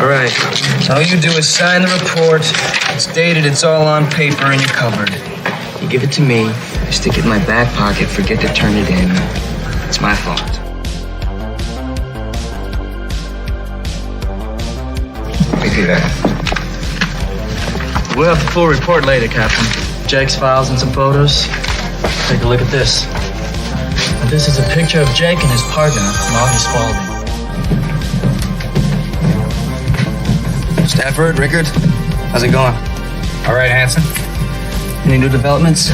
All right. So all you do is sign the report. It's dated, it's all on paper, and you're covered. You give it to me, I stick it in my back pocket, forget to turn it in. It's my fault. Let me see that. We'll have the full report later, Captain. Jake's files and some photos. Take a look at this. Now, this is a picture of Jake and his partner, Marty Spaulding. Stafford, Rickard, how's it going? All right, Hanson. Any new developments?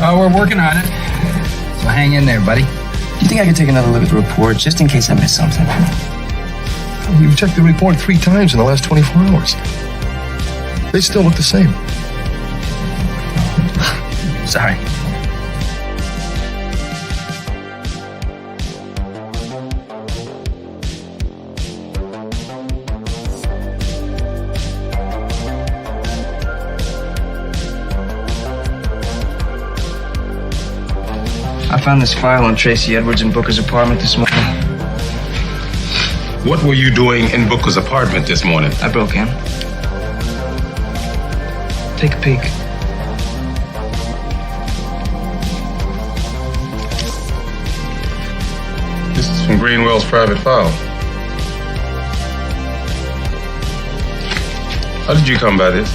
Oh, we're working on it. So hang in there, buddy. Do you think I could take another look at the report, just in case I missed something? We've checked the report 3 times in the last 24 hours. They still look the same. Sorry. I found this file on Tracy Edwards in Booker's apartment this morning. What were you doing in Booker's apartment this morning? I broke in. Take a peek. This is from Greenwell's private file. How did you come by this?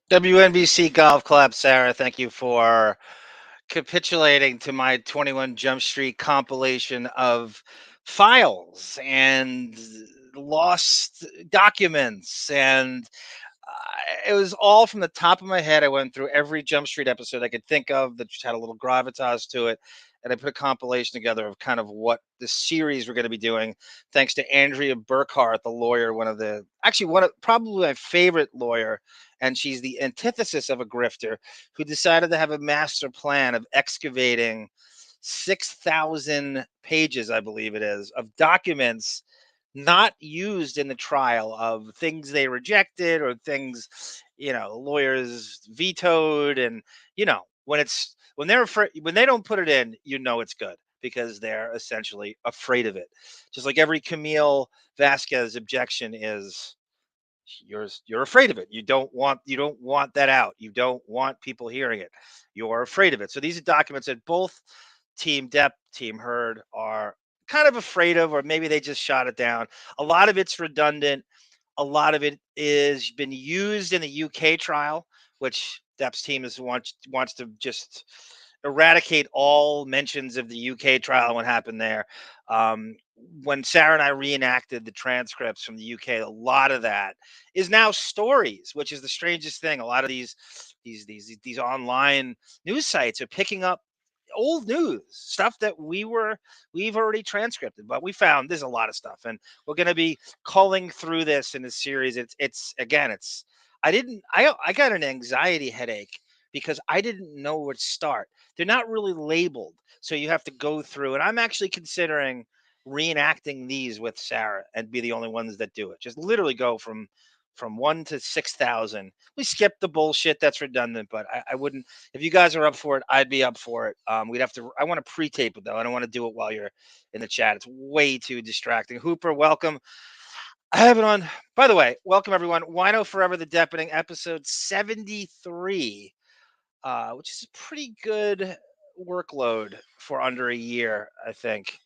WNBC Golf Club, Sarah, thank you for capitulating to my 21 Jump Street compilation of files and lost documents. And it was all from the top of my head. I went through every Jump Street episode I could think of that just had a little gravitas to it. And I put a compilation together of kind of what the series we're going to be doing. Thanks to Andrea Burkhart, the lawyer, probably my favorite lawyer. And she's the antithesis of a grifter who decided to have a master plan of excavating 6,000 pages, I believe it is, of documents not used in the trial, of things they rejected or things, lawyers vetoed. And, when they're afraid, when they don't put it in, it's good because they're essentially afraid of it. Just like every Camille Vasquez objection is, you're afraid of it. You don't want that out. You don't want people hearing it. You're afraid of it. So these are documents that both Team Depp, Team Heard are kind of afraid of, or maybe they just shot it down. A lot of it's redundant. A lot of it is been used in the UK trial, which Depp's team wants to just eradicate all mentions of the UK trial and what happened there. When Sarah and I reenacted the transcripts from the UK, a lot of that is now stories, which is the strangest thing. A lot of these online news sites are picking up old news stuff that we've already transcribed, but we found there's a lot of stuff, and we're going to be culling through this in this series. I got an anxiety headache because I didn't know where to start. They're not really labeled, so you have to go through. And I'm actually considering reenacting these with Sarah and be the only ones that do it. Just literally go from 1 to 6,000. We skip the bullshit that's redundant, but I wouldn't. If you guys are up for it, I'd be up for it. We'd have to. I want to pre-tape it though. I don't want to do it while you're in the chat. It's way too distracting. Hooper, welcome. I have it on. By the way, welcome everyone. WINO Forever the Deppening, episode 73, which is a pretty good workload for under a year, I think.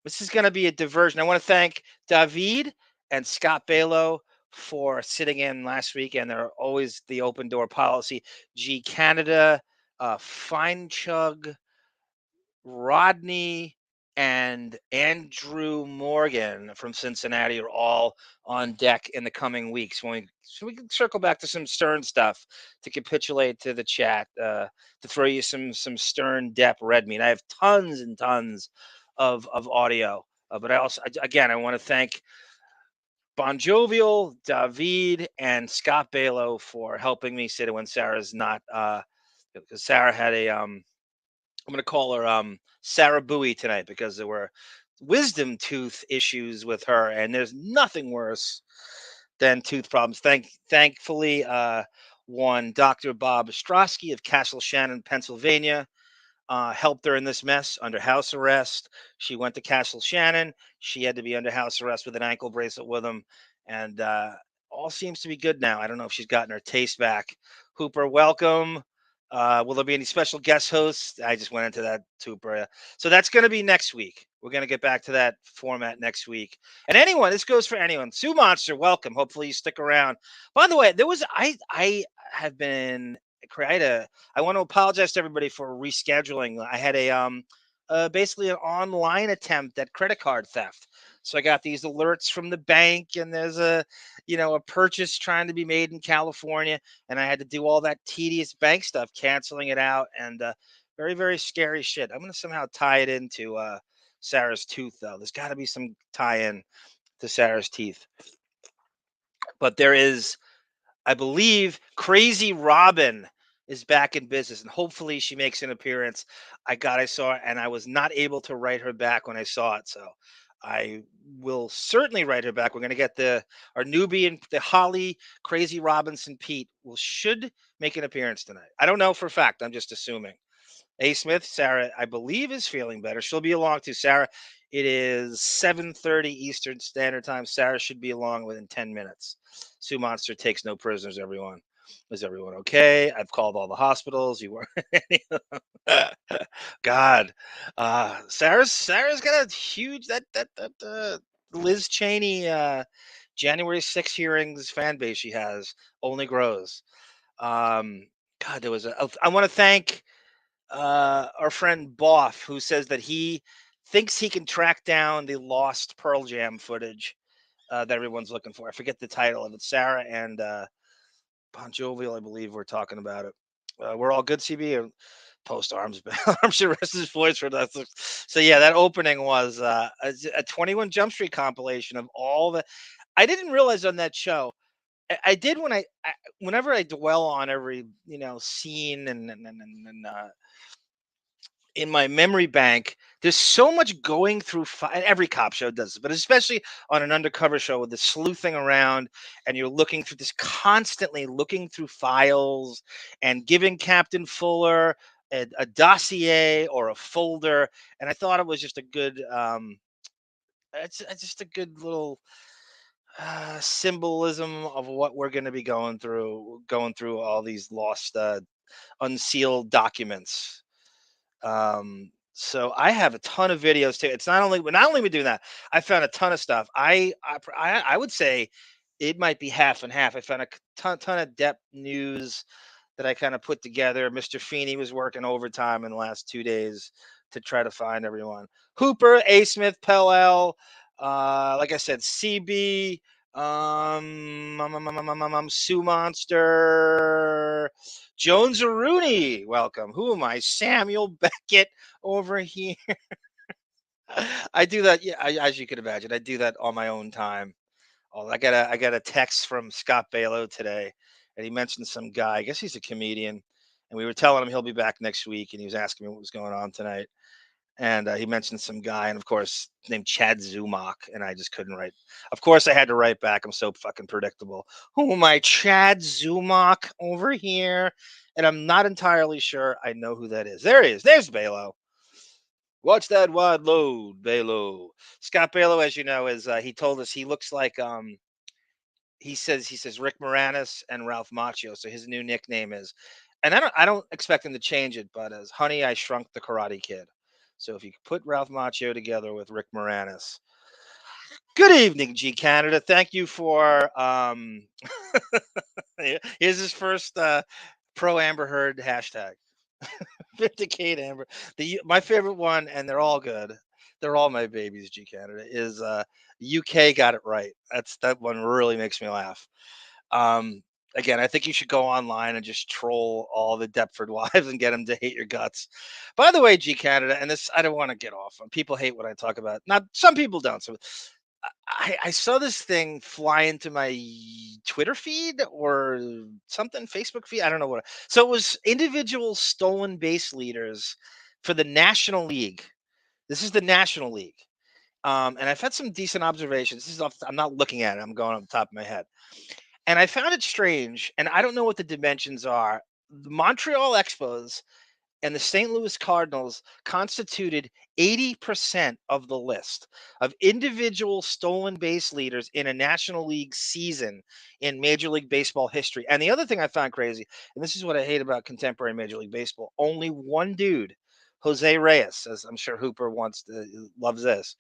This is going to be a diversion. I want to thank David and Scott Balo for sitting in last week, and they're always the open door policy. G Canada, Fine Chug, Rodney, and Andrew Morgan from Cincinnati are all on deck in the coming weeks. So we can circle back to some Stern stuff to capitulate to the chat, to throw you some Stern Depp red meat. I have tons and tons of audio, but I also, again, I want to thank Bon Jovial, David, and Scott Balo for helping me sit when Sarah's not, because Sarah had a I'm going to call her Sarah Bowie tonight because there were wisdom tooth issues with her, and there's nothing worse than tooth problems. Thankfully, one Dr. Bob Ostrowski of Castle Shannon, Pennsylvania, helped her in this mess under house arrest. She went to Castle Shannon. She had to be under house arrest with an ankle bracelet with him, and all seems to be good now. I don't know if she's gotten her taste back. Hooper, welcome. Will there be any special guest hosts? I just went into that, Hooper. So that's going to be next week. We're going to get back to that format next week. And anyone, this goes for anyone. Sue Monster, welcome. Hopefully you stick around. By the way, I have been creative. I want to apologize to everybody for rescheduling. I had basically an online attempt at credit card theft. So I got these alerts from the bank, and there's a purchase trying to be made in California, and I had to do all that tedious bank stuff, canceling it out, and very, very scary shit. I'm going to somehow tie it into Sarah's tooth, though. There's got to be some tie-in to Sarah's teeth. But there is, I believe, Crazy Robin is back in business, and hopefully she makes an appearance. I saw it, and I was not able to write her back when I saw it, so I will certainly write her back. We're going to get our newbie and the Holly Crazy Robinson Pete should make an appearance tonight. I don't know for a fact. I'm just assuming. A. Smith, Sarah, I believe, is feeling better. She'll be along too. Sarah, it is 7:30 Eastern Standard Time. Sarah should be along within 10 minutes. Sue Monster takes no prisoners, everyone. Is everyone okay? I've called all the hospitals. You weren't. God. Sarah's got a huge that Liz Cheney January 6 hearings fan base she has only grows. God, there was I want to thank our friend Boff, who says that he thinks he can track down the lost Pearl Jam footage that everyone's looking for. I forget the title of it. Sarah and Bon Jovial, I believe, we're talking about it. We're all good, CB. Post arms should rest his voice for that. So yeah, that opening was a 21 Jump Street compilation of all the. I didn't realize on that show. I did whenever I dwell on every scene and in my memory bank, there's so much going through. And every cop show does this, but especially on an undercover show with the sleuthing around, and you're constantly looking through files and giving Captain Fuller a dossier or a folder. And I thought it was just a good, it's just a good little symbolism of what we're going to be going through all these lost, unsealed documents. So I have a ton of videos too. It's not only we do that. I found a ton of stuff. I would say it might be half and half. I found a ton of Depp news that I kind of put together. Mr. Feeney was working overtime in the last 2 days to try to find everyone. Hooper, A. Smith, Pell, like I said, CB, Sue Monster, Jones Rooney, welcome. Who am I? Samuel Beckett over here. I do that, yeah. As you can imagine, I do that on my own time. Oh, I got a text from Scott Balow today, and he mentioned some guy. I guess he's a comedian, and we were telling him he'll be back next week, and he was asking me what was going on tonight. And he mentioned some guy, and of course, named Chad Zumach, and I just couldn't write. Of course, I had to write back. I'm so fucking predictable. Who am I, Chad Zumach over here? And I'm not entirely sure I know who that is. There he is. There's Balow. Watch that wide load, Balow. Scott Balow, as you know, is he told us he looks like he says Rick Moranis and Ralph Macchio. So his new nickname is, and I don't expect him to change it, but as Honey, I Shrunk the Karate Kid. So if you could put Ralph Macchio together with Rick Moranis. Good evening, G Canada. Thank you for here's his first pro Amber Heard hashtag. Vindicate Amber. My favorite one, and they're all good. They're all my babies, G Canada, is UK got it right. That one really makes me laugh. Um, Again, I think you should go online and just troll all the Deptford wives and get them to hate your guts. By the way, G Canada, and this I don't want to get off on. People hate what I talk about. Not some people don't. So I saw this thing fly into my Twitter feed or something, Facebook feed. I don't know what. So it was individual stolen base leaders for the National League. This is the National League. And I've had some decent observations. This is I'm not looking at it. I'm going off the top of my head. And I found it strange, and I don't know what the dimensions are. The Montreal Expos and the St. Louis Cardinals constituted 80% of the list of individual stolen base leaders in a National League season in Major League Baseball history. And the other thing I found crazy, and this is what I hate about contemporary Major League Baseball, only one dude, Jose Reyes, as I'm sure Hooper loves this,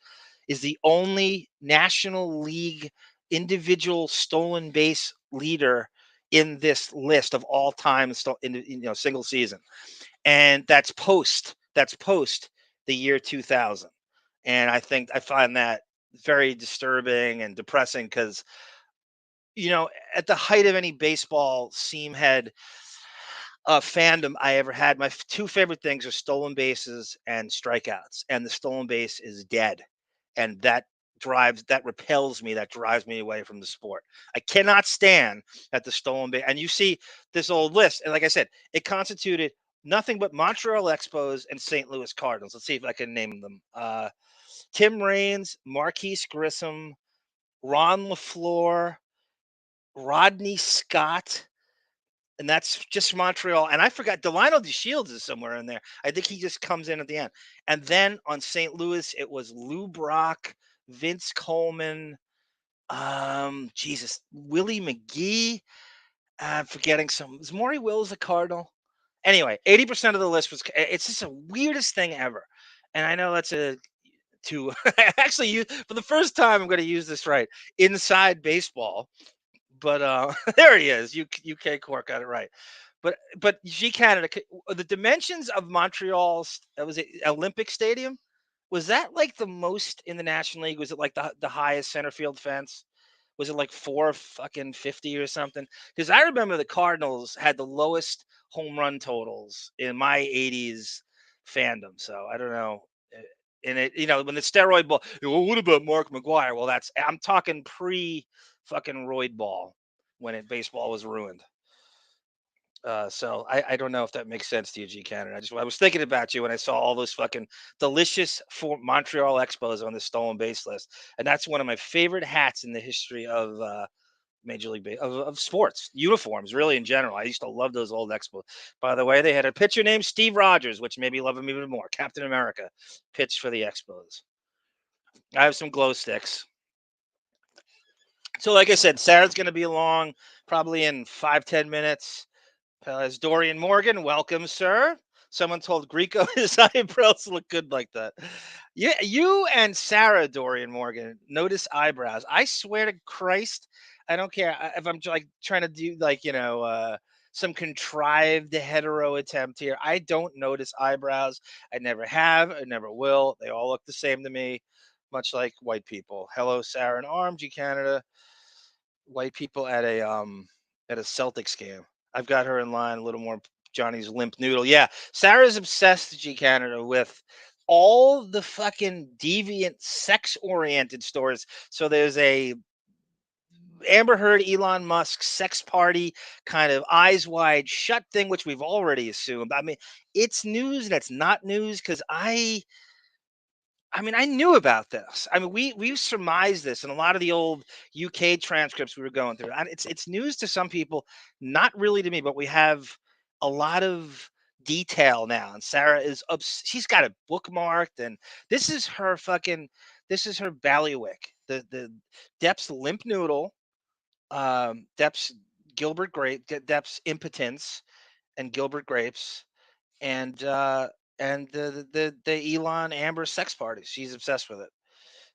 is the only National League individual stolen base leader in this list of all time in single season. And that's post the year 2000. And I find that very disturbing and depressing because at the height of any baseball seamhead fandom I ever had, my two favorite things are stolen bases and strikeouts, and the stolen base is dead, and that repels me, that drives me away from the sport. I cannot stand at the stolen base. And you see this old list, and like I said, it constituted nothing but Montreal Expos and St. Louis Cardinals. Let's see if I can name them. Tim Raines, Marquise Grissom, Ron LaFleur, Rodney Scott, and that's just Montreal. And I forgot Delino DeShields is somewhere in there. I think he just comes in at the end. And then on St. Louis, it was Lou Brock, Vince Coleman, Willie McGee. I'm forgetting some. Is Maury Wills a Cardinal? Anyway, 80% of the list it's just the weirdest thing ever. And I know that's actually for the first time, I'm going to use this right. Inside baseball. But there he is. UK Cork got it right. But G Canada, the dimensions of Montreal's was it Olympic Stadium? Was that like the most in the National League? Was it like the highest center field fence? Was it like 450 or something? Because I remember the Cardinals had the lowest home run totals in my 80s fandom. So I don't know. And when the steroid ball, well, what about Mark McGwire? Well, I'm talking pre fucking roid ball when baseball was ruined. So I don't know if that makes sense to you, G Canada. I was thinking about you when I saw all those fucking delicious Montreal Expos on the stolen base list, and that's one of my favorite hats in the history of Major League of sports uniforms, really in general. I used to love those old Expos. By the way, they had a pitcher named Steve Rogers, which made me love him even more. Captain America pitched for the Expos. I have some glow sticks. So, like I said, Sarah's going to be along probably in 5-10 minutes. As Dorian Morgan, welcome, sir. Someone told Greco his eyebrows look good like that. Yeah, you and Sarah, Dorian Morgan, notice eyebrows. I swear to Christ, I don't care if I'm like trying to do some contrived hetero attempt here. I don't notice eyebrows. I never have. I never will. They all look the same to me, much like white people. Hello, Sarah and Arm, Canada. White people at a Celtics game. I've got her in line a little more. Johnny's limp noodle. Yeah, Sarah's obsessed, G Canada, with all the fucking deviant, sex-oriented stores. So there's a Amber Heard, Elon Musk, sex party, kind of eyes wide shut thing, which we've already assumed. I mean, it's news and it's not news because I mean, I knew about this. I mean, we surmised this in a lot of the old UK transcripts we were going through. And it's news to some people, not really to me, but we have a lot of detail now. And Sarah is she's got it bookmarked, and this is her fucking bailiwick. The Depp's limp noodle, Depp's Depp's impotence, and Gilbert grapes, and the Elon Amber sex parties. She's obsessed with it.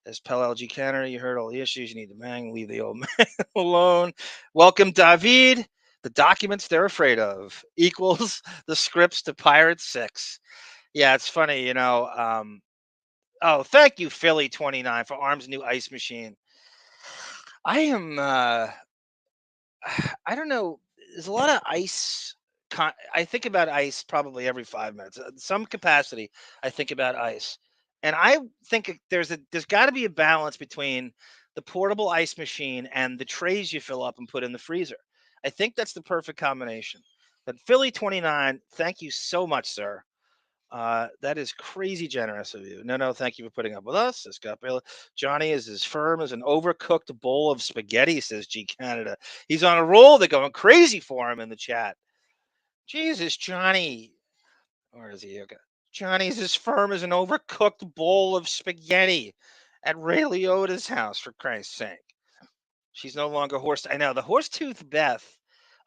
As Pel LG Kenner, you heard all the issues. You need to bang, leave the old man alone. Welcome, David. The documents they're afraid of equals the scripts to Pirate 6. Yeah, it's funny, you know. Oh, thank you, Philly29, for Arm's new ice machine. I am I don't know. There's a lot of ice. I think about ice probably every 5 minutes. Some capacity, I think about ice, and I think there's got to be a balance between the portable ice machine and the trays you fill up and put in the freezer. I think that's the perfect combination. But Philly29, thank you so much, sir. That is crazy generous of you. No, thank you for putting up with us. Says Scott Baylor. Johnny is as firm as an overcooked bowl of spaghetti, says G Canada. He's on a roll. They're going crazy for him in the chat. Jesus, Johnny. Where is he? Okay. Johnny's as firm as an overcooked bowl of spaghetti at Ray Liotta's house, for Christ's sake. She's no longer horse. I know the horse tooth Beth.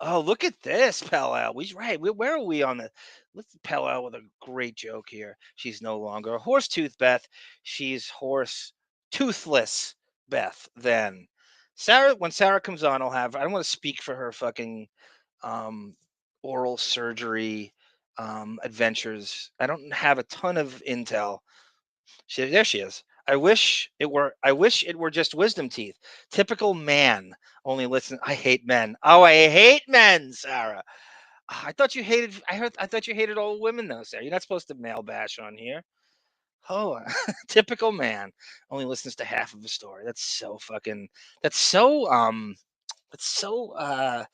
Oh, look at this, Pal. We's right. Where are we on the? Let's Pal with a great joke here. She's no longer a horse tooth Beth. She's horse toothless Beth. Then Sarah, when Sarah comes on, I don't want to speak for her fucking um, oral surgery adventures. I don't have a ton of intel. There she is. I wish it were just wisdom teeth. Typical man. Only listen. I hate men. Oh, I hate men, Sarah. I thought you hated. I thought you hated all women, though, Sarah. You're not supposed to male bash on here. Oh, typical man. Only listens to half of a story. That's so fucking. That's so. That's so.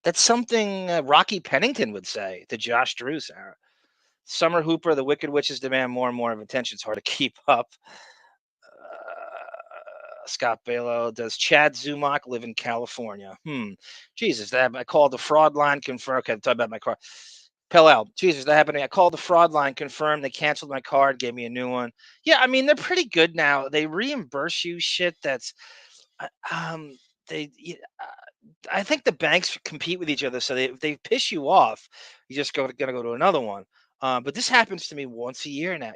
That's something Rocky Pennington would say to Josh Drew, Sarah. Summer Hooper, the Wicked Witches demand more and more of attention. It's hard to keep up. Scott Balo, does Chad Zumach live in California? Jesus, that I called the fraud line, confirmed. Okay, I'm talking about my car. Pell, Jesus, that happened to me. I called the fraud line, confirmed. They canceled my card, gave me a new one. Yeah, I mean, they're pretty good now. They reimburse you shit that's, they, I think the banks compete with each other, so if they piss you off, you just gotta go to another one. But this happens to me once a year now.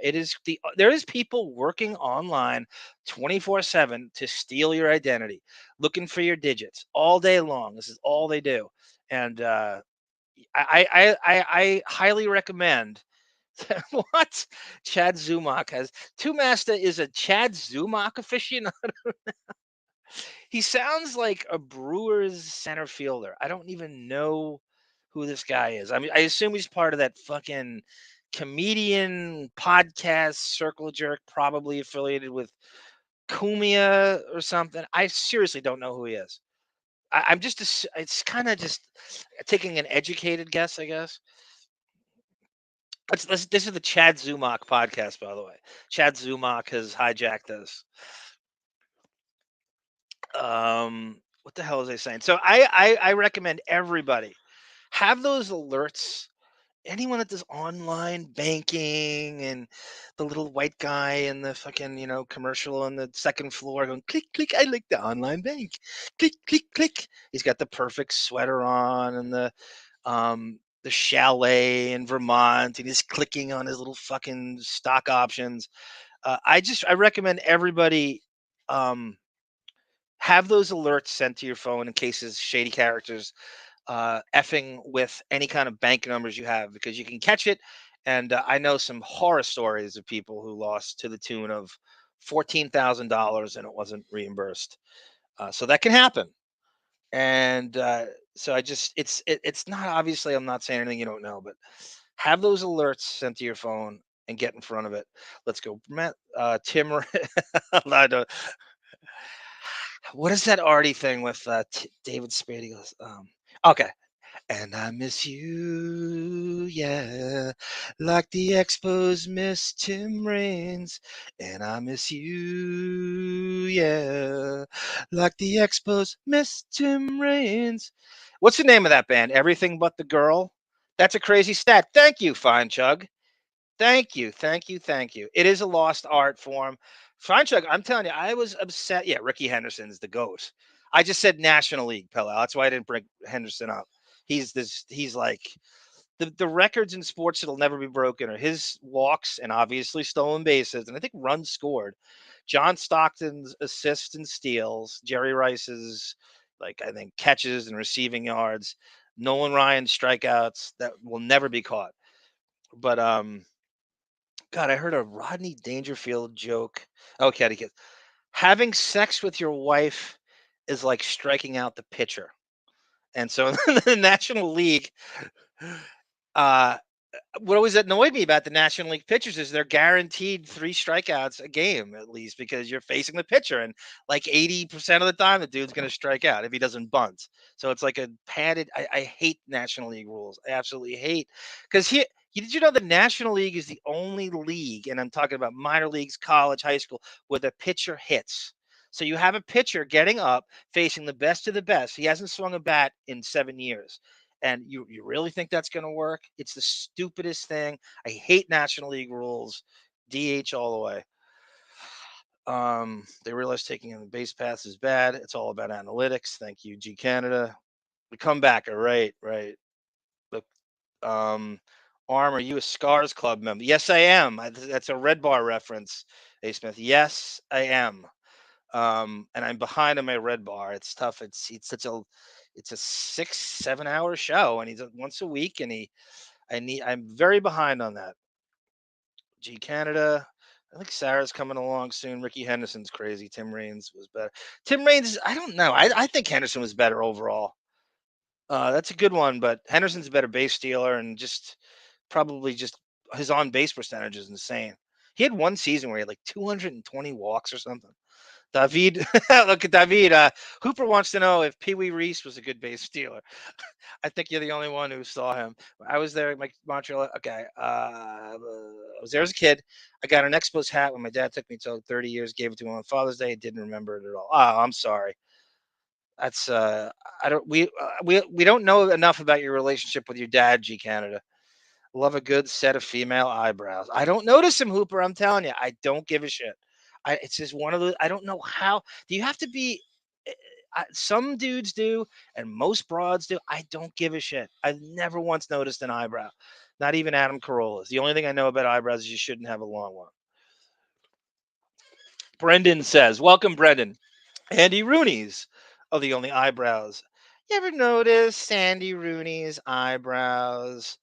There is people working online 24/7 to steal your identity, looking for your digits all day long. This is all they do, and I highly recommend. What Chad Zumach has. Two Master is a Chad Zumach aficionado. He sounds like a Brewers center fielder. I don't even know who this guy is. I mean, I assume he's part of that fucking comedian podcast circle jerk, probably affiliated with Kumia or something. I seriously don't know who he is. I'm just, it's kind of just taking an educated guess, I guess. This is the Chad Zumach podcast, by the way. Chad Zumach has hijacked this. What the hell is I saying? So I recommend everybody have those alerts. Anyone that does online banking and the little white guy in the fucking, commercial on the second floor going click, click, I like the online bank. Click, click, click. He's got the perfect sweater on and the chalet in Vermont, and he's clicking on his little fucking stock options. I recommend everybody have those alerts sent to your phone in cases shady characters effing with any kind of bank numbers you have, because you can catch it. And I know some horror stories of people who lost to the tune of $14,000 and it wasn't reimbursed. So that can happen. And so it's not, obviously I'm not saying anything you don't know, but have those alerts sent to your phone and get in front of it. Let's go. Matt, Tim, What is that arty thing with David Spade? Goes, okay. And I miss you, yeah, like the Expos miss Tim Raines. And I miss you, yeah, like the Expos miss Tim Raines. What's the name of that band? Everything But the Girl? That's a crazy stat. Thank you, Fine Chug. Thank you, thank you, thank you. It is a lost art form. Fine Chug, I'm telling you, I was upset. Yeah, Ricky Henderson's the GOAT. I just said National League, Pella. That's why I didn't bring Henderson up. He's like the records in sports that'll never be broken are his walks and obviously stolen bases, and I think runs scored. John Stockton's assists and steals, Jerry Rice's like I think catches and receiving yards, Nolan Ryan's strikeouts that will never be caught. But God, I heard a Rodney Dangerfield joke. Okay, having sex with your wife is like striking out the pitcher. And so the National League, uh, what always annoyed me about the National League pitchers is they're guaranteed 3 strikeouts a game at least because you're facing the pitcher, and like 80% of the time the dude's going to strike out if he doesn't bunt. So it's like a padded. I hate National League rules. I absolutely hate because did you know the National League is the only league, and I'm talking about minor leagues, college, high school, where the pitcher hits. So you have a pitcher getting up, facing the best of the best. He hasn't swung a bat in 7 years. And you really think that's going to work? It's the stupidest thing. I hate National League rules. DH all the way. They realize taking in the base paths is bad. It's all about analytics. Thank you, G Canada. The comebacker, right. Look, Arm, are you a Scars Club member? Yes, I am. That's a Red Bar reference, A. Smith. Yes, I am. And I'm behind on my Red Bar. It's tough. It's a 6-7 hour show, and he's once a week, and I'm very behind on that. G Canada. I think Sarah's coming along soon. Ricky Henderson's crazy. Tim Raines was better. Tim Raines, I don't know. I think Henderson was better overall. That's a good one, but Henderson's a better base stealer, and probably just his on base percentage is insane. He had one season where he had like 220 walks or something. David, look at David. Hooper wants to know if Pee Wee Reese was a good base stealer. I think you're the only one who saw him. I was there at Montreal. Okay. I was there as a kid. I got an Expos hat when my dad took me to 30 years, gave it to him on Father's Day. Didn't remember it at all. Oh, I'm sorry. That's I don't we don't know enough about your relationship with your dad, G Canada. Love a good set of female eyebrows. I don't notice him, Hooper. I'm telling you, I don't give a shit. It's just one of those. I don't know how. Do you have to be? Some dudes do, and most broads do. I don't give a shit. I've never once noticed an eyebrow. Not even Adam Carolla's. The only thing I know about eyebrows is you shouldn't have a long one. Brendan says, "Welcome, Brendan." Andy Rooney's are the only eyebrows. You ever notice Sandy Rooney's eyebrows?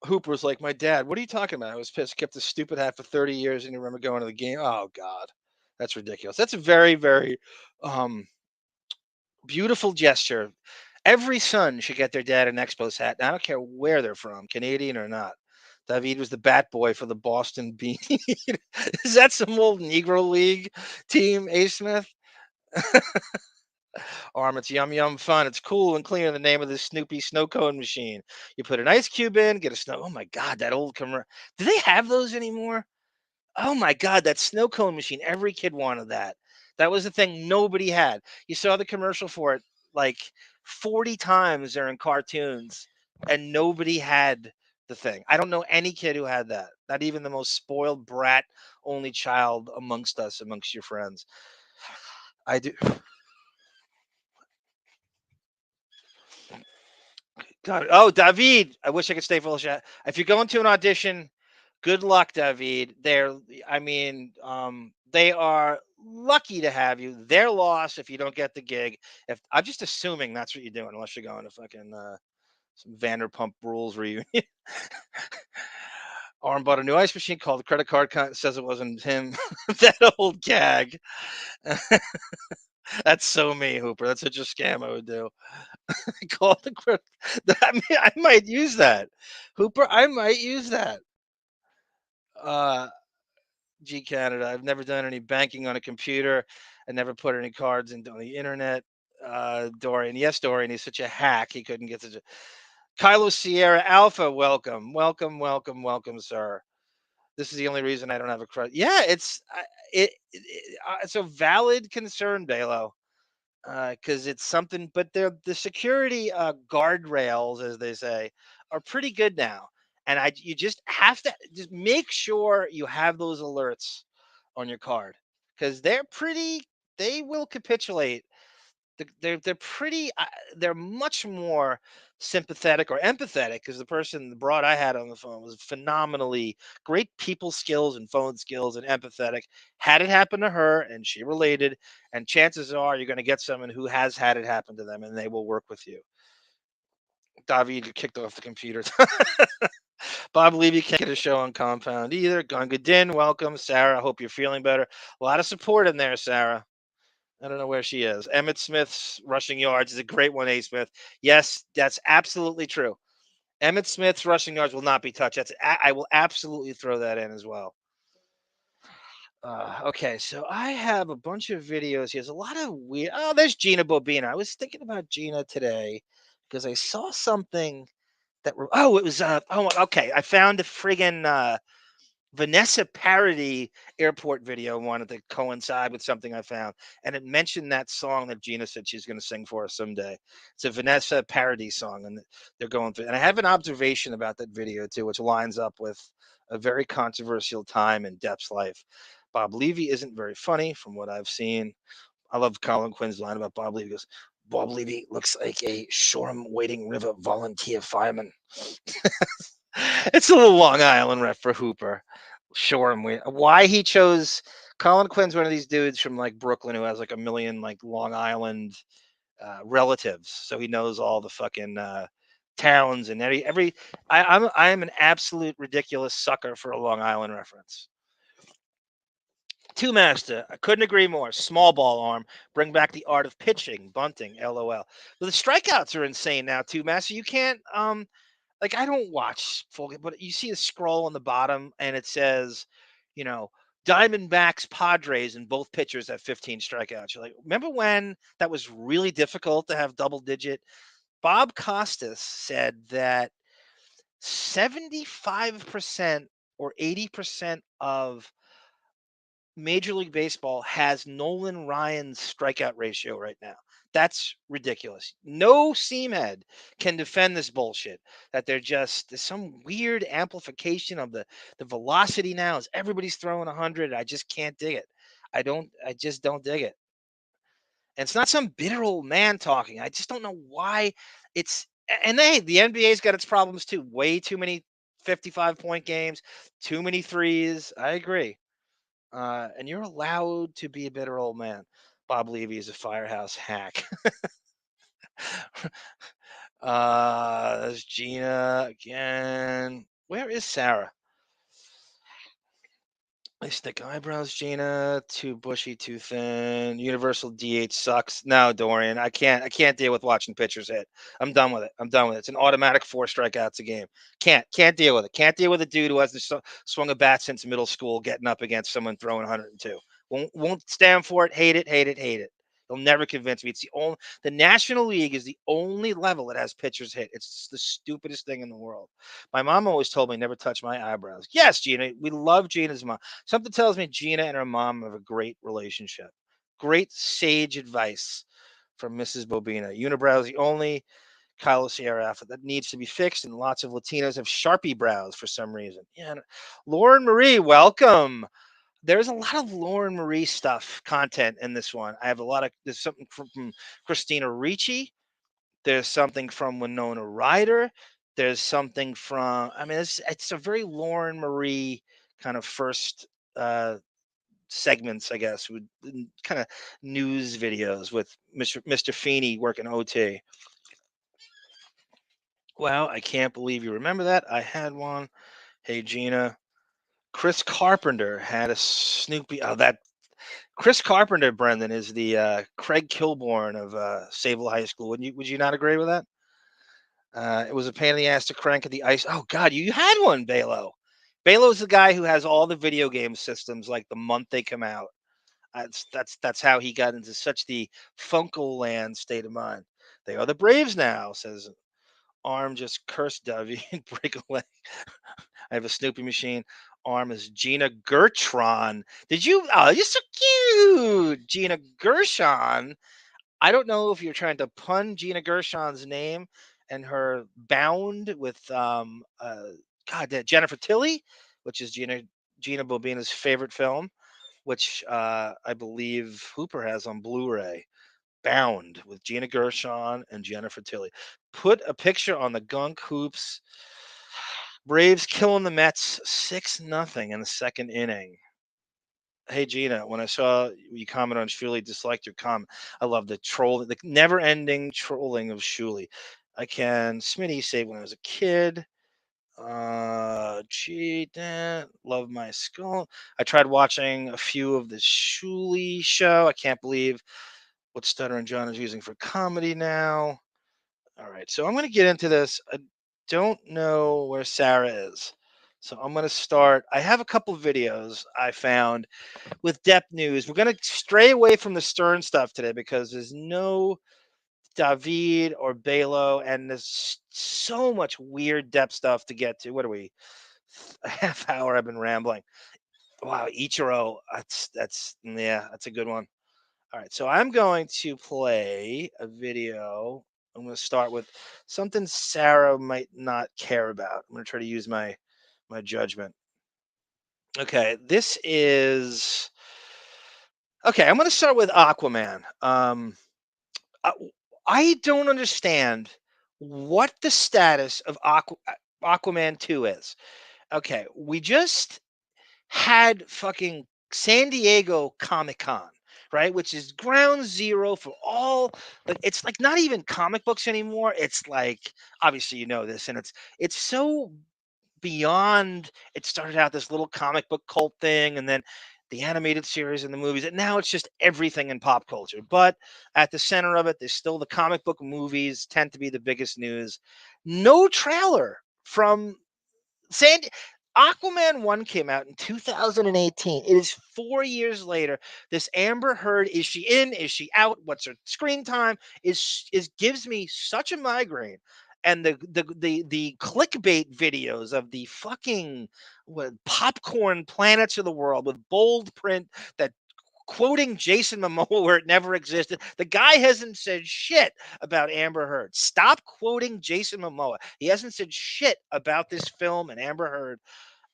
Hooper's like, my dad. What are you talking about? I was pissed. Kept the stupid hat for 30 years and you remember going to the game. Oh, God. That's ridiculous. That's a very, very beautiful gesture. Every son should get their dad an Expos hat. I don't care where they're from, Canadian or not. David was the bat boy for the Boston Bean. Is that some old Negro League team, A. Smith? It's yum yum fun. It's cool and clean in the name of the Snoopy snow cone machine. You put an ice cube in, get a snow. Oh my God, that old commercial. Do they have those anymore? Oh my God, that snow cone machine. Every kid wanted that. That was the thing nobody had. You saw the commercial for it like 40 times during cartoons, and nobody had the thing. I don't know any kid who had that. Not even the most spoiled brat, only child amongst us, amongst your friends. I do. God. Oh, David. I wish I could stay full of shit. If you're going to an audition, good luck, David. They are lucky to have you. Their loss if you don't get the gig. If I'm just assuming that's what you're doing, unless you're going to fucking some Vanderpump Rules reunion. Arm bought a new ice machine called the credit card. Says it wasn't him. That old gag. That's so me, Hooper. That's such a scam I would do. Call the credit. I mean, I might use that, Hooper. I might use that. G Canada. I've never done any banking on a computer. and never put any cards into on the internet. Dorian, yes, Dorian, he's such a hack. He couldn't get to. Kylo Sierra Alpha, welcome, welcome, welcome, welcome, sir. This is the only reason I don't have a crush. Yeah, it's a valid concern, Balo, because it's something. But the security guardrails, as they say, are pretty good now, and you just have to just make sure you have those alerts on your card because they're pretty. They will capitulate. They're pretty. They're much more sympathetic or empathetic because the broad I had on the phone was phenomenally great people skills and phone skills and empathetic. Had it happen to her and she related, and chances are you're going to get someone who has had it happen to them and they will work with you. David, you kicked off the computer. Bob Levy can't get a show on Compound either. Gunga Din, welcome. Sarah, hope you're feeling better. A lot of support in there, Sarah. I don't know where she is. Emmett Smith's rushing yards is a great one, A. Smith. Yes, that's absolutely true. Emmett Smith's rushing yards will not be touched. I will absolutely throw that in as well. Okay, so I have a bunch of videos. There's a lot of weird. Oh, there's Gina Bobina. I was thinking about Gina today because I saw something that. Oh, it was. Oh, okay. I found a friggin' Vanessa parody airport video wanted to coincide with something I found, and it mentioned that song that Gina said she's going to sing for us someday. It's a Vanessa parody song, and they're going through. And I have an observation about that video too, which lines up with a very controversial time in Depp's life. Bob Levy isn't very funny, from what I've seen. I love Colin Quinn's line about Bob Levy. He goes, Bob Levy looks like a Shoreham Wading River volunteer fireman. It's a little Long Island rep for Hooper. Shoreham. Why he chose Colin Quinn's one of these dudes from like Brooklyn who has like a million like Long Island relatives, so he knows all the fucking towns and every. I'm an absolute ridiculous sucker for a Long Island reference. Two Master, I couldn't agree more. Small ball arm, bring back the art of pitching, bunting. LOL. Well, the strikeouts are insane now. Two Master, you can't like I don't watch full, but you see a scroll on the bottom and it says, you know, Diamondbacks, Padres, and both pitchers have 15 strikeouts. You're like, remember when that was really difficult to have double digit? Bob Costas said that 75% or 80% of Major League Baseball has Nolan Ryan's strikeout ratio right now. That's ridiculous. No seamhead can defend this bullshit. That there's some weird amplification of the velocity now as everybody's throwing 100. I just can't dig it. I just don't dig it. And it's not some bitter old man talking. I just don't know why it's and the NBA's got its problems too. Way too many 55-point games, too many threes. I agree. And you're allowed to be a bitter old man. Bob Levy is a firehouse hack. There's Gina again. Where is Sarah? They stick eyebrows, Gina. Too bushy, too thin. Universal DH sucks. No, Dorian, I can't deal with watching pitchers hit. I'm done with it. It's an automatic 4 strikeouts a game. Can't deal with it. Can't deal with a dude who hasn't swung a bat since middle school, getting up against someone throwing 102. Won't stand for it. Hate it. They'll never convince me. The National League is the only level that has pitchers hit. It's the stupidest thing in the world. My mom always told me never touch my eyebrows. Yes, Gina, we love Gina's mom. Something tells me Gina and her mom have a great relationship. Great sage advice from Mrs. Bobina. Unibrows the only Kylo Sierra outfit that needs to be fixed, and lots of Latinos have Sharpie brows for some reason. Yeah, Lauren Marie, welcome. There's a lot of Lauren Marie content in this one. There's something from Christina Ricci. There's something from Winona Ryder. There's something from, it's a very Lauren Marie kind of first segments, I guess, with kind of news videos with Mr. Feeney working OT. Wow, I can't believe you remember that. I had one. Hey, Gina. Chris Carpenter had a Snoopy. Oh, that Chris Carpenter, Brendan, is the Craig Kilborn of Sable High School. Would you not agree with that? It was a pain in the ass to crank at the ice. Oh God, you had one, Balo. Balo's the guy who has all the video game systems like the month they come out. That's how he got into such the Funko-land state of mind. They are the Braves now, says Arm. Just curse Dovey and break a leg. I have a Snoopy machine. Arm is Gina Gertron. Did you? Oh, you're so cute, Gina Gershon. I don't know if you're trying to pun Gina Gershon's name and her bound with Jennifer Tilly, which is Gina Bobina's favorite film, which I believe Hooper has on Blu-ray. Bound with Gina Gershon and Jennifer Tilly. Put a picture on the Gunk Hoops. Braves killing the Mets 6-0 in the second inning. Hey Gina, when I saw you comment on Shuli, disliked your comment. I love the never-ending trolling of Shuli. Smitty say when I was a kid. Love my skull. I tried watching a few of the Shuli show. I can't believe what Stutter and John is using for comedy now. All right, so I'm going to get into this. I don't know where Sarah is. So I'm going to start. I have a couple of videos I found with Depp news. We're going to stray away from the Stern stuff today because there's no David or Balo, and there's so much weird Depp stuff to get to. What are we? A half hour I've been rambling. Wow, Ichiro. That's a good one. All right, so I'm going to play a video. I'm going to start with something Sarah might not care about. I'm going to try to use my judgment. Okay, this is... Okay, I'm going to start with Aquaman. I don't understand what the status of Aquaman 2 is. Okay, we just had fucking San Diego Comic-Con, right? Which is ground zero for all. It's like not even comic books anymore. It's like, obviously you know this, and it's so beyond. It started out this little comic book cult thing, and then the animated series and the movies, and now it's just everything in pop culture. But at the center of it, there's still the comic book movies tend to be the biggest news. No trailer from Aquaman 1 came out in 2018. It is 4 years later. This Amber Heard, is she in? Is she out? What's her screen time? Is gives me such a migraine. And the clickbait videos of the fucking popcorn planets of the world with bold print that quoting Jason Momoa where it never existed. The guy hasn't said shit about Amber Heard. Stop quoting Jason Momoa. He hasn't said shit about this film and Amber Heard.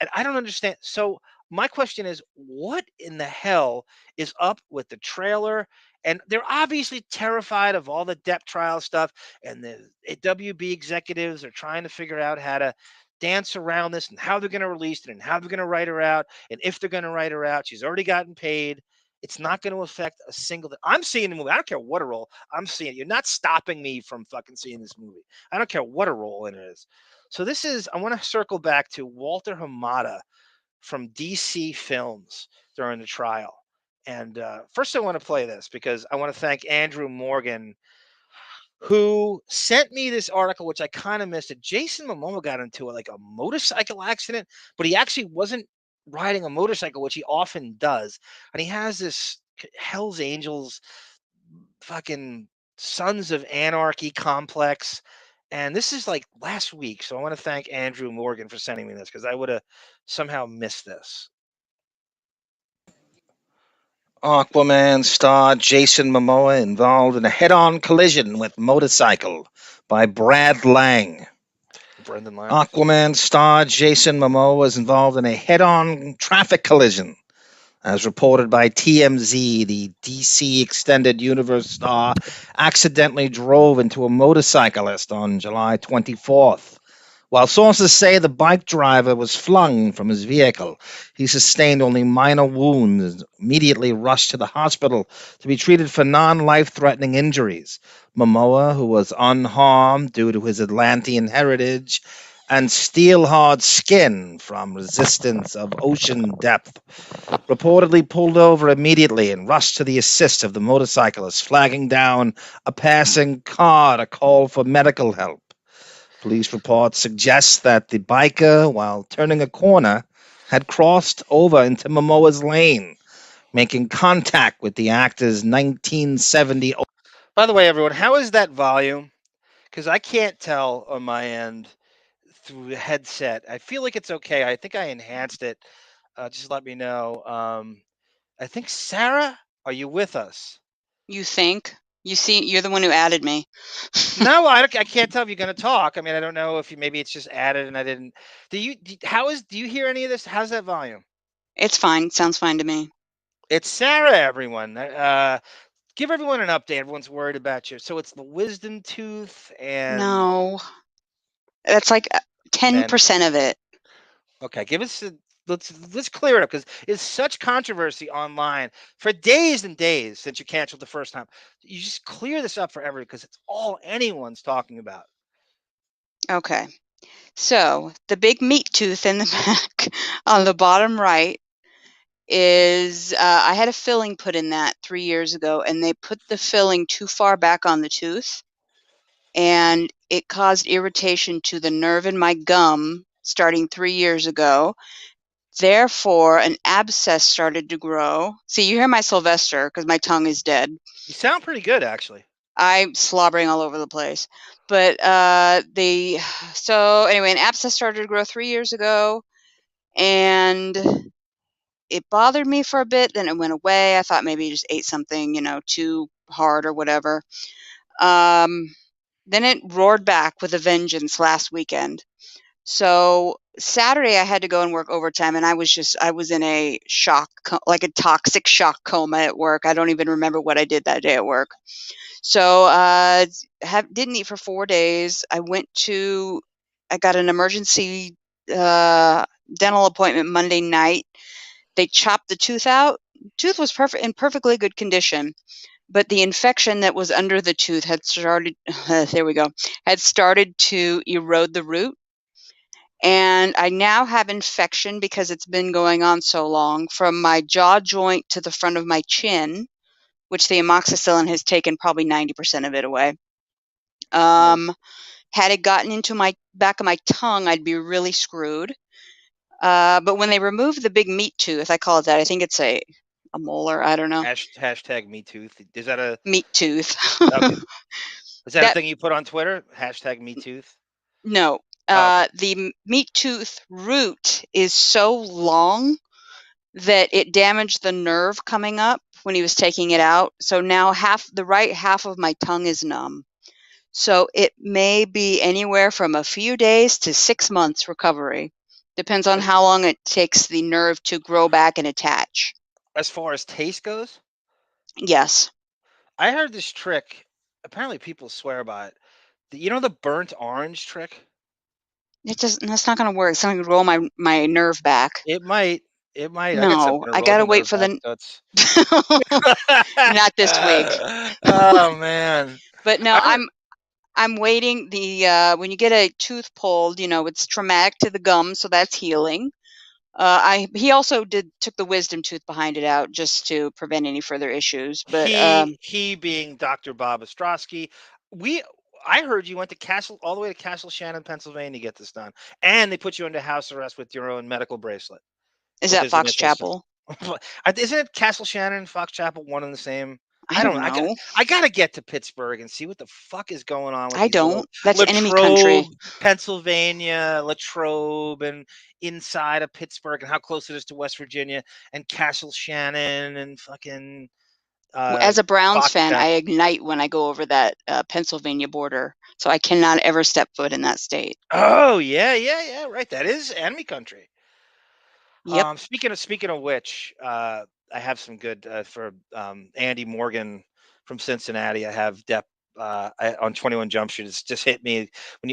And I don't understand. So my question is, what in the hell is up with the trailer? And they're obviously terrified of all the Depp trial stuff. And the WB executives are trying to figure out how to dance around this and how they're going to release it and how they're going to write her out. And if they're going to write her out, she's already gotten paid. It's not going to affect a single thing. I'm seeing the movie. I don't care what a role I'm seeing. You're not stopping me from fucking seeing this movie. I don't care what a role it is. So I want to circle back to Walter Hamada from DC Films during the trial. And first I want to play this because I want to thank Andrew Morgan, who sent me this article, which I kind of missed it. Jason Momoa got into a motorcycle accident, but he actually wasn't riding a motorcycle, which he often does. And he has this Hell's Angels fucking Sons of Anarchy complex. And this is like last week. So I want to thank Andrew Morgan for sending me this because I would have somehow missed this. Aquaman star Jason Momoa involved in a head-on collision with motorcycle by Brad Lang. Brendan Lang. Aquaman star Jason Momoa was involved in a head-on traffic collision. As reported by TMZ, the DC Extended Universe star accidentally drove into a motorcyclist on July 24th. While sources say the bike driver was flung from his vehicle, he sustained only minor wounds, immediately rushed to the hospital to be treated for non-life-threatening injuries. Momoa, who was unharmed due to his Atlantean heritage and steel-hard skin from resistance of ocean depth, reportedly pulled over immediately and rushed to the assist of the motorcyclist, flagging down a passing car to call for medical help. Police reports suggest that the biker, while turning a corner, had crossed over into Momoa's lane. making contact with the actor's 1970. By the way, everyone, how is that volume? Because I can't tell on my end through the headset. I feel like it's okay. I think I enhanced it. Just let me know. I think Sarah, are you with us? You think? You see, you're the one who added me. No, I can't tell if you're going to talk. I mean, I don't know if maybe it's just added and I didn't. Do you hear any of this? How's that volume? It's fine. Sounds fine to me. It's Sarah, everyone. Give everyone an update. Everyone's worried about you. So it's the wisdom tooth and No, that's like 10% of it. Okay, give us let's clear it up because it's such controversy online for days and days since you canceled the first time. You just clear this up for everyone because it's all anyone's talking about. Okay. So the big meat tooth in the back on the bottom right is I had a filling put in that 3 years ago, and they put the filling too far back on the tooth, and it caused irritation to the nerve in my gum starting 3 years ago. Therefore, an abscess started to grow. See, you hear my Sylvester because my tongue is dead. You sound pretty good, actually. I'm slobbering all over the place. But so anyway, an abscess started to grow 3 years ago, and it bothered me for a bit. Then it went away. I thought maybe you just ate something, too hard or whatever. Then it roared back with a vengeance last weekend. So Saturday I had to go and work overtime, and I was in a shock, like a toxic shock coma at work. I don't even remember what I did that day at work. So didn't eat for 4 days. I got an emergency dental appointment Monday night. They chopped the tooth out. Tooth was in perfectly good condition, but the infection that was under the tooth had started to erode the root. And I now have infection because it's been going on so long from my jaw joint to the front of my chin, which the amoxicillin has taken probably 90% of it away. Had it gotten into my back of my tongue, I'd be really screwed. But when they removed the big meat tooth, I call it that. I think it's a molar. I don't know. Hashtag me tooth. Is that a meat tooth? Okay. Is that a thing you put on Twitter? Hashtag me tooth? No. Okay. The meat tooth root is so long that it damaged the nerve coming up when he was taking it out. So now the right half of my tongue is numb. So it may be anywhere from a few days to 6 months recovery. Depends on how long it takes the nerve to grow back and attach. As far as taste goes? Yes. I heard this trick. Apparently people swear by it. You know the burnt orange trick? That's not going to work. It's going to roll my nerve back. It might. No, I got to wait for the not this week. Oh man. But no, I'm waiting. When you get a tooth pulled, it's traumatic to the gum, so that's healing. He also took the wisdom tooth behind it out just to prevent any further issues. But he being Dr. Bob Ostrowski, I heard you went to all the way to Castle Shannon, Pennsylvania to get this done, and they put you under house arrest with your own medical bracelet. Is that Fox Chapel? Isn't it Castle Shannon and Fox Chapel one and the same? I don't know. I gotta get to Pittsburgh and see what the fuck is going on. With I don't. That's enemy country. Pennsylvania, Latrobe, and inside of Pittsburgh, and how close it is to West Virginia, and Castle Shannon, and fucking. As a Browns fan, I ignite when I go over that Pennsylvania border, so I cannot ever step foot in that state. Oh yeah, right. That is enemy country. Yep. Speaking of which, I have some good for Andy Morgan from Cincinnati. I have Depp on 21 Jump Street. It's just hit me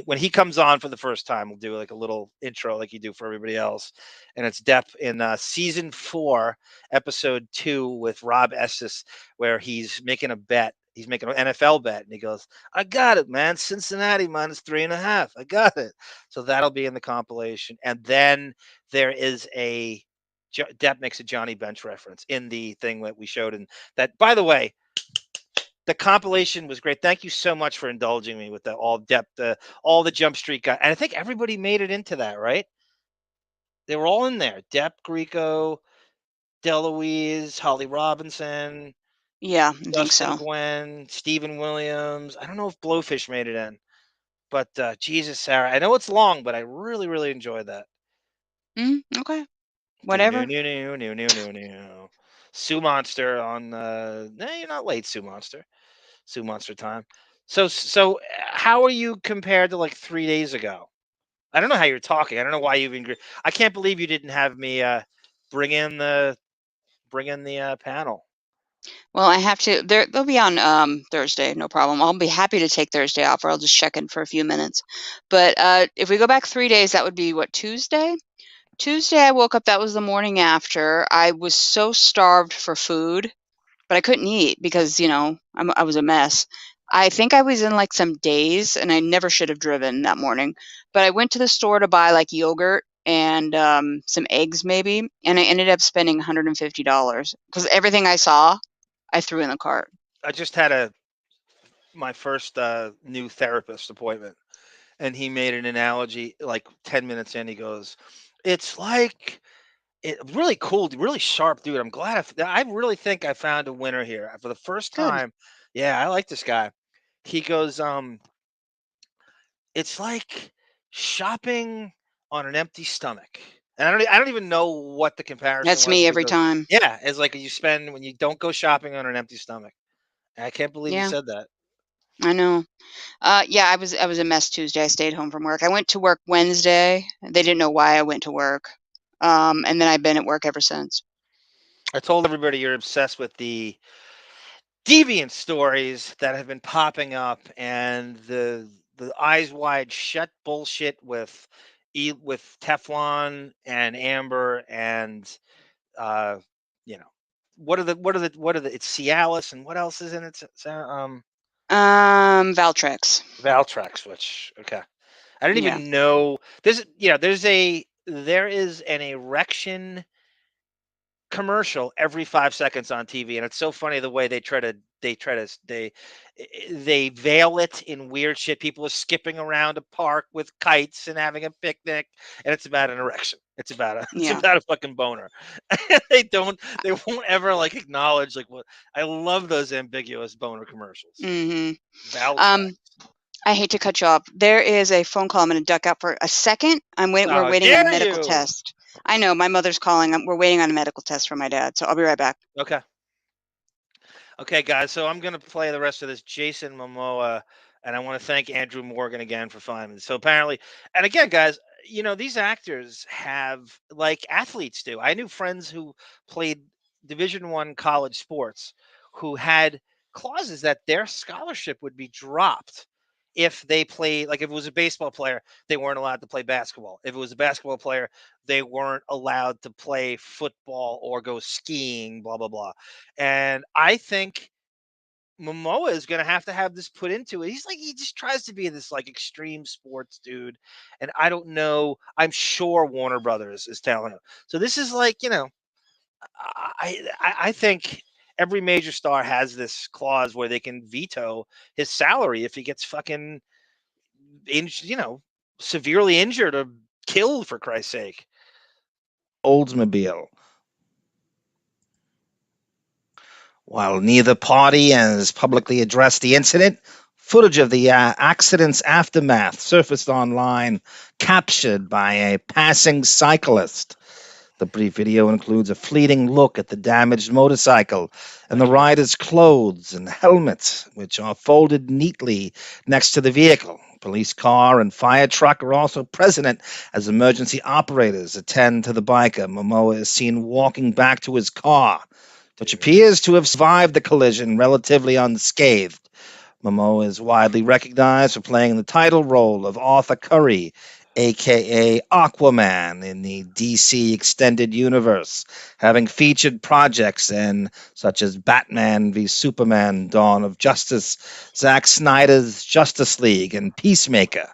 when he comes on for the first time. We'll do like a little intro like you do for everybody else, and it's Depp in season 4, episode 2 with Rob Esses, where he's making a bet. He's making an NFL bet, and he goes, "I got it, man. Cincinnati -3.5. I got it." So that'll be in the compilation, and then there is a Depp makes a Johnny Bench reference in the thing that we showed, and that, by the way, the compilation was great. Thank you so much for indulging me with all the Jump Street guys, and I think everybody made it into that, right? They were all in there. Depp, Grieco, DeLuise, Holly Robinson, Yeah, I think Justin so. Gwen, Stephen Williams. I don't know if Blowfish made it in, but Jesus, Sarah, I know it's long, but I really, really enjoyed that. Okay. Do Whatever. new. Sue Monster on. No, you're not late, Sue Monster. Sue Monster time. So, how are you compared to like 3 days ago? I don't know how you're talking. I don't know why you even. I can't believe you didn't have me bring in the panel. Well, I have to. They'll be on Thursday, no problem. I'll be happy to take Thursday off, or I'll just check in for a few minutes. But if we go back 3 days, that would be what, Tuesday? Tuesday, I woke up. That was the morning after. I was so starved for food, but I couldn't eat because I was a mess. I think I was in like some daze, and I never should have driven that morning. But I went to the store to buy like yogurt and some eggs maybe, and I ended up spending $150 because everything I saw, I threw in the cart. I just had my first new therapist appointment, and he made an analogy like 10 minutes in. He goes, "It's like really cool, really sharp dude. I'm glad I really think I found a winner here for the first Good. time." Yeah, I like this guy. He goes, it's like shopping on an empty stomach. And I don't even know what the comparison That's was. me But he every goes, time. yeah, it's like you spend when you don't go shopping on an empty stomach. And I can't believe you Yeah, said that. I know. Yeah, I was a mess Tuesday. I stayed home from work. I went to work Wednesday. They didn't know why I went to work. And then I've been at work ever since. I told everybody you're obsessed with the deviant stories that have been popping up and the eyes wide shut bullshit with with Teflon and Amber and uh you know what are the it's Cialis and what else is in it? Valtrex. Valtrex, which okay. I didn't Yeah. even know there is an erection commercial every 5 seconds on TV, and it's so funny the way they veil it in weird shit. People are skipping around a park with kites and having a picnic, and it's about an erection. It's about a it's Yeah. about a fucking boner. They won't ever like acknowledge like what I love those ambiguous boner commercials. Mhm. Valtrex. Um, I hate to cut you off. There is a phone call. I'm going to duck out for a second. We're Oh, waiting on a dare medical you? test. I know my mother's calling. We're waiting on a medical test for my dad, so I'll be right back. Okay. Okay, guys. So I'm gonna play the rest of this Jason Momoa, and I want to thank Andrew Morgan again for finding. So apparently, and again, guys, these actors have like athletes do. I knew friends who played Division I college sports who had clauses that their scholarship would be dropped if they played. Like if it was a baseball player, they weren't allowed to play basketball. If it was a basketball player, they weren't allowed to play football or go skiing. Blah blah blah. And I think Momoa is going to have this put into it. He just tries to be this like extreme sports dude, and I don't know. I'm sure Warner Brothers is telling him. So this is like I think every major star has this clause where they can veto his salary if he gets fucking severely injured or killed for Christ's sake. Oldsmobile. While neither party has publicly addressed the incident, footage of the accident's aftermath surfaced online, captured by a passing cyclist. The brief video includes a fleeting look at the damaged motorcycle and the rider's clothes and helmets, which are folded neatly next to the vehicle. Police car and fire truck are also present as emergency operators attend to the biker. Momoa is seen walking back to his car, which appears to have survived the collision relatively unscathed. Momoa is widely recognized for playing the title role of Arthur Curry, a.k.a. Aquaman, in the DC Extended Universe, having featured projects such as Batman v Superman, Dawn of Justice, Zack Snyder's Justice League, and Peacemaker.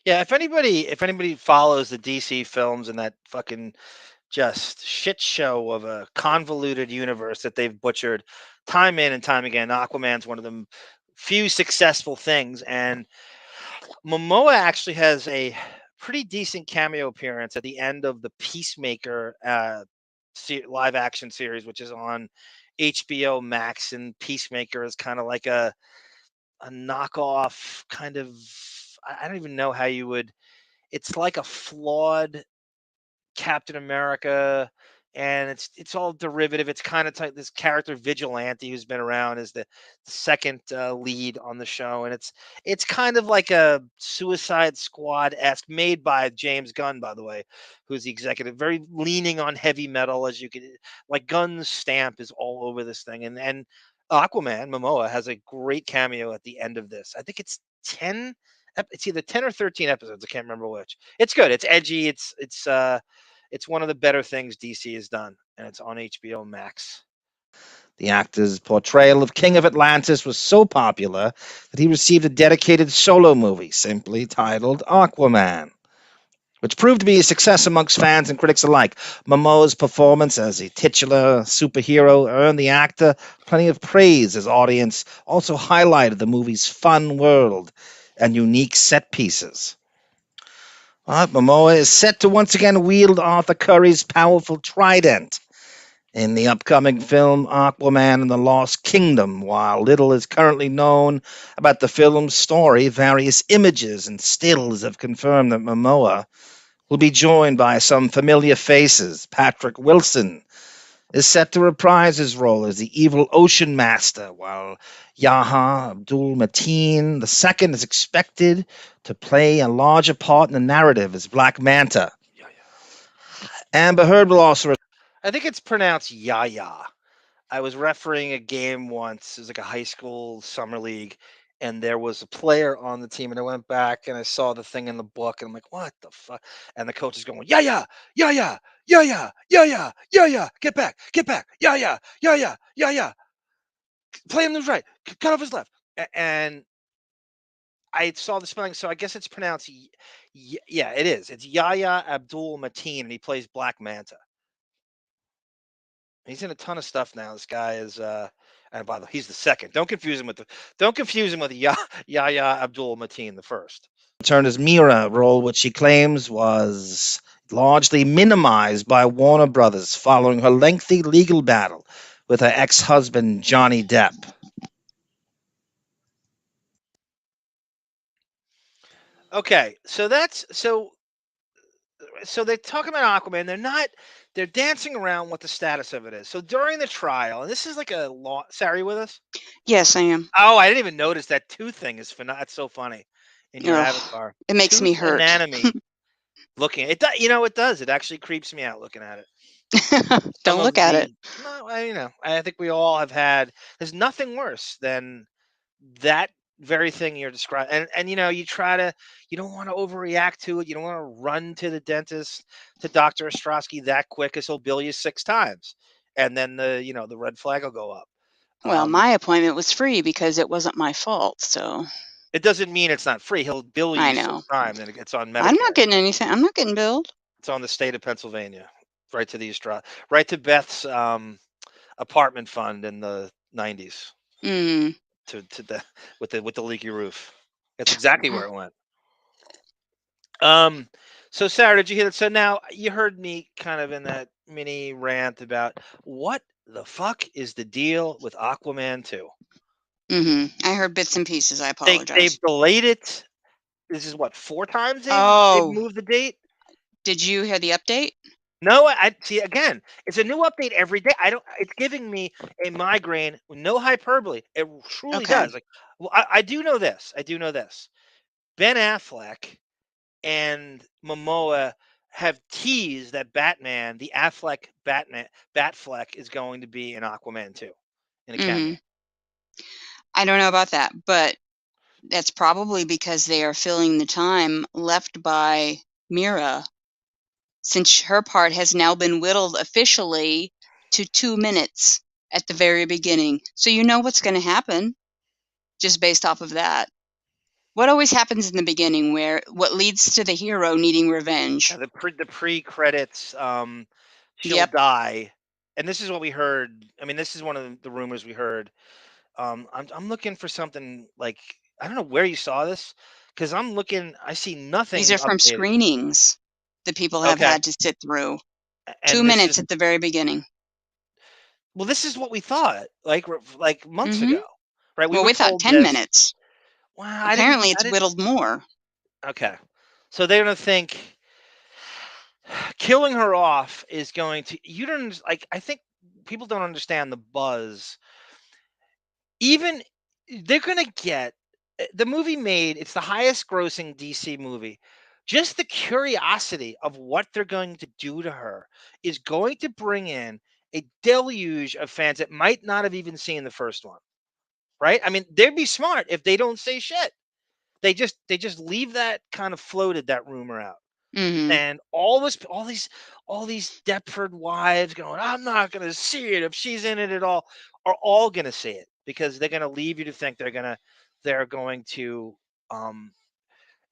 Yeah, if anybody follows the DC films and that fucking just shit show of a convoluted universe that they've butchered time in and time again, Aquaman's one of the few successful things, and Momoa actually has a pretty decent cameo appearance at the end of the Peacemaker live action series, which is on HBO Max, and Peacemaker is kind of like a knockoff kind of. I don't even know how you would. It's like a flawed Captain America, and it's all derivative. It's kind of like this character Vigilante who's been around as the second lead on the show, and it's kind of like a Suicide Squad-esque, made by James Gunn, by the way, who's the executive. Very leaning on heavy metal, as you could, like Gunn's stamp is all over this thing, and Aquaman Momoa has a great cameo at the end of this. I think it's 10. It's either 10 or 13 episodes. I can't remember which. It's good. It's edgy. It's one of the better things DC has done, and it's on HBO Max. The actor's portrayal of King of Atlantis was so popular that he received a dedicated solo movie simply titled Aquaman, which proved to be a success amongst fans and critics alike. Momoa's performance as a titular superhero earned the actor plenty of praise, as audience also highlighted the movie's fun world and unique set pieces. Momoa is set to once again wield Arthur Curry's powerful trident in the upcoming film Aquaman and the Lost Kingdom. While little is currently known about the film's story, various images and stills have confirmed that Momoa will be joined by some familiar faces. Patrick Wilson is set to reprise his role as the evil ocean master, while Yahya Abdul-Mateen II is expected to play a larger part in the narrative as Black Manta. Amber Heard will also... I think it's pronounced Yaya. I was refereeing a game once. It was like a high school summer league, and there was a player on the team, and I went back and I saw the thing in the book, and I'm like, what the fuck? And the coach is going, Yaya, Yaya, Yaya, Yaya, Yaya, get back, Yaya, Yaya, Yaya. Play him to his right, cut off his left. And I saw the spelling, so I guess it's pronounced, yeah, it is. It's Yahya Abdul-Mateen, and he plays Black Manta. He's in a ton of stuff now. This guy is, and by the way, he's the second. Don't confuse him with Yahya Abdul-Mateen, the first. Turned his Mira role, which she claims was largely minimized by Warner Brothers following her lengthy legal battle with her ex-husband Johnny Depp. Okay, so they're talking about Aquaman. They're dancing around what the status of it is. So during the trial, and this is like a law. Sarah, you with us? Yes, I am. Oh, I didn't even notice that tooth thing is that's so funny in your Ugh, avatar. it makes Tooth me hurt. Anatomy. Looking it, it does. It actually creeps me out looking at it. Don't look at it. No, I think we all have had. There's nothing worse than that very thing you're describing, and you don't want to overreact to it. You don't want to run to the dentist, to Dr. Ostrowski that quick, because he'll bill you 6 times, and then the red flag will go up. Well, my appointment was free because it wasn't my fault, so it doesn't mean it's not free. He'll bill you 6 times, and it's on Medicare. I'm not getting anything. I'm not getting billed. It's on the state of Pennsylvania, right to Beth's apartment fund in the 90s. With the leaky roof. That's exactly where it went. So Sarah, did you hear that? So now you heard me kind of in that mini rant about what the fuck is the deal with Aquaman 2? I heard bits and pieces. I apologize. They've delayed it. This is what, 4 times they've moved the date? Did you hear the update? No, I see. Again, it's a new update every day. It's giving me a migraine. No hyperbole. It truly does. Like, well, I do know this. Ben Affleck and Momoa have teased that Batman, the Affleck Batfleck, is going to be in Aquaman 2 in a cameo. I don't know about that, but that's probably because they are filling the time left by Mira, since her part has now been whittled officially to 2 minutes at the very beginning. So you know what's going to happen just based off of that. What always happens in the beginning, what leads to the hero needing revenge? The pre-credits, she'll die. And this is what we heard. I mean, this is one of the rumors we heard. I'm looking for something like, I don't know where you saw this, because I'm looking, I see nothing. These are from screenings that people have had to sit through. And 2 this minutes is at the very beginning. well, this is what we thought like months Mhm. ago, right? We Well, were we thought told 10 this. minutes. Wow, Apparently, I it's didn't. whittled more. Okay, so they're gonna think killing her off is going to. You don't like. I think people don't understand the buzz. Even they're gonna get the movie made. It's the highest grossing DC movie. Just the curiosity of what they're going to do to her is going to bring in a deluge of fans that might not have even seen the first one. Right? I mean, they'd be smart if they don't say shit. They just leave that kind of floated that rumor out. Mhm. And all these Deptford wives going, I'm not gonna see it if she's in it at all, are all gonna see it because they're gonna leave you to think they're going to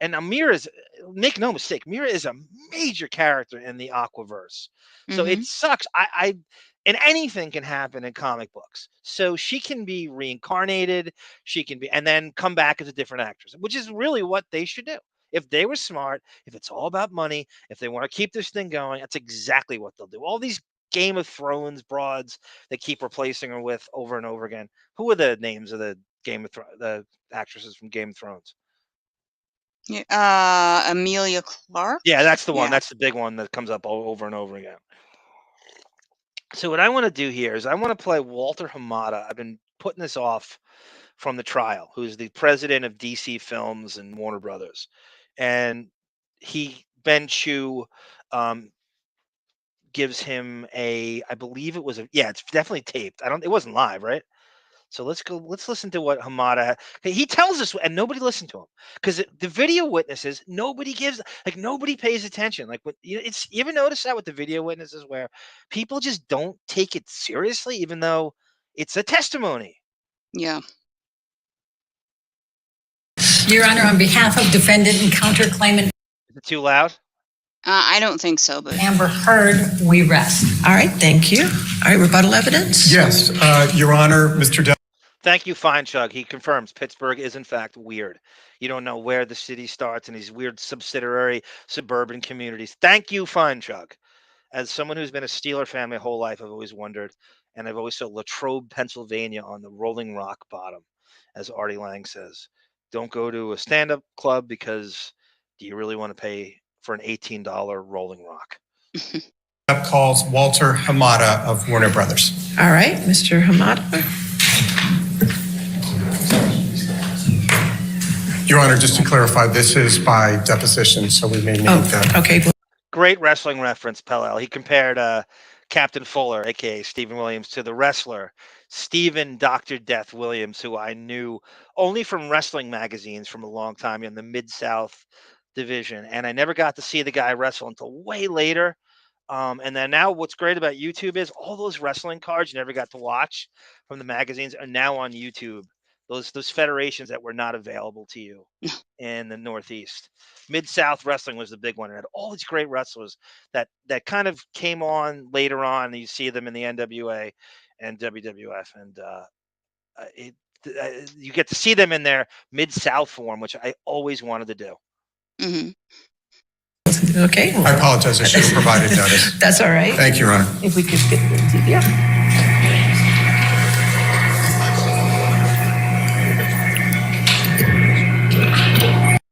and now Mira's make no mistake, Mira is a major character in the Aquaverse. So it Mhm. sucks. I and anything can happen in comic books. So she can be reincarnated, she can be and then come back as a different actress, which is really what they should do. If they were smart, if it's all about money, if they want to keep this thing going, that's exactly what they'll do. All these Game of Thrones broads they keep replacing her with over and over again. Who are the names of the the actresses from Game of Thrones? Amelia Clark? Yeah, that's the one. Yeah. That's the big one that comes up over and over again. So what I want to do here is I want to play Walter Hamada. I've been putting this off from the trial, who's the president of DC Films and Warner Brothers, and Ben Chu gives him I believe it was it's definitely taped. It wasn't live, right? So let's listen to what Hamada he tells us, and nobody listened to him because the video witnesses, nobody pays attention. Like you ever notice that with the video witnesses where people just don't take it seriously, even though it's a testimony. Yeah. Your Honor, on behalf of defendant and counterclaimant Is it too loud? I don't think so, but Amber Heard, we rest. All right, thank you. All right, rebuttal evidence? Yes, Your Honor, Mr. Thank you, Fine Chug. He confirms Pittsburgh is in fact weird. You don't know where the city starts in these weird subsidiary suburban communities. Thank you, Fine Chug. As someone who's been a Steeler fan my whole life, I've always wondered, and I've always saw Latrobe, Pennsylvania on the Rolling Rock bottom, as Artie Lang says. Don't go to a stand-up club because do you really want to pay for an $18 Rolling Rock? Depp calls Walter Hamada of Warner Brothers. All right, Mr. Hamada. Your Honor, just to clarify, this is by deposition, so we may need that. Okay. Great wrestling reference, Pellel. He compared Captain Fuller, aka Stephen Williams, to the wrestler Stephen Dr. Death Williams, who I knew only from wrestling magazines from a long time in the Mid-South division. And I never got to see the guy wrestle until way later. And then now what's great about YouTube is all those wrestling cards you never got to watch from the magazines are now on YouTube. Those federations that were not available to you in the Northeast. Mid-South Wrestling was the big one. It had all these great wrestlers that kind of came on later on. And you see them in the NWA and WWF. And you get to see them in their Mid-South form, which I always wanted to do. Mhm. Okay. I apologize, I should have provided notice. That's all right. Thank you, Your Honor. If we could get the TV up.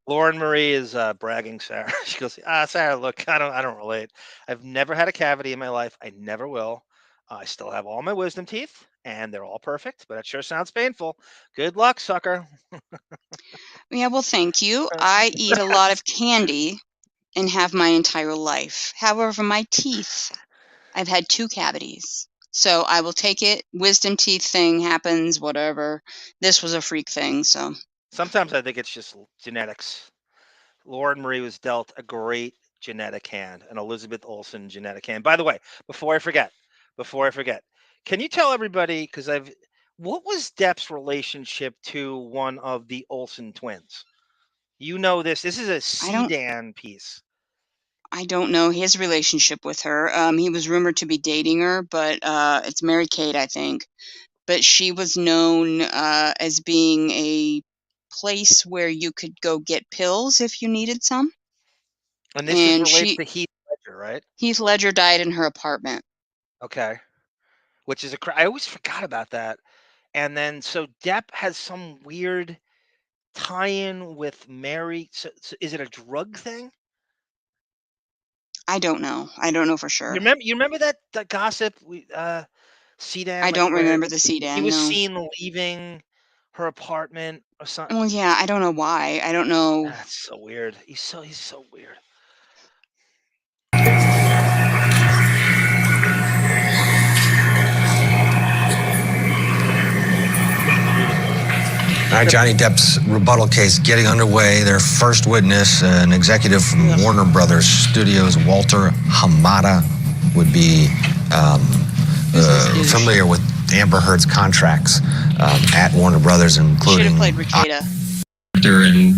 Lauren Marie is bragging Sarah. She goes, Sarah, look, I don't relate. I've never had a cavity in my life. I never will. I still have all my wisdom teeth, and they're all perfect, but it sure sounds painful. Good luck, sucker. Yeah, well, thank you. I eat a lot of candy and have my entire life. However, my teeth, I've had 2 cavities. So I will take it. Wisdom teeth thing happens, whatever. This was a freak thing, so. Sometimes I think it's just genetics. Lauren Marie was dealt a great genetic hand, an Elizabeth Olsen genetic hand. By the way, before I forget, can you tell everybody, because what was Depp's relationship to one of the Olsen twins? You know this. This is a Sedan piece. I don't know his relationship with her. He was rumored to be dating her, but it's Mary-Kate, I think. But she was known as being a place where you could go get pills if you needed some. And this relates to Heath actor, right? Heath Ledger died in her apartment. Okay. Which is I always forgot about that. And then so Depp has some weird tie-in with Mary. So is it a drug thing? I don't know. I don't know for sure. You remember that gossip Sedan? I don't where remember the he Sedan, was no. seen leaving her apartment or something. Well, yeah, I don't know why. I don't know. That's so weird. He's so weird. All right, Johnny Depp's rebuttal case getting underway. Their first witness, an executive from Warner Brothers Studios, Walter Hamada, would be familiar with Amber Heard's contracts at Warner Brothers, including... Should have played Ricada. And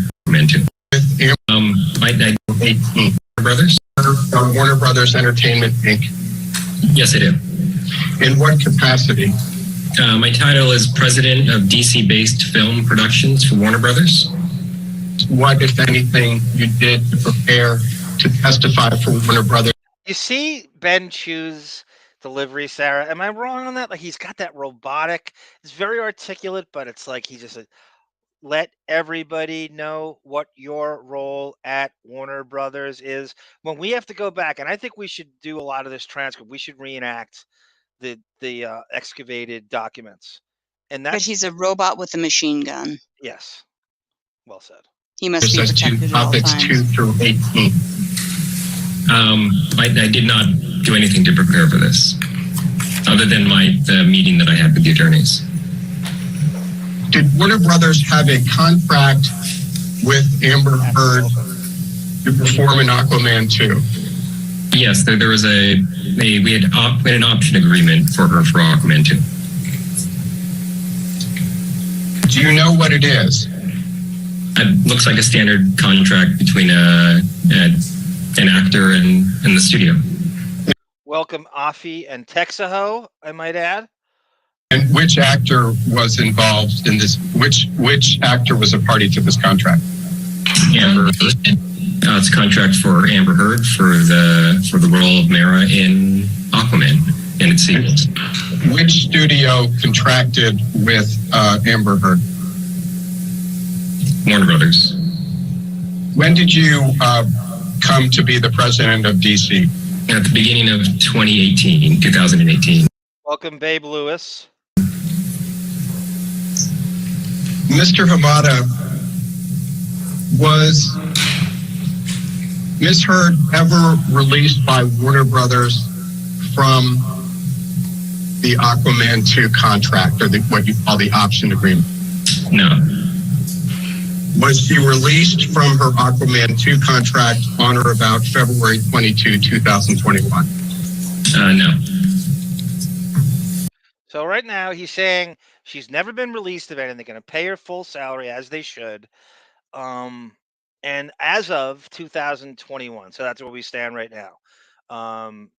Warner Brothers Entertainment, Inc. Yes, I do. In what capacity? My title is President of DC-based film productions for Warner Brothers. What, if anything, you did to prepare to testify for Warner Brothers? You see Ben Chew's delivery, Sarah? Am I wrong on that? Like, he's got that robotic. It's very articulate, but it's like he just let everybody know what your role at Warner Brothers is. When we have to go back, and I think we should do a lot of this transcript. We should reenact the excavated documents. And that's, But he's a robot with a machine gun. yes, well said. He must be protected at all Topics times. 2 through 18. I did not do anything to prepare for this, other than the meeting that I had with the attorneys. Did Warner Brothers have a contract with Amber Heard to perform in Aquaman 2? Yes, there was we had an option agreement for her for Aquaman 2. Do you know what it is? It looks like a standard contract between an actor and the studio. Welcome, Afi and Texaho, I might add. And which actor was involved in this? Which actor was a party to this contract? Amber Heard. It's a contract for Amber Heard for the role of Mara in Aquaman and its sequels. Which studio contracted with Amber Heard? Warner Brothers. When did you come to be the president of DC? At the beginning of 2018. Welcome, Babe Lewis. Mr. Hamada, was Ms. Heard ever released by Warner Brothers from the Aquaman 2 contract, or what you call the option agreement? No. Was she released from her Aquaman 2 contract on or about February 22, 2021? No. So right now he's saying she's never been released of anything. They're going to pay her full salary as they should. And as of 2021, so that's where we stand right now.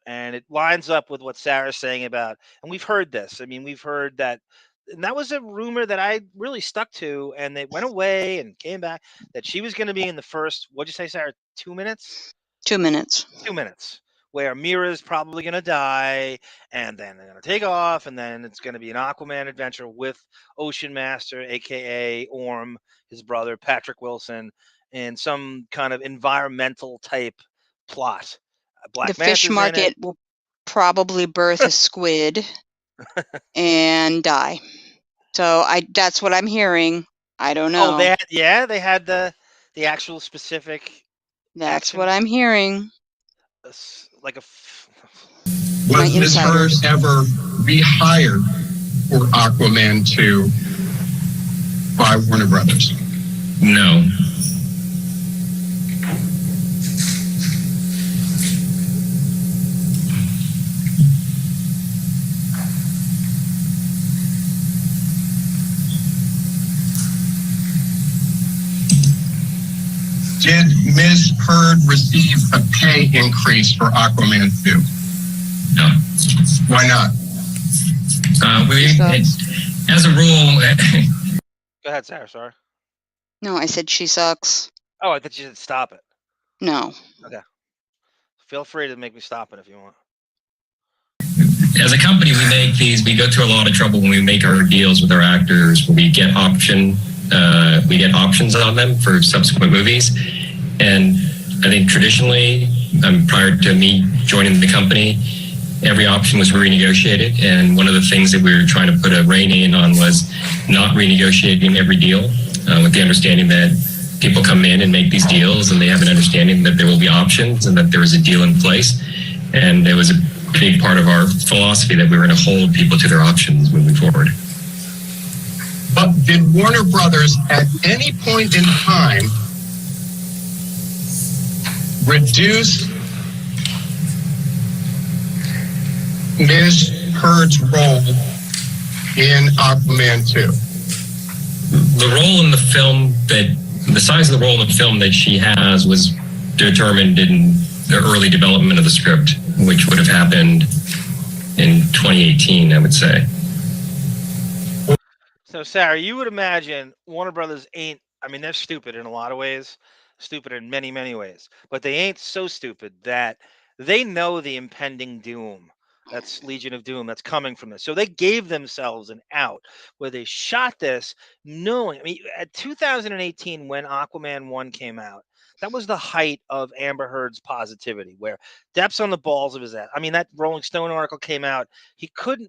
And it lines up with what Sarah's saying about, and we've heard this. I mean, we've heard that, and that was a rumor that I really stuck to, and it went away and came back, that she was going to be in the first, what'd you say, Sarah, 2 minutes? 2 minutes. 2 minutes, where Mira's probably going to die, and then they're going to take off, and then it's going to be an Aquaman adventure with Ocean Master, a.k.a. Orm, his brother, Patrick Wilson, and some kind of environmental type plot. Black The fish Manta's in market it. will probably birth a squid and die. So that's what I'm hearing. I don't know. Oh, they had the actual specific. That's what I'm hearing. Like a. Was Ms. Heard ever rehired for Aquaman 2 by Warner Brothers? No. Did Ms. Heard receive a pay increase for Aquaman 2? No. Why not? As a rule. Go ahead, Sarah. Sorry. No, I said she sucks. Oh, I thought you said stop it. No. Okay. Feel free to make me stop it if you want. As a company, we go through a lot of trouble when we make our deals with our actors, where we get options on them for subsequent movies. And I think traditionally, prior to me joining the company, every option was renegotiated. And one of the things that we were trying to put a rein in on was not renegotiating every deal, with the understanding that people come in and make these deals and they have an understanding that there will be options and that there is a deal in place. And it was a big part of our philosophy that we were going to hold people to their options moving forward. But did Warner Brothers at any point in time reduce Ms. Heard's role in Aquaman 2? The role in the film the size of the role in the film that she has was determined in the early development of the script, which would have happened in 2018, I would say. So, Sarah, you would imagine Warner Brothers ain't, I mean, they're stupid in a lot of ways, stupid in many, many ways, but they ain't so stupid that they know the impending doom. That's Legion of Doom that's coming from this. So they gave themselves an out where they shot this knowing, I mean, at 2018, when Aquaman 1 came out, that was the height of Amber Heard's positivity, where Depp's on the balls of his ass. I mean, that Rolling Stone article came out.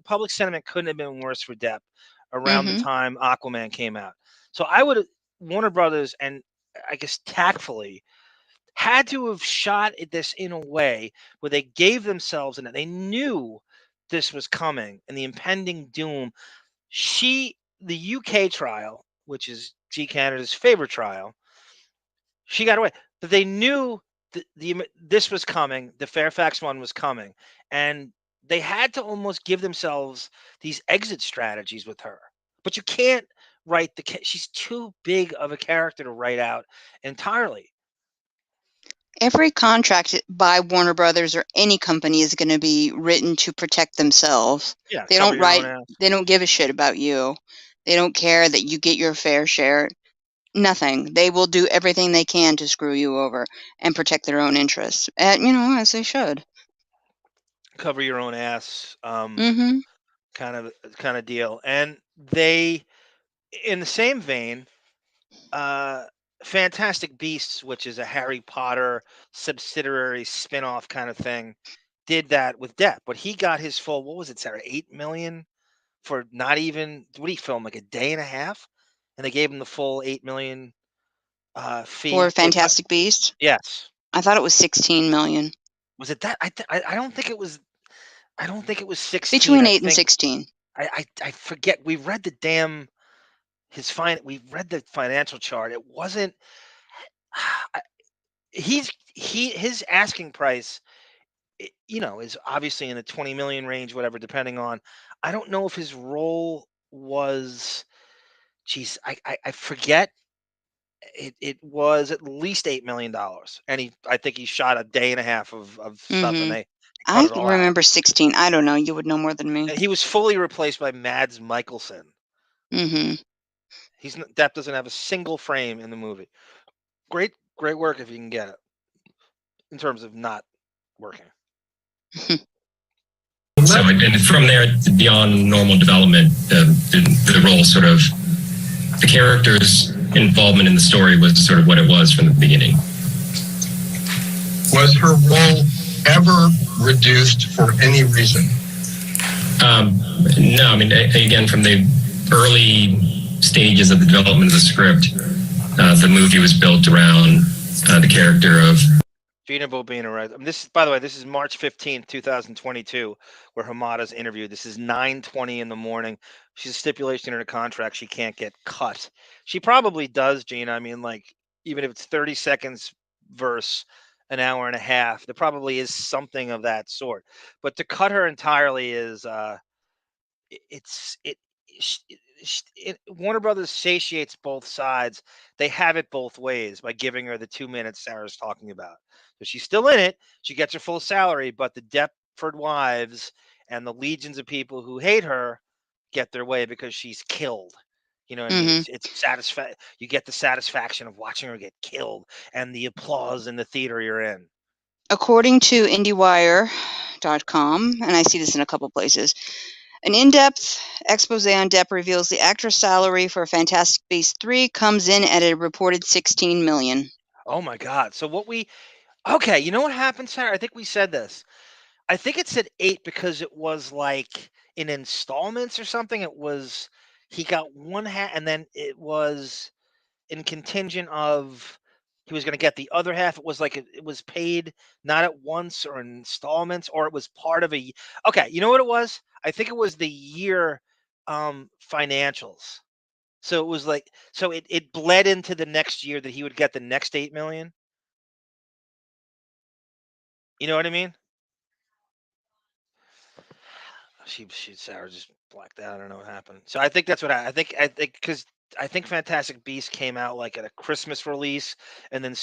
Public sentiment couldn't have been worse for Depp around the time Aquaman came out. So Warner Brothers, and I guess tactfully, had to have shot this in a way where they gave themselves, and they knew this was coming and the impending doom. The UK trial, which is G Canada's favorite trial, she got away, but they knew this was coming. The Fairfax one was coming, and they had to almost give themselves these exit strategies with her. But you can't write she's too big of a character to write out entirely. Every contract by Warner Brothers or any company is going to be written to protect themselves. Yeah, they don't give a shit about you. They don't care that you get your fair share. Nothing. They will do everything they can to screw you over and protect their own interests. And, as they should. Cover your own ass, kind of deal. And they, in the same vein, Fantastic Beasts, which is a Harry Potter subsidiary spin-off kind of thing, did that with Depp, but he got his full, what was it, Sarah, $8 million for not even, what did he film, like a day and a half? And they gave him the full $8 million fee. For Fantastic Beasts? Yes. I thought it was $16 million. Was it that? I don't think it was 16. Between 8 and 16. I forget. We read we read the financial chart. It wasn't his asking price, is obviously in the 20 million range, whatever, depending on, I don't know if his role was, I forget. It was at least $8 million. And I think he shot a day and a half of stuff, and they I remember 16. I don't know. You would know more than me. He was fully replaced by Mads Mikkelsen. Depp doesn't have a single frame in the movie. Great work if you can get it. In terms of not working. So, and from there, beyond normal development, the role sort of, the character's involvement in the story was sort of what it was from the beginning. Was her role ever reduced for any reason? No, I mean, again, from the early stages of the development of the script, the movie was built around the character of Gina Bobina, right? This, by the way, this is March 15th, 2022, where Hamada's interviewed. This is 9:20 in the morning. She's a stipulation in her contract. She can't get cut. She probably does, Gina. I mean, like, even if it's 30 seconds versus an hour and a half, there probably is something of that sort. But to cut her entirely is, Warner Brothers satiates both sides. They have it both ways by giving her the 2 minutes Sarah's talking about. So she's still in it. She gets her full salary, but the Deptford wives and the legions of people who hate her get their way because she's killed. You know what I mean? It's you get the satisfaction of watching her get killed and the applause in the theater you're in. According to IndieWire.com, and I see this in a couple places, an in-depth expose on Depp reveals the actor's salary for Fantastic Beasts 3 comes in at a reported $16 million. Oh my God! So okay, you know what happened, Sarah? I think we said this. I think it said 8 because it was like in installments or something. He got one half, and then it was in contingent of he was going to get the other half. It was like it was paid not at once or in installments, or it was part of a. Okay, you know what it was? I think it was the year financials. So it was like it bled into the next year that he would get the next 8 million. You know what I mean? Sarah just blacked out. I don't know what happened. So I think that's what I think because I think Fantastic Beasts came out like at a Christmas release, and then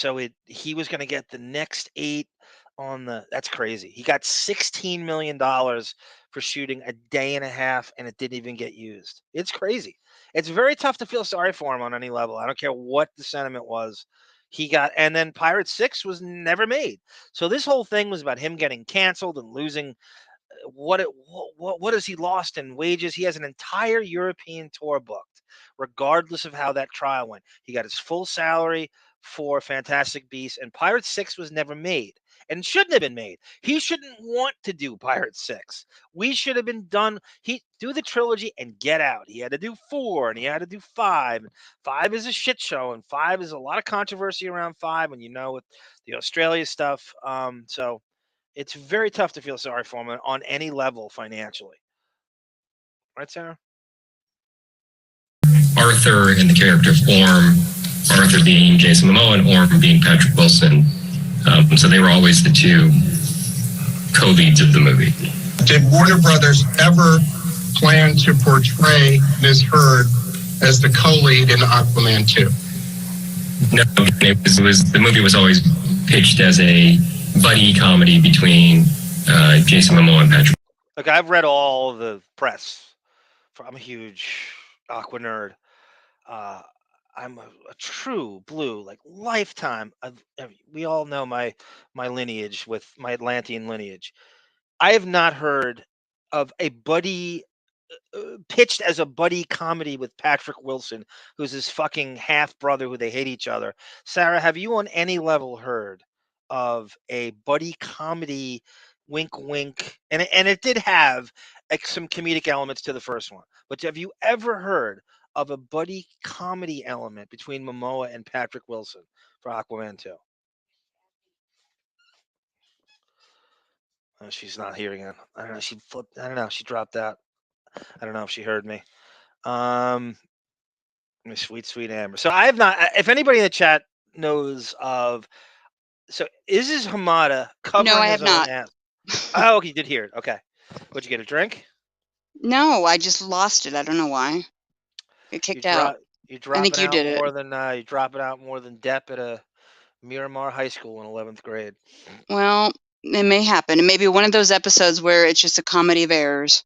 he was going to get the next 8 on that's crazy. He got $16 million for shooting a day and a half, and it didn't even get used. It's crazy. It's very tough to feel sorry for him on any level. I don't care what the sentiment was. And then Pirates 6 was never made. So this whole thing was about him getting canceled and losing. What has he lost in wages? He has an entire European tour booked, regardless of how that trial went. He got his full salary for Fantastic Beasts, and Pirates 6 was never made and shouldn't have been made. He shouldn't want to do Pirates 6. We should have been done. Do the trilogy and get out. He had to do 4 and he had to do 5. 5 is a shit show, and 5 is a lot of controversy around 5, and with the Australia stuff. So it's very tough to feel sorry for him on any level financially. Right, Sarah? Arthur in the character of Orm, Arthur being Jason Momoa and Orm being Patrick Wilson. So they were always the two co-leads of the movie. Did Warner Brothers ever plan to portray Ms. Heard as the co-lead in Aquaman 2? No, the movie was always pitched as a buddy comedy between Jason Momoa and Patrick. Look, I've read all the press. I'm a huge Aqua nerd. I'm a true blue, like lifetime. We all know my lineage with my Atlantean lineage. I have not heard of a buddy pitched as a buddy comedy with Patrick Wilson, who's his fucking half brother who they hate each other. Sarah, have you on any level heard of a buddy comedy, wink wink, and it did have some comedic elements to the first one, but have you ever heard of a buddy comedy element between Momoa and Patrick Wilson for Aquaman 2? Oh, she's not hearing it. I don't know. She flipped. I don't know. She dropped out. I don't know if she heard me. Sweet Amber. So I have not. If anybody in the chat knows of, so is this Hamada covering No, I his have own not. ass? Oh, okay, you did hear it. Okay. Would you get a drink? No, I just lost it. I don't know why. It kicked out. You I think you did it. You drop it out more than Depp at a Miramar High School in 11th grade. Well, it may happen. It may be one of those episodes where it's just a comedy of errors.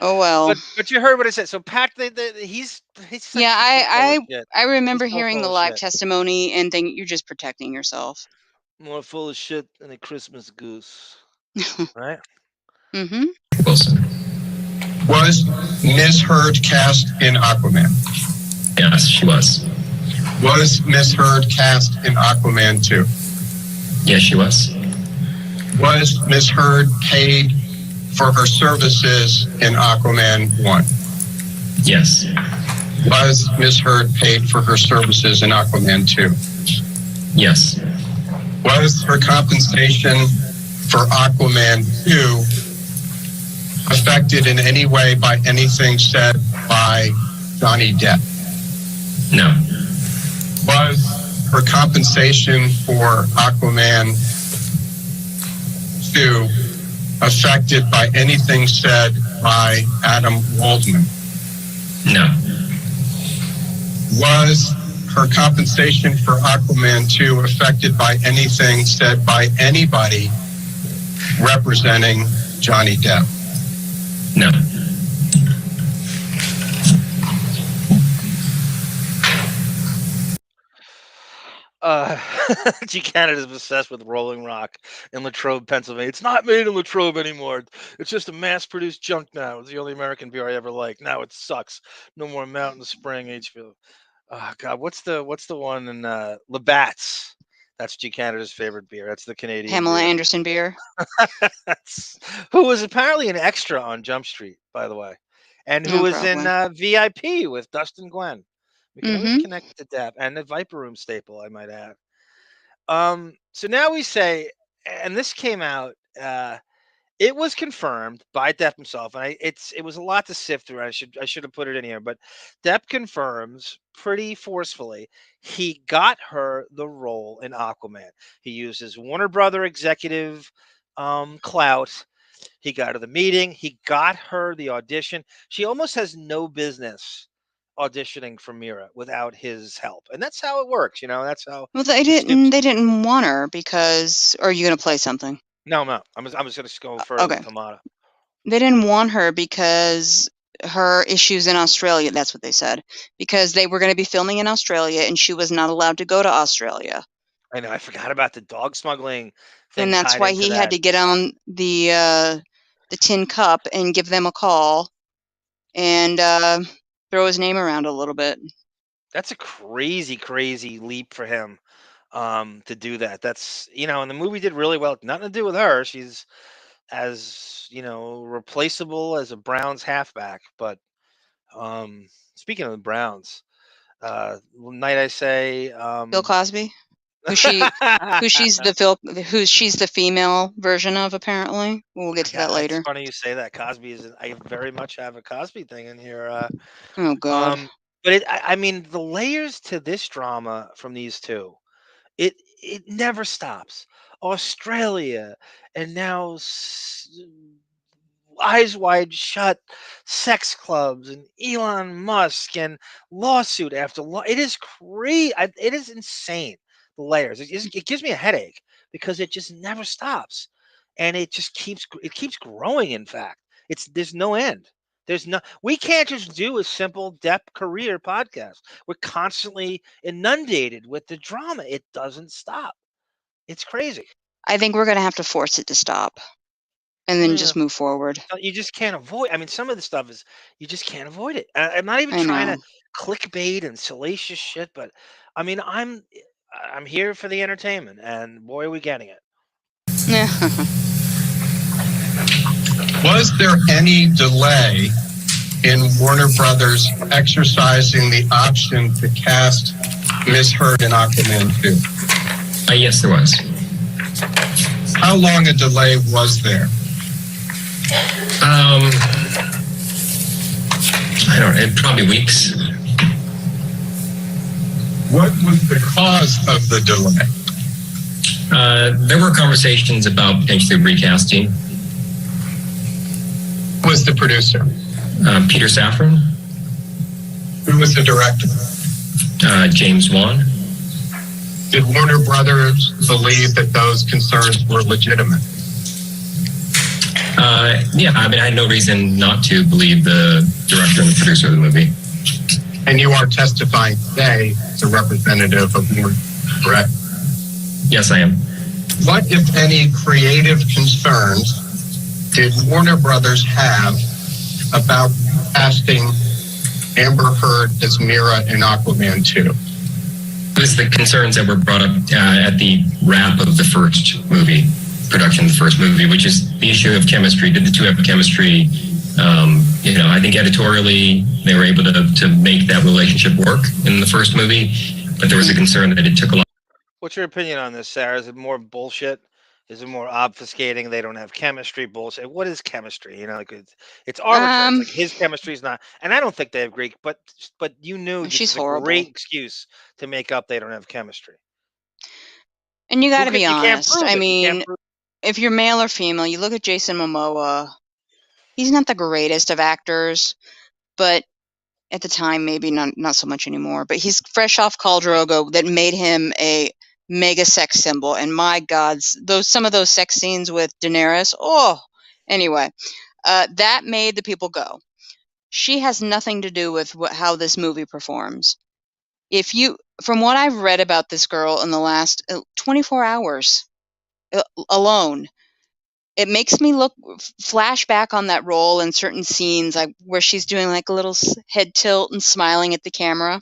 Oh well. But you heard what I said. So Pat, he's such Yeah, I remember He's so hearing full the of live shit. testimony and think you're just protecting yourself. More full of shit than a Christmas goose. Right? Mm-hmm. Wilson. Was Ms. Heard cast in Aquaman? Yes, she was. Was Ms. Heard cast in Aquaman 2? Yes, she was. Was Ms. Heard paid for her services in Aquaman 1? Yes. Was Ms. Heard paid for her services in Aquaman 2? Yes. Was her compensation for Aquaman 2 affected in any way by anything said by Johnny Depp? No. Was her compensation for Aquaman 2 affected by anything said by Adam Waldman? No. Was her compensation for Aquaman 2 affected by anything said by anybody representing Johnny Depp? No. Uh, G Canada's obsessed with Rolling Rock in Latrobe, Pennsylvania. It's not made in Latrobe anymore. It's just a mass-produced junk now. It's the only American beer I ever liked. Now it sucks. No more Mountain Spring Hfield. Oh God, what's the one in Labatt's? That's G Canada's favorite beer. That's the Canadian Pamela beer. Anderson beer. Who was apparently an extra on Jump Street, by the way, and who No, was in probably. VIP with Dustin Gwen. We can always Mm-hmm. connect it to Depp and the Viper Room staple, I might add. So now we say, and this came out. It was confirmed by Depp himself, and it was a lot to sift through. I should have put it in here, but Depp confirms pretty forcefully he got her the role in Aquaman. He used his Warner Brother executive clout. He got her the meeting. He got her the audition. She almost has no business auditioning for Mira without his help, and that's how it works. That's how. Well, they the Stoops- didn't want her because. Or are you gonna play something? No, I'm not. I'm just going to go further Okay. with Hamada. They didn't want her because her issues in Australia. That's what they said. Because they were going to be filming in Australia, and she was not allowed to go to Australia. I know. I forgot about the dog smuggling thing. And that's tied why into he that. had to get on the Tin Cup and give them a call and throw his name around a little bit. That's a crazy, crazy leap for him to do that. That's and the movie did really well. Nothing to do with her. She's as replaceable as a Browns halfback. But speaking of the Browns, night I say Bill Cosby, who she's the female version of, apparently. We'll get to that later. It's funny you say that. Cosby is. I very much have a Cosby thing in here. Oh God. But I mean, the layers to this drama from these two, it never stops. Australia, and now Eyes Wide Shut, sex clubs, and Elon Musk, and lawsuit after it is crazy. It is insane. The layers. It gives me a headache because it just never stops, and it just keeps growing. In fact, there's no end. We can't just do a simple Depp career podcast. We're constantly inundated with the drama. It doesn't stop. It's crazy. I think we're going to have to force it to stop and then just move forward. You just can't avoid. I mean, some of the stuff is you just can't avoid it. I'm not even trying to clickbait and salacious shit, but I mean, I'm here for the entertainment, and boy, are we getting it. Was there any delay in Warner Brothers exercising the option to cast Miss Heard in Aquaman 2? Yes, there was. How long a delay was there? I don't know, probably weeks. What was the cause of the delay? There were conversations about potentially recasting. Who was the producer? Peter Safran. Who was the director? James Wan. Did Warner Brothers believe that those concerns were legitimate? Yeah, I mean, I had no reason not to believe the director and the producer of the movie. And you are testifying today as a representative of Warner, correct? Yes, I am. What, if any, creative concerns did Warner Brothers have about casting Amber Heard as Mira in Aquaman 2? It was the concerns that were brought up at the wrap of the first movie, production of the first movie, which is the issue of chemistry. Did the two have chemistry? I think editorially they were able to make that relationship work in the first movie, but there was a concern that it took a lot. What's your opinion on this, Sarah? Is it more bullshit? Is it more obfuscating? They don't have chemistry. Bullshit. What is chemistry? It's arbitrary. It's like his chemistry is not, and I don't think they have Greek. But you knew she's a horrible. Great excuse to make up they don't have chemistry. And you got to be honest. I mean, if you're male or female, you look at Jason Momoa. He's not the greatest of actors, but at the time, maybe not so much anymore. But he's fresh off Khal Drogo that made him a mega sex symbol. And my God, some of those sex scenes with Daenerys. Oh, anyway, that made the people go. She has nothing to do with how this movie performs. If you from what I've read about this girl in the last 24 hours alone, it makes me flash back on that role in certain scenes, like where she's doing like a little head tilt and smiling at the camera.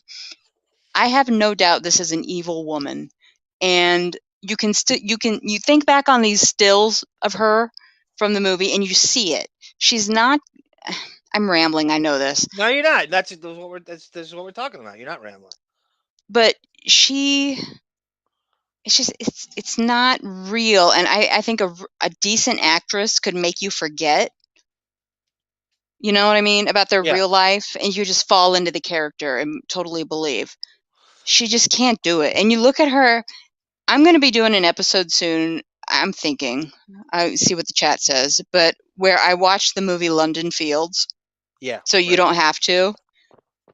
I have no doubt this is an evil woman, and you think back on these stills of her from the movie, and you see it. She's not. I'm rambling. I know this. No, you're not. This is what we're talking about. You're not rambling. But it's not real, and I think a decent actress could make you forget. You know what I mean? About their real life, and you just fall into the character and totally believe. She just can't do it. And you look at her. I'm going to be doing an episode soon. I'm thinking. I see what the chat says, but where I watched the movie London Fields. Yeah. So you don't have to.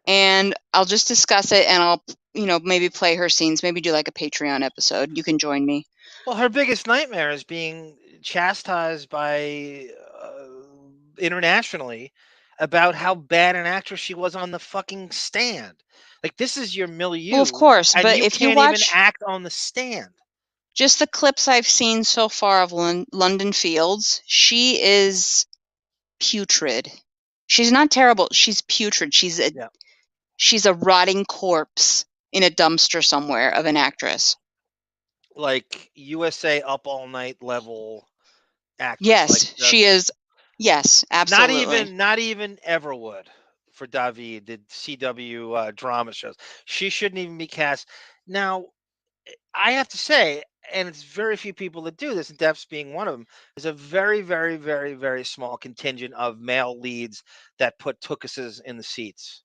And I'll just discuss it, and I'll, maybe play her scenes. Maybe do like a Patreon episode. You can join me. Well, her biggest nightmare is being chastised by internationally about how bad an actress she was on the fucking stand. Like, this is your milieu. Well, of course, and but you if can't you watch even act on the stand. Just the clips I've seen so far of London Fields, she is putrid. She's not terrible. She's putrid. She's a rotting corpse in a dumpster somewhere of an actress. Like USA Up All Night level actress. Yes, she is. Yes, absolutely. Not even Everwood for David did CW drama shows. She shouldn't even be cast. Now, I have to say, and it's very few people that do this, and Depp's being one of them, there's a very, very, very, very small contingent of male leads that put tuchuses in the seats.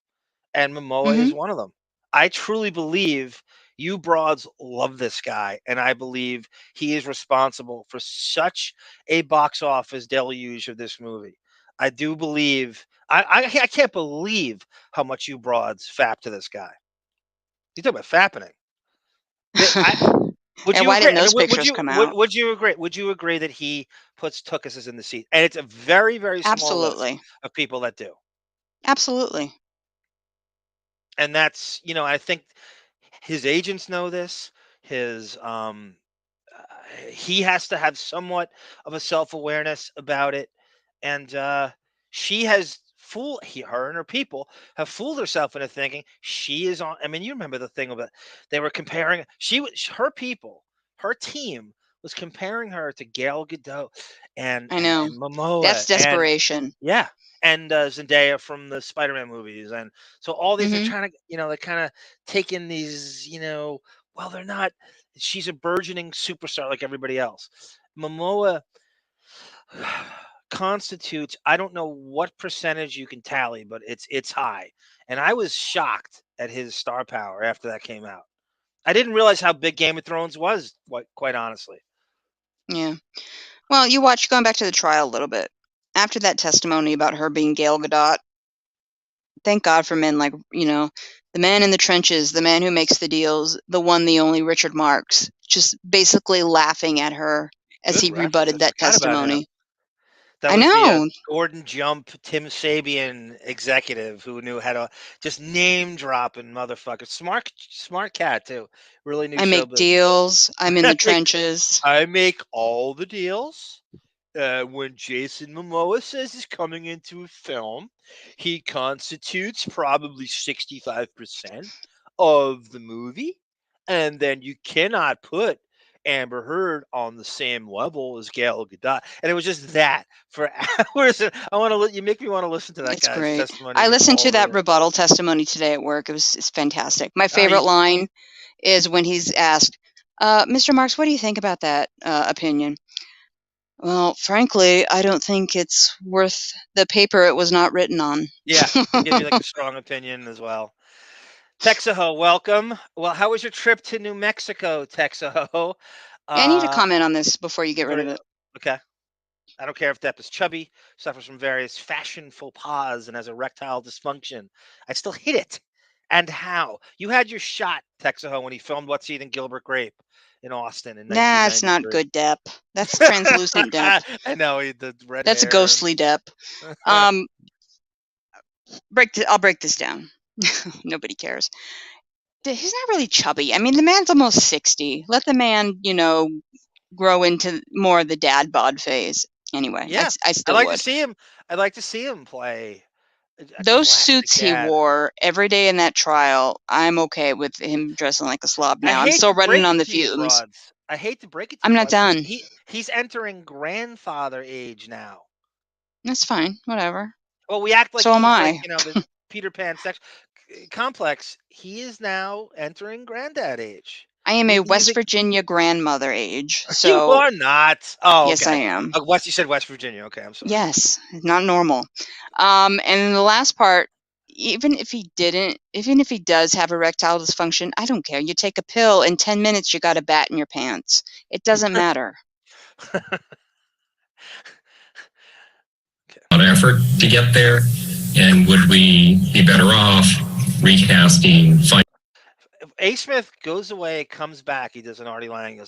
And Momoa is one of them. I truly believe you broads love this guy, and I believe he is responsible for such a box office deluge of this movie. I do believe I can't believe how much you broads fap to this guy. You talk about fapping. And why didn't those pictures come out? Would you agree? Would you agree that he puts tuchuses in the seat? And it's a very, very small list of people that do. Absolutely. And that's, I think his agents know this. His he has to have somewhat of a self-awareness about it. And she has her and her people have fooled herself into thinking she is on. I mean, you remember the thing about they were comparing her team was comparing her to Gal Gadot and I know. and Momoa. That's desperation. And Zendaya from the Spider-Man movies, and so all these are trying to, they kind of take in these, well, they're not. She's a burgeoning superstar like everybody else. Momoa constitutes, I don't know what percentage you can tally, but it's high. And I was shocked at his star power after that came out. I didn't realize how big Game of Thrones was, quite honestly. Yeah. Well, going back to the trial a little bit. After that testimony about her being Gal Gadot, thank God for men like, the man in the trenches, the man who makes the deals, the one, the only Richard Marx, just basically laughing at her as he rebutted that testimony. That was the Gordon Jump, Tim Sabian executive who knew how to just name dropping motherfucker. Smart cat too. Really knew. I make deals. I'm in the trenches. I make all the deals. When Jason Momoa says he's coming into a film, he constitutes probably 65% of the movie, and then you cannot put Amber Heard on the same level as Gal Gadot. And it was just that for hours. You make me want to listen to that guy's great. testimony. I listened to that rebuttal testimony today at work. It's fantastic. My favorite line is when he's asked, Mr. Marx, what do you think about that opinion? Well, frankly, I don't think it's worth the paper it was not written on. Yeah, give you like a strong opinion as well. Texaho, welcome. Well, how was your trip to New Mexico, Texaho? I need to comment on this before you get rid of it. Okay. I don't care if Depp is chubby, suffers from various fashion faux pas, and has erectile dysfunction. I still hit it. And how? You had your shot, Texaho, when he filmed What's Eating Gilbert Grape in Austin. Nah, it's not good Depp. That's translucent Depp. I know. The red That's hair. A ghostly Depp. I'll break this down. Nobody cares. he's not really chubby. I mean, the man's almost 60. Let the man, grow into more of the dad bod phase. Anyway, Yeah, I still would. I'd like to see him play a Those classic suits he dad. wore every day in that trial, I'm okay with him dressing like a slob now. I'm hate still to break running on it the to you, fumes. broads. I hate to break it to I'm you, not broads. done. He's entering grandfather age now. That's fine. Whatever. Well, we act like So am he's I. like, the Peter Pan sex complex. He is now entering granddad age. I am a You West think- Virginia grandmother age. You So are not. Oh, yes, okay. I am. You said West Virginia. Okay, I'm sorry. Yes, not normal. And in the last part, even if he does have erectile dysfunction, I don't care. You take a pill, in 10 minutes you got a bat in your pants. It doesn't matter. A lot of effort to get there, and would we be better off recasting? A. Smith goes away, comes back. He does an Artie Lang,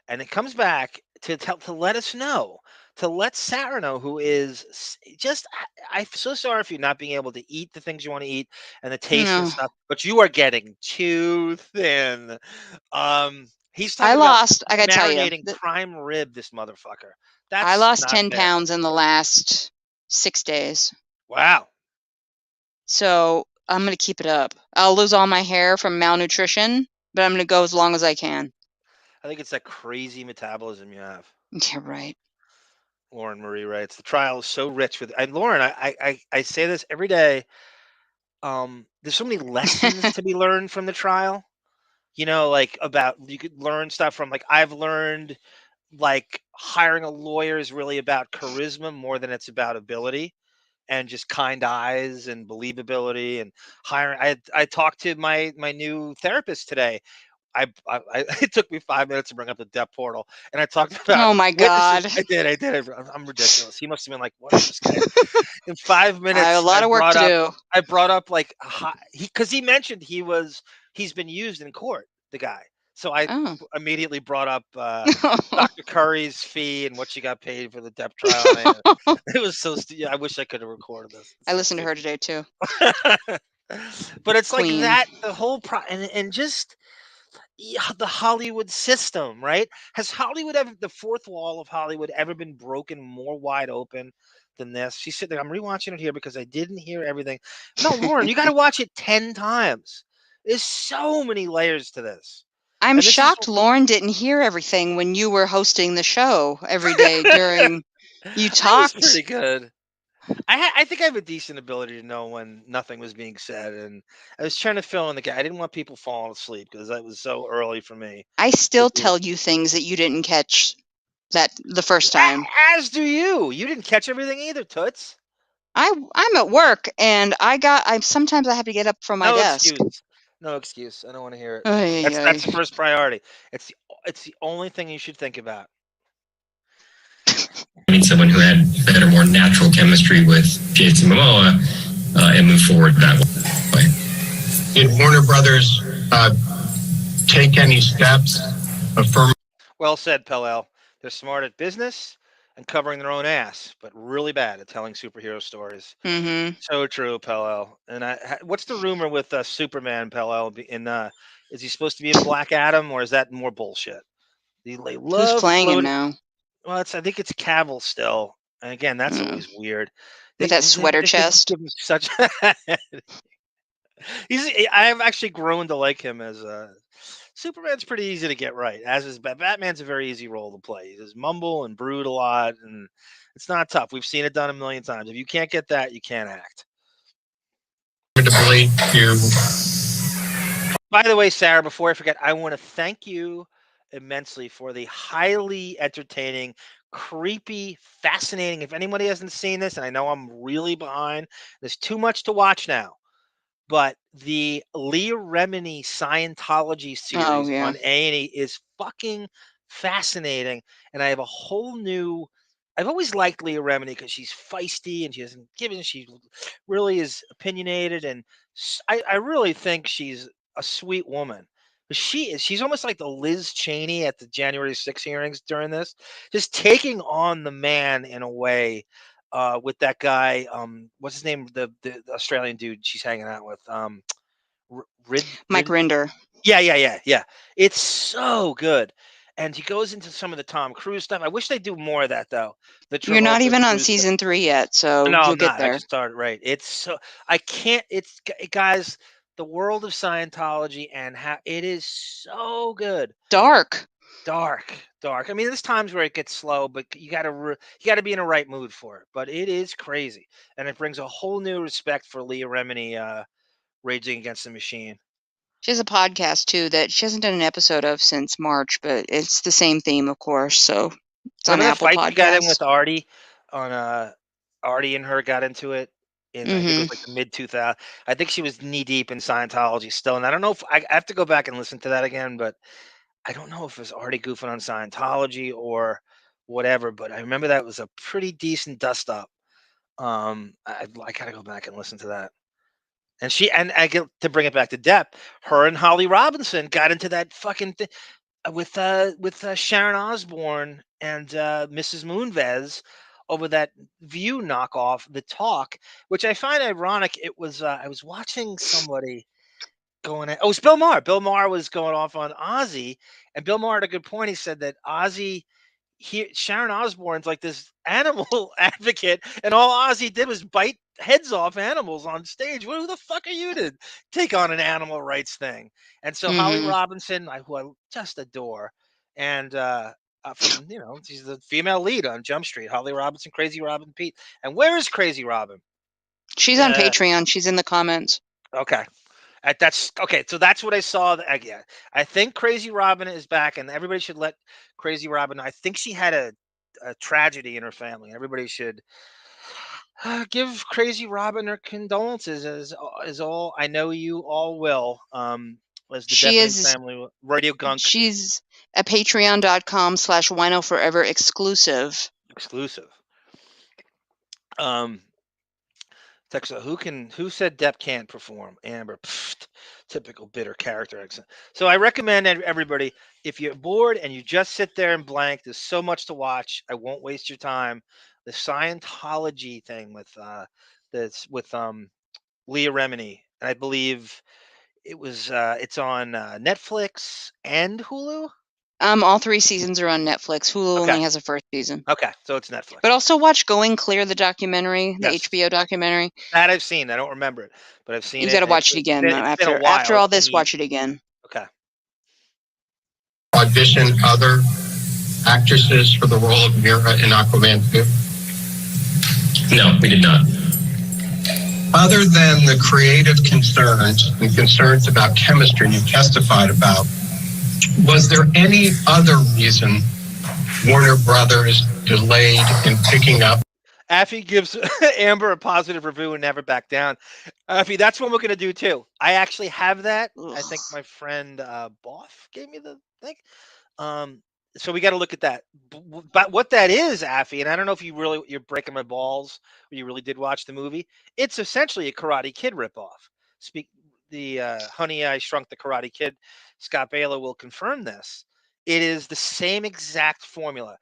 and it comes back to let us know, to let Sarah know, who is just. I'm so sorry for you not being able to eat the things you want to eat and the taste and stuff, but you are getting too thin. He's talking about I gotta tell you, marinating prime rib. This motherfucker. I lost not 10 fair. pounds in the last 6 days. Wow. So I'm going to keep it up. I'll lose all my hair from malnutrition, but I'm going to go as long as I can. I think it's that crazy metabolism you have. Yeah, right. Lauren Marie writes, the trial is so rich with, and Lauren, I say this every day. There's so many lessons to be learned from the trial. Like you could learn stuff from, like, I've learned, like, hiring a lawyer is really about charisma more than it's about ability, and just kind eyes and believability, and hiring. I talked to my new therapist today. It took me 5 minutes to bring up the Depp portal, and I talked about. Oh my God! I did. I'm ridiculous. He must have been like, "What is this guy?" In 5 minutes, I have a lot of work to do. I brought up, like, because he mentioned he's been used in court, the guy. So I immediately brought up Dr. Curry's fee and what she got paid for the Depp trial. It was so I wish I could have recorded this. I listened to her today too. But it's Queen. like that, the whole and just the Hollywood system, right? Has Hollywood ever, the fourth wall of Hollywood, ever been broken more wide open than this? She's sitting there. I'm rewatching it here because I didn't hear everything. No, Lauren, you got to watch it 10 times. There's so many layers to this. I'm shocked Lauren didn't hear everything when you were hosting the show every day during you talked. That was pretty good. I think I have a decent ability to know when nothing was being said, and I was trying to fill in the gap. I didn't want people falling asleep because that was so early for me. I still tell you things that you didn't catch the first time. As do you. You didn't catch everything either, Toots. I'm at work, and sometimes I have to get up from my desk. No excuse. I don't want to hear it. That's That's the first priority. It's the only thing you should think about. I mean, someone who had better, more natural chemistry with Jason Momoa and move forward that way. Did Warner Brothers take any steps affirming? Well said, Pellel. They're smart at business and covering their own ass, but really bad at telling superhero stories. Mm-hmm. So true, Pellel. And what's the rumor with Superman, Pellel? Is he supposed to be in Black Adam, or is that more bullshit? Who's playing him now? Well, I think it's Cavill still. And again, that's always weird. With that sweater chest. Give him such. I've actually grown to like him as Superman's pretty easy to get right. As is Batman's a very easy role to play. He just mumble and brood a lot, and it's not tough. We've seen it done a million times. If you can't get that, you can't act. By the way, Sarah, before I forget, I want to thank you immensely for the highly entertaining, creepy, fascinating. If anybody hasn't seen this, and I know I'm really behind, there's too much to watch now. But the Leah Remini Scientology series on A&E is fucking fascinating, and I have a whole new. I've always liked Leah Remini because she's feisty and she really is opinionated, and I really think she's a sweet woman. But she's almost like the Liz Cheney at the January 6th hearings during this, just taking on the man in a way. With that guy, what's his name? The Australian dude she's hanging out with, Mike Rinder. Yeah. It's so good. And he goes into some of the Tom Cruise stuff. I wish they do more of that though. The You're not Travolta even on Cruise stuff. season 3 yet, so No, you'll I'm get not. I there. just started. Right. It's so I can't. It's guys. The world of Scientology and how it is so good. Dark. Dark. I mean, there's times where it gets slow, but you gotta be in the right mood for it. But it is crazy, and it brings a whole new respect for Leah Remini, Raging Against the Machine. She has a podcast too that she hasn't done an episode of since March, but it's the same theme, of course. So it's on Remember that Apple fight she got in with Podcasts. Artie on Artie and her got into it in I think it was Mm-hmm. like the mid 2000s. I think she was knee deep in Scientology still, and I don't know if I have to go back and listen to that again, but I don't know if it was Artie goofing on Scientology or whatever. But I remember that was a pretty decent dust up. I gotta go back and listen to that. And I get to bring it back to Depp. Her and Holly Robinson got into that fucking thing with Sharon Osbourne and Mrs. Moonves over that View knockoff, The Talk, which I find ironic. It was I was watching somebody going at, oh, it's Bill Maher. Bill Maher was going off on Ozzy, and Bill Maher had a good point. He said that Sharon Osbourne's like this animal advocate, and all Ozzy did was bite heads off animals on stage. Who the fuck are you to take on an animal rights thing? And so Holly Mm-hmm. Robinson, who I just adore, and from she's the female lead on Jump Street. Holly Robinson, Crazy Robin Pete, and where is Crazy Robin? She's on Patreon. She's in the comments. Okay. That's okay. So that's what I saw. Yeah, I think Crazy Robin is back, and everybody should let Crazy Robin know. I think she had a tragedy in her family. Everybody should give Crazy Robin her condolences. As all I know you all will. As the She Depping is. family, Radio Gunk She's a patreon.com/WINO Forever exclusive. Texas, who said Depp can't perform? Amber, typical bitter character accent. So I recommend everybody, if you're bored and you just sit there and blank, there's so much to watch. I won't waste your time. The Scientology thing with Leah Remini, and I believe it's on Netflix and Hulu. All 3 seasons are on Netflix. Hulu Okay. only has a first season. Okay, so it's Netflix. But also watch Going Clear, the documentary, the Yes. HBO documentary. That I've seen. I don't remember it, but I've seen it. You got to watch it again. It's been a while. After all this, watch it again. Okay. Audition other actresses for the role of Mira in Aquaman 2? No, we did not. Other than the creative concerns and concerns about chemistry you testified about, was there any other reason Warner Brothers delayed in picking up? Affy gives Amber a positive review and never back down. Affy, that's what we're going to do too. I actually have that. Ugh. I think my friend Boff gave me the thing. So we got to look at that. But what that is, Affy, and I don't know if you're breaking my balls or you really did watch the movie. It's essentially a Karate Kid ripoff. Honey, I Shrunk the Karate Kid, Scott Baio will confirm this. It is the same exact formula.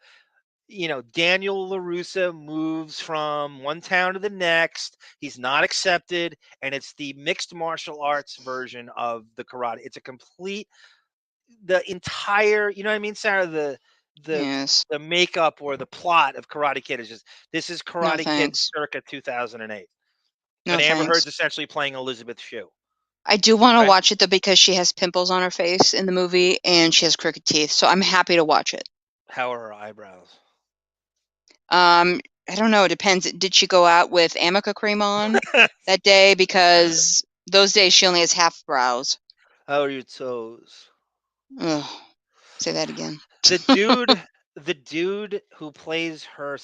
Daniel LaRussa moves from one town to the next. He's not accepted, and it's the mixed martial arts version of the karate. It's the entire, you know what I mean, Sarah? Yes. The makeup or the plot of Karate Kid is this is Karate Kid thanks. circa 2008. No, and Amber thanks. Heard's essentially playing Elizabeth Shue. I do want to Right. watch it though because she has pimples on her face in the movie and she has crooked teeth, so I'm happy to watch it. How are her eyebrows? I don't know. It depends. Did she go out with Amica cream on that day? Because those days she only has half brows. How are your toes? Ugh. Say that again. The dude who plays her,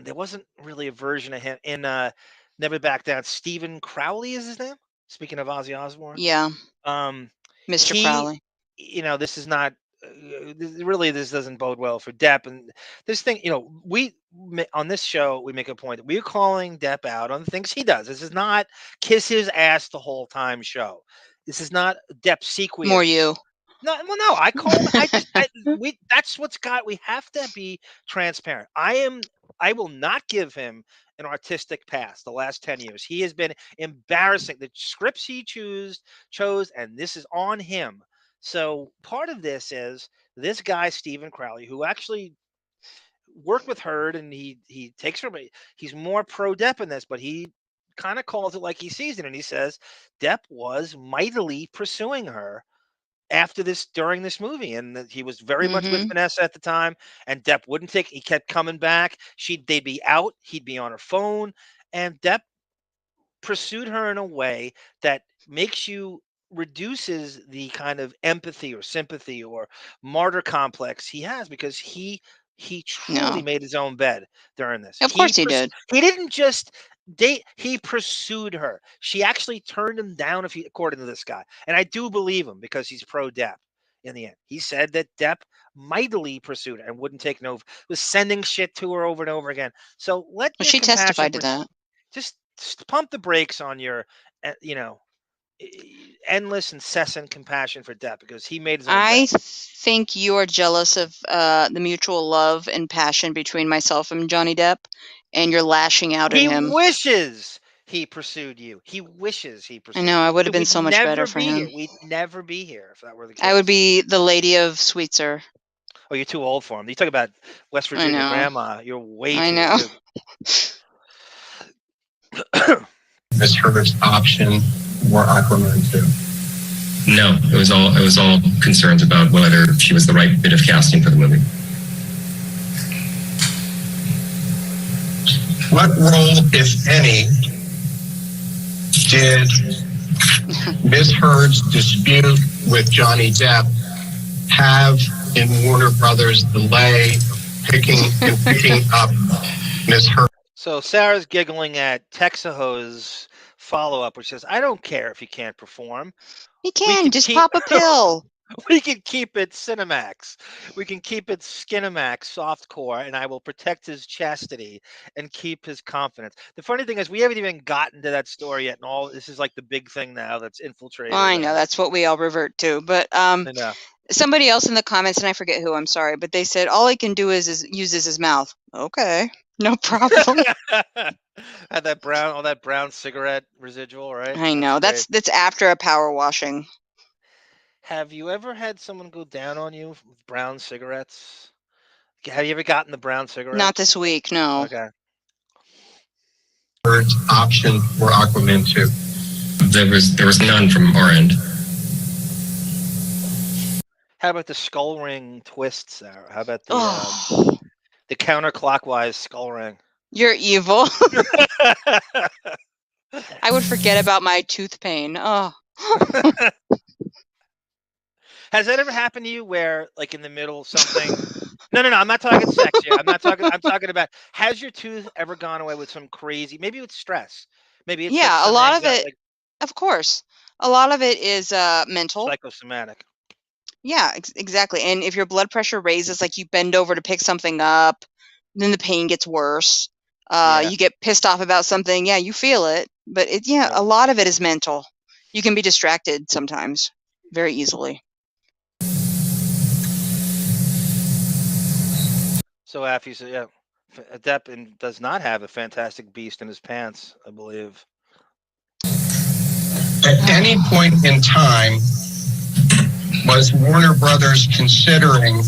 there wasn't really a version of him in Never Back Down. Stephen Crowley is his name. Speaking of Ozzy Osbourne, Yeah, Mr. Mr. Crowley. This is not this doesn't bode well for Depp. And this thing, we on this show we make a point that we're calling Depp out on the things he does. This is not kiss his ass the whole time show. This is not Depp sequence. More you. No, I call that's what's got. We have to be transparent. I will not give him an artistic past the last 10 years. He has been embarrassing. The scripts he chose, and this is on him. So part of this is this guy, Stephen Crowley, who actually worked with Heard, and he takes her. He's more pro Depp in this, but he kind of calls it like he sees it, and he says Depp was mightily pursuing her during this movie, and that he was very much with Vanessa at the time, and Depp wouldn't take. He kept coming back. They'd be out. He'd be on her phone, and Depp pursued her in a way that reduces the kind of empathy or sympathy or martyr complex he has, because he truly made his own bed during this. Of course he did. He didn't just date, he pursued her. She actually turned him down, according to this guy. And I do believe him, because he's pro Depp in the end. He said that Depp mightily pursued her and wouldn't take no, was sending shit to her over and over again. So she testified to that. Just pump the brakes on your, endless, incessant compassion for Depp, because he made his own I bed. think you are jealous of the mutual love and passion between myself and Johnny Depp, and you're lashing out at him. He wishes he pursued you. He wishes he pursued you. I know, I would have been so much better for him. We'd never be here if that were the case. I would be the lady of Sweetser. Oh, you're too old for him. You talk about West Virginia grandma. You're way too old. Miss Heard's option or Aquaman 2? No, it was all concerns about whether she was the right bit of casting for the movie. What role, if any, did Miss Heard's dispute with Johnny Depp have in Warner Brothers' delay picking up Miss Heard? So Sarah's giggling at Texaho's follow-up, which says, I don't care if he can't perform. He can, just pop a pill. We can keep it Cinemax. We can keep it Skinemax softcore, and I will protect his chastity and keep his confidence. The funny thing is, we haven't even gotten to that story yet, and all this is like the big thing now that's infiltrated. I know, that's what we all revert to. But somebody else in the comments, and I forget who, I'm sorry, but they said all he can do is uses his mouth. Okay, no problem. Had all that brown cigarette residual, right? I know, that's after a power washing. Have you ever had someone go down on you with brown cigarettes? Have you ever gotten the brown cigarette? Not this week, no. Okay. Heard's option for Aquaman 2? There was none from our end. How about the skull ring twist, Sarah? How about the counterclockwise skull ring? You're evil. I would forget about my tooth pain. Oh. Has that ever happened to you where, like, in the middle of something? No, I'm not talking sex here. I'm talking about, has your tooth ever gone away with some crazy, maybe it's stress. Maybe it's a lot of it, of course. A lot of it is mental. Psychosomatic. Yeah, exactly. And if your blood pressure raises, like you bend over to pick something up, then the pain gets worse. You get pissed off about something. Yeah, you feel it. But a lot of it is mental. You can be distracted sometimes very easily. So Af, you said, Depp does not have a fantastic beast in his pants, I believe. At any point in time, was Warner Brothers considering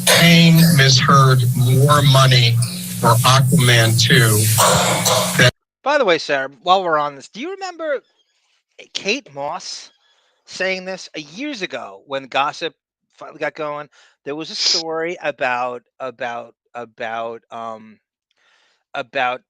paying Ms. Heard more money for Aquaman 2? By the way, Sarah, while we're on this, do you remember Kate Moss saying this years ago when gossip finally got going? There was a story about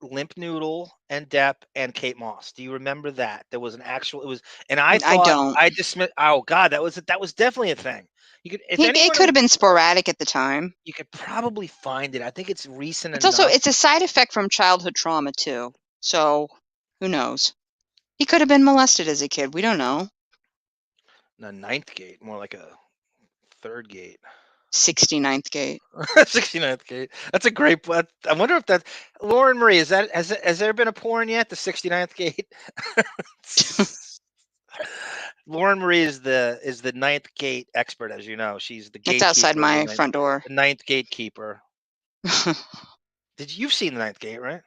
Limp Noodle and Depp and Kate Moss. Do you remember that? There was an actual. I don't. I dismissed. Oh God, that was definitely a thing. You could. It could have been sporadic at the time. You could probably find it. I think it's recent. It's a side effect from childhood trauma too. So who knows? He could have been molested as a kid. We don't know. The ninth gate, more like a third gate. 69th gate. 69th gate. That's a great. I wonder if that Lauren Marie has there been a porn yet? The 69th gate. Lauren Marie is the ninth gate expert, as you know. She's the gatekeeper. It's outside my front door. The ninth gatekeeper. You've seen the ninth gate, right?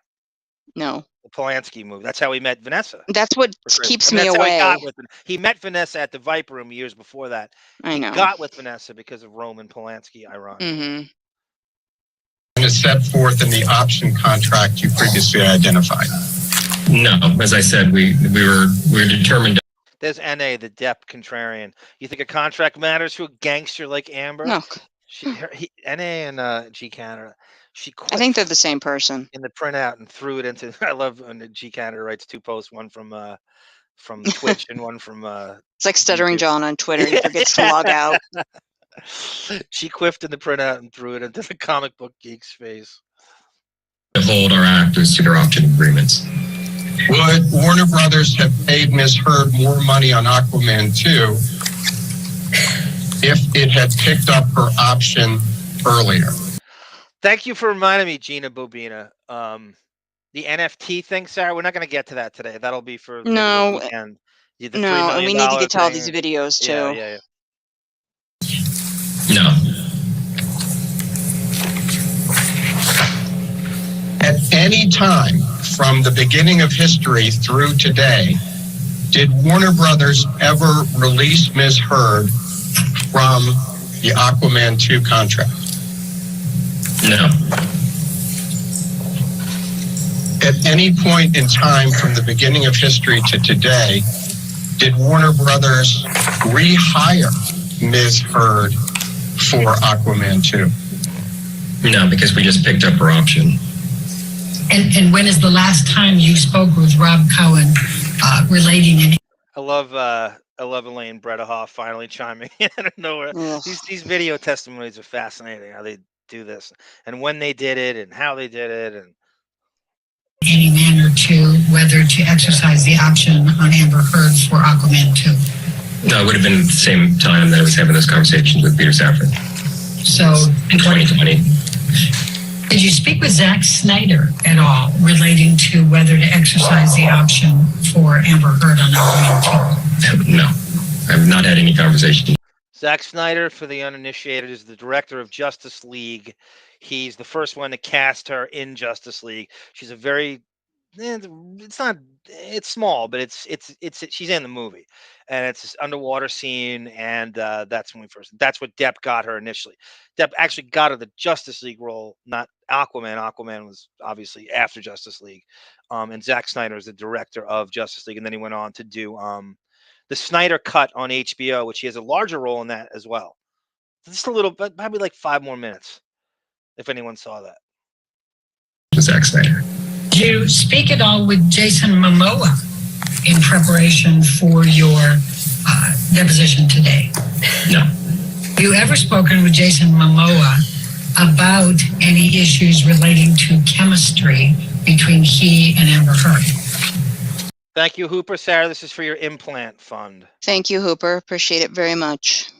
No. The Polanski movie. That's how he met Vanessa. That's what keeps me That's how away. he met Vanessa at the Viper Room years before that. I know. He got with Vanessa because of Roman Polanski, ironically. Mm-hmm. And is set forth in the option contract you previously identified. No, as I said, we were determined. There's NA, the Depp contrarian. You think a contract matters to a gangster like Amber? No. NA and G Canada. I think they're the same person. In the printout and threw it into. I love when G Canada writes 2 posts, one from Twitch and one from. It's like Stuttering John on Twitter. He forgets to log out. She quiffed in the printout and threw it into the comic book geek's face. To hold our actors to their option agreements. Would Warner Brothers have paid Ms. Heard more money on Aquaman 2 if it had picked up her option earlier? Thank you for reminding me, Gina Bobina. The NFT thing, Sarah, we're not going to get to that today. That'll be for no. the weekend. No, and we need to get to all these videos too. Yeah. No. At any time from the beginning of history through today, did Warner Brothers ever release Ms. Heard from the Aquaman 2 contract? No. At any point in time from the beginning of history to today, did Warner Brothers rehire Ms. Heard for Aquaman 2? No, because we just picked up her option. And when is the last time you spoke with Rob Cohen relating any? I love Elaine Bredehoff finally chiming in out of nowhere. These video testimonies are fascinating. How they do this and when they did it and how they did it and any manner to whether to exercise the option on Amber Heard for Aquaman 2. No, it would have been at the same time that I was having those conversations with Peter Safran. So in 2020. Did you speak with Zack Snyder at all relating to whether to exercise the option for Amber Heard on Aquaman 2? No, I've not had any conversation. Zack Snyder, for the uninitiated, is the director of Justice League. He's the first one to cast her in Justice League. She's a very, it's small, but it's she's in the movie, and it's this underwater scene, and that's what Depp got her initially. Depp actually got her the Justice League role, not Aquaman. Aquaman was obviously after Justice League, and Zack Snyder is the director of Justice League, and then he went on to do the Snyder Cut on HBO, which he has a larger role in that as well. Just a little, but probably like 5 more minutes, if anyone saw that. Zack Snyder. Did you speak at all with Jason Momoa in preparation for your deposition today? No. Have you ever spoken with Jason Momoa about any issues relating to chemistry between he and Amber Heard? Thank you, Hooper. Sarah, this is for your implant fund. Thank you, Hooper. Appreciate it very much.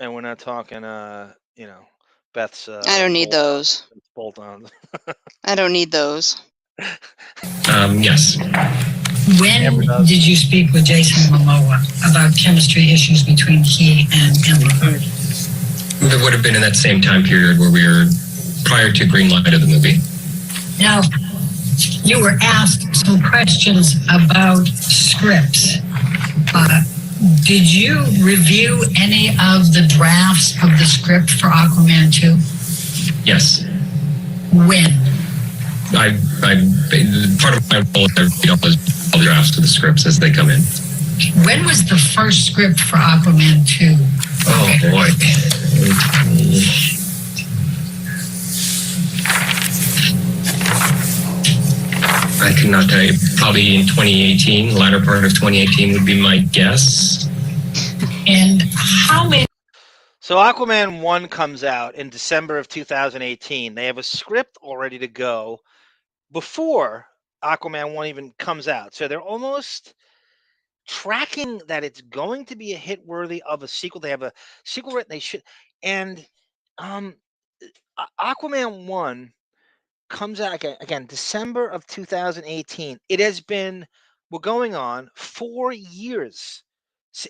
And we're not talking, Beth's. I don't need those. Bolt-ons. I don't need those. Yes. When did you speak with Jason Momoa about chemistry issues between he and Amber Heard? It would have been in that same time period where we were prior to green light of the movie. Now, you were asked some questions about scripts. Did you review any of the drafts of the script for Aquaman 2? Yes. When? I part of my role is I read all the drafts of the scripts as they come in. When was the first script for Aquaman 2? Oh boy. I cannot tell you. Probably in 2018, latter part of 2018 would be my guess. And how many? So Aquaman 1 comes out in December of 2018. They have a script all ready to go before Aquaman 1 even comes out. So they're almost tracking that it's going to be a hit worthy of a sequel. They have a sequel written. They should. And Aquaman 1 comes out again December of 2018. It has been, we're going on 4 years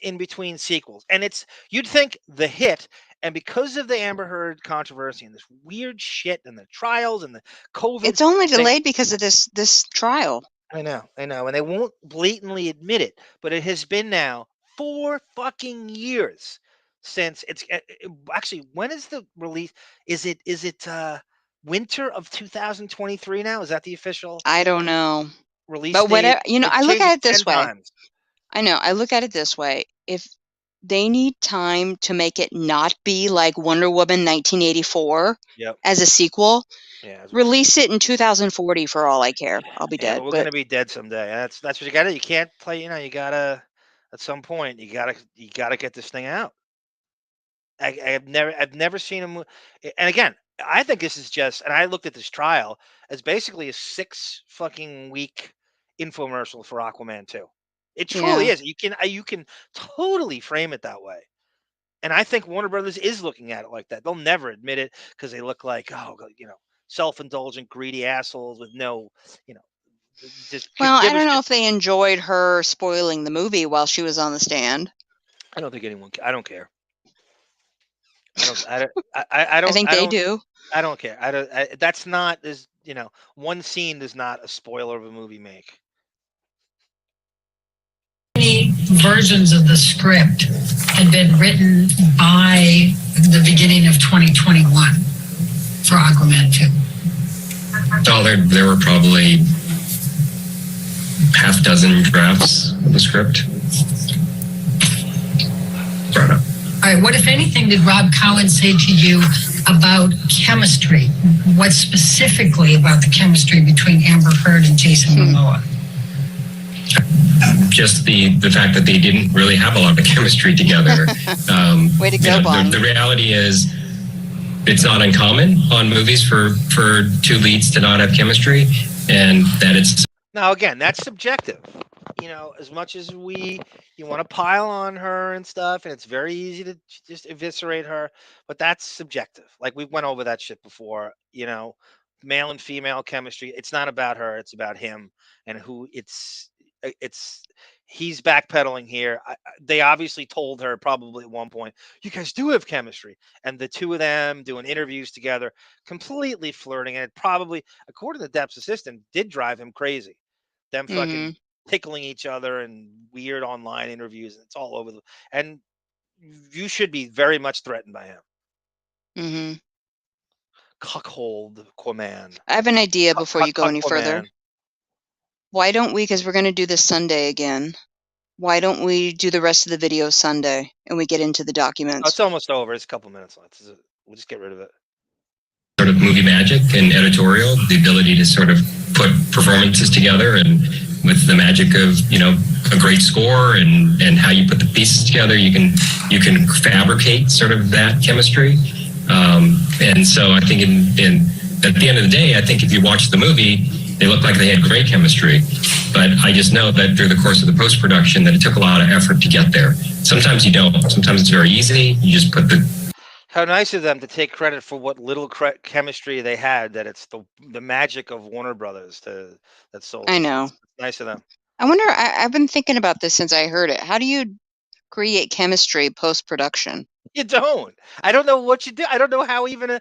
in between sequels, and you'd think the hit, and because of the Amber Heard controversy and this weird shit and the trials and the COVID, It's only delayed because of this trial. I know, and they won't blatantly admit it, but it has been now 4 fucking years since actually, when is the release? Is it winter of 2023 now? Is that the official I don't know. release But date? whatever, I look at it this 10 way. times. I know. I look at it this way. If they need time to make it not be like Wonder Woman 1984 Yep. as a sequel, Yeah. release it in 2040 for all I care. I'll be Yeah, dead. but we're But gonna be dead someday. That's what you gotta. You can't play. You gotta. At some point, you gotta get this thing out. I've never seen him. And again, I think this is just. And I looked at this trial as basically a 6 fucking week infomercial for Aquaman 2. It truly yeah. is. You can totally frame it that way. And I think Warner Brothers is looking at it like that. They'll never admit it because they look like self-indulgent, greedy assholes with no, just Well, give I a don't know shit. if they enjoyed her spoiling the movie while she was on the stand. I don't think anyone. I don't care. I don't. I think they do. I don't care. That's not as one scene does not a spoiler of a movie make. Many versions of the script had been written by the beginning of 2021 for Aquaman 2. Oh, there were probably half dozen drafts of the script. All right, what, if anything, did Rob Cowan say to you about chemistry? What specifically about the chemistry between Amber Heard and Jason Momoa? Just the fact that they didn't really have a lot of chemistry together. Way to go, Bonnie. The reality is, it's not uncommon on movies for 2 leads to not have chemistry, and that it's. Now again, that's subjective. As much as you want to pile on her and stuff, and it's very easy to just eviscerate her, but that's subjective. Like we went over that shit before. Male and female chemistry. It's not about her. It's about him and who he's backpedaling here. They obviously told her probably at one point, you guys do have chemistry. And the two of them doing interviews together, completely flirting. And it probably, according to Depp's assistant, did drive him crazy. Them fucking tickling each other and weird online interviews. And it's all over. And you should be very much threatened by him. Mm-hmm. Cuckold Aquaman. I have an idea before you go any further. Aquaman. Why don't we, because we're going to do this Sunday again, why don't we do the rest of the video Sunday and we get into the documents? Oh, it's almost over. It's a couple minutes left. We'll just get rid of it. Sort of movie magic and editorial, the ability to sort of put performances together, and with the magic of a great score and how you put the pieces together, you can fabricate sort of that chemistry. And so I think at the end of the day, I think if you watch the movie, they look like they had great chemistry. But I just know that through the course of the post-production that it took a lot of effort to get there. Sometimes you don't. Sometimes it's very easy. You just put the... How nice of them to take credit for what little chemistry they had, that it's the magic of Warner Brothers that's so... I know. It's nice of them. I wonder, I've been thinking about this since I heard it. How do you create chemistry post-production? You don't. I don't know what you do. I don't know how even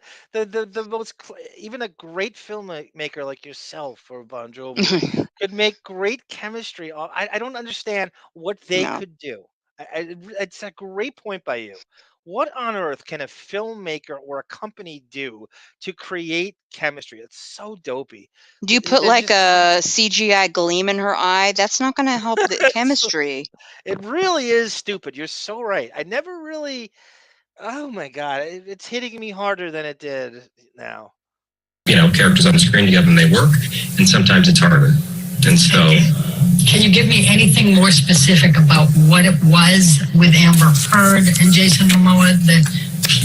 even a great filmmaker like yourself or Bon Jovi could make great chemistry. I don't understand what they could do. It's a great point by you. What on earth can a filmmaker or a company do to create chemistry? It's so dopey. Do you put like a CGI gleam in her eye? That's not going to help the chemistry. It really is stupid. You're so right. I never really... Oh my God, it's hitting me harder than it did now. Characters on the screen together and they work, and sometimes it's harder. And so... Can you give me anything more specific about what it was with Amber Heard and Jason Momoa that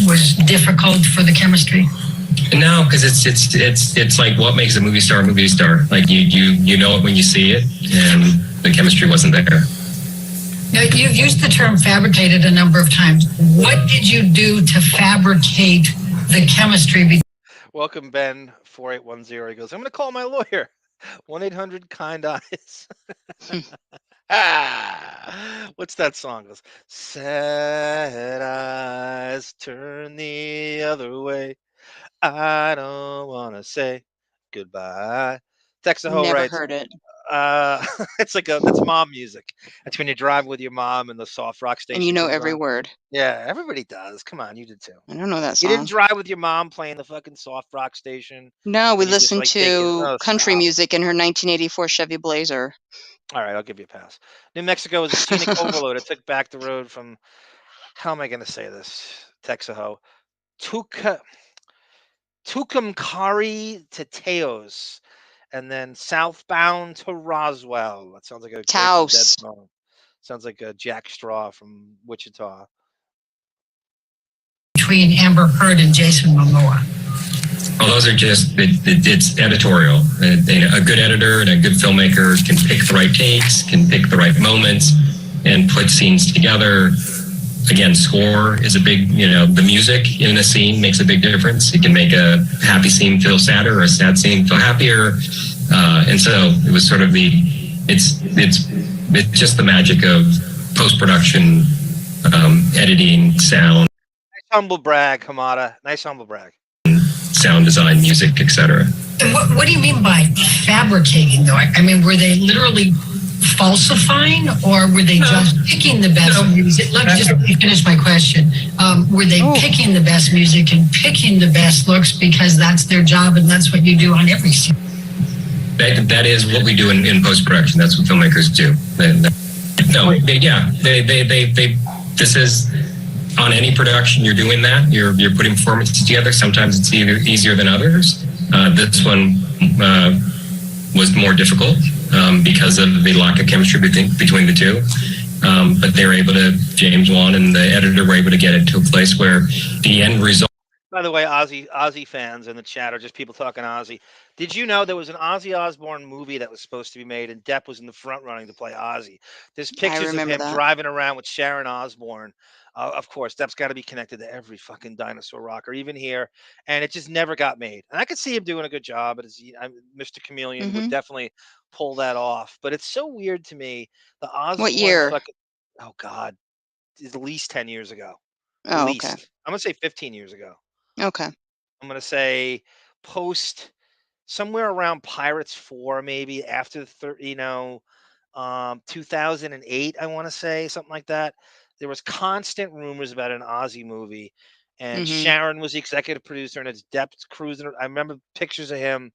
was difficult for the chemistry? No, because it's like what makes a movie star a movie star. Like you know it when you see it, and the chemistry wasn't there. Now, you've used the term fabricated a number of times. What did you do to fabricate the chemistry? Welcome, Ben 4810. He goes, I'm going to call my lawyer. 1-800-KIND-EYES. What's that song? It goes, sad eyes turn the other way. I don't want to say goodbye. Texaho Never writes, heard it. it's like that's mom music. That's when you drive with your mom and the soft rock And station you know comes every on. word. Yeah, everybody does. Come on, you did too. I don't know that You didn't song. drive with your mom playing the fucking soft rock station. No, we and you just, listened like, take it- to oh, country stop. music in her 1984 Chevy Blazer. All right, I'll give you a pass. New Mexico is a scenic overload. It took back the road from, how am I going to say this? Texaho. Tucumcari to Teos, and then southbound to Roswell. That sounds like a Grateful Dead Taos. song. Sounds like a Jack Straw from Wichita. Between Amber Heard and Jason Momoa. Well, those are just, it's editorial. A good editor and a good filmmaker can pick the right takes, can pick the right moments, and put scenes together. Again, score is a big, the music in a scene makes a big difference. It can make a happy scene feel sadder or a sad scene feel happier. And so it was sort of it's just the magic of post-production, editing, sound. Nice humble brag, Hamada. Nice humble brag. Sound design, music, etc. What do you mean by fabricating, though? I mean, were they literally falsifying, or were they just picking the best music? Let me just finish my question. Were they picking the best music and picking the best looks because that's their job and that's what you do on every scene? That is what we do in post-production. That's what filmmakers do. This is, on any production, you're doing that. You're putting performances together. Sometimes it's easier than others. This one was more difficult because of the lack of chemistry between the two. But they were able to, James Wan and the editor were able to get it to a place where the end result. By the way, Ozzy fans in the chat, or just people talking Ozzy, did you know there was an Ozzy Osbourne movie that was supposed to be made, and Depp was in the front running to play Ozzy? There's pictures of him driving around with Sharon Osbourne. Of course, Depp's got to be connected to every fucking dinosaur rocker, even here, and it just never got made. And I could see him doing a good job, but Mr. Chameleon would definitely pull that off. But it's so weird to me. The Osbourne. What year? Oh God, at least 10 years ago. Oh, at least. okay. I'm gonna say 15 yeers ago. Okay. I'm going to say somewhere around Pirates 4, maybe after 2008, I want to say, something like that. There was constant rumors about an Ozzy movie, and Sharon was the executive producer, and it's Depp's cruising. I remember pictures of him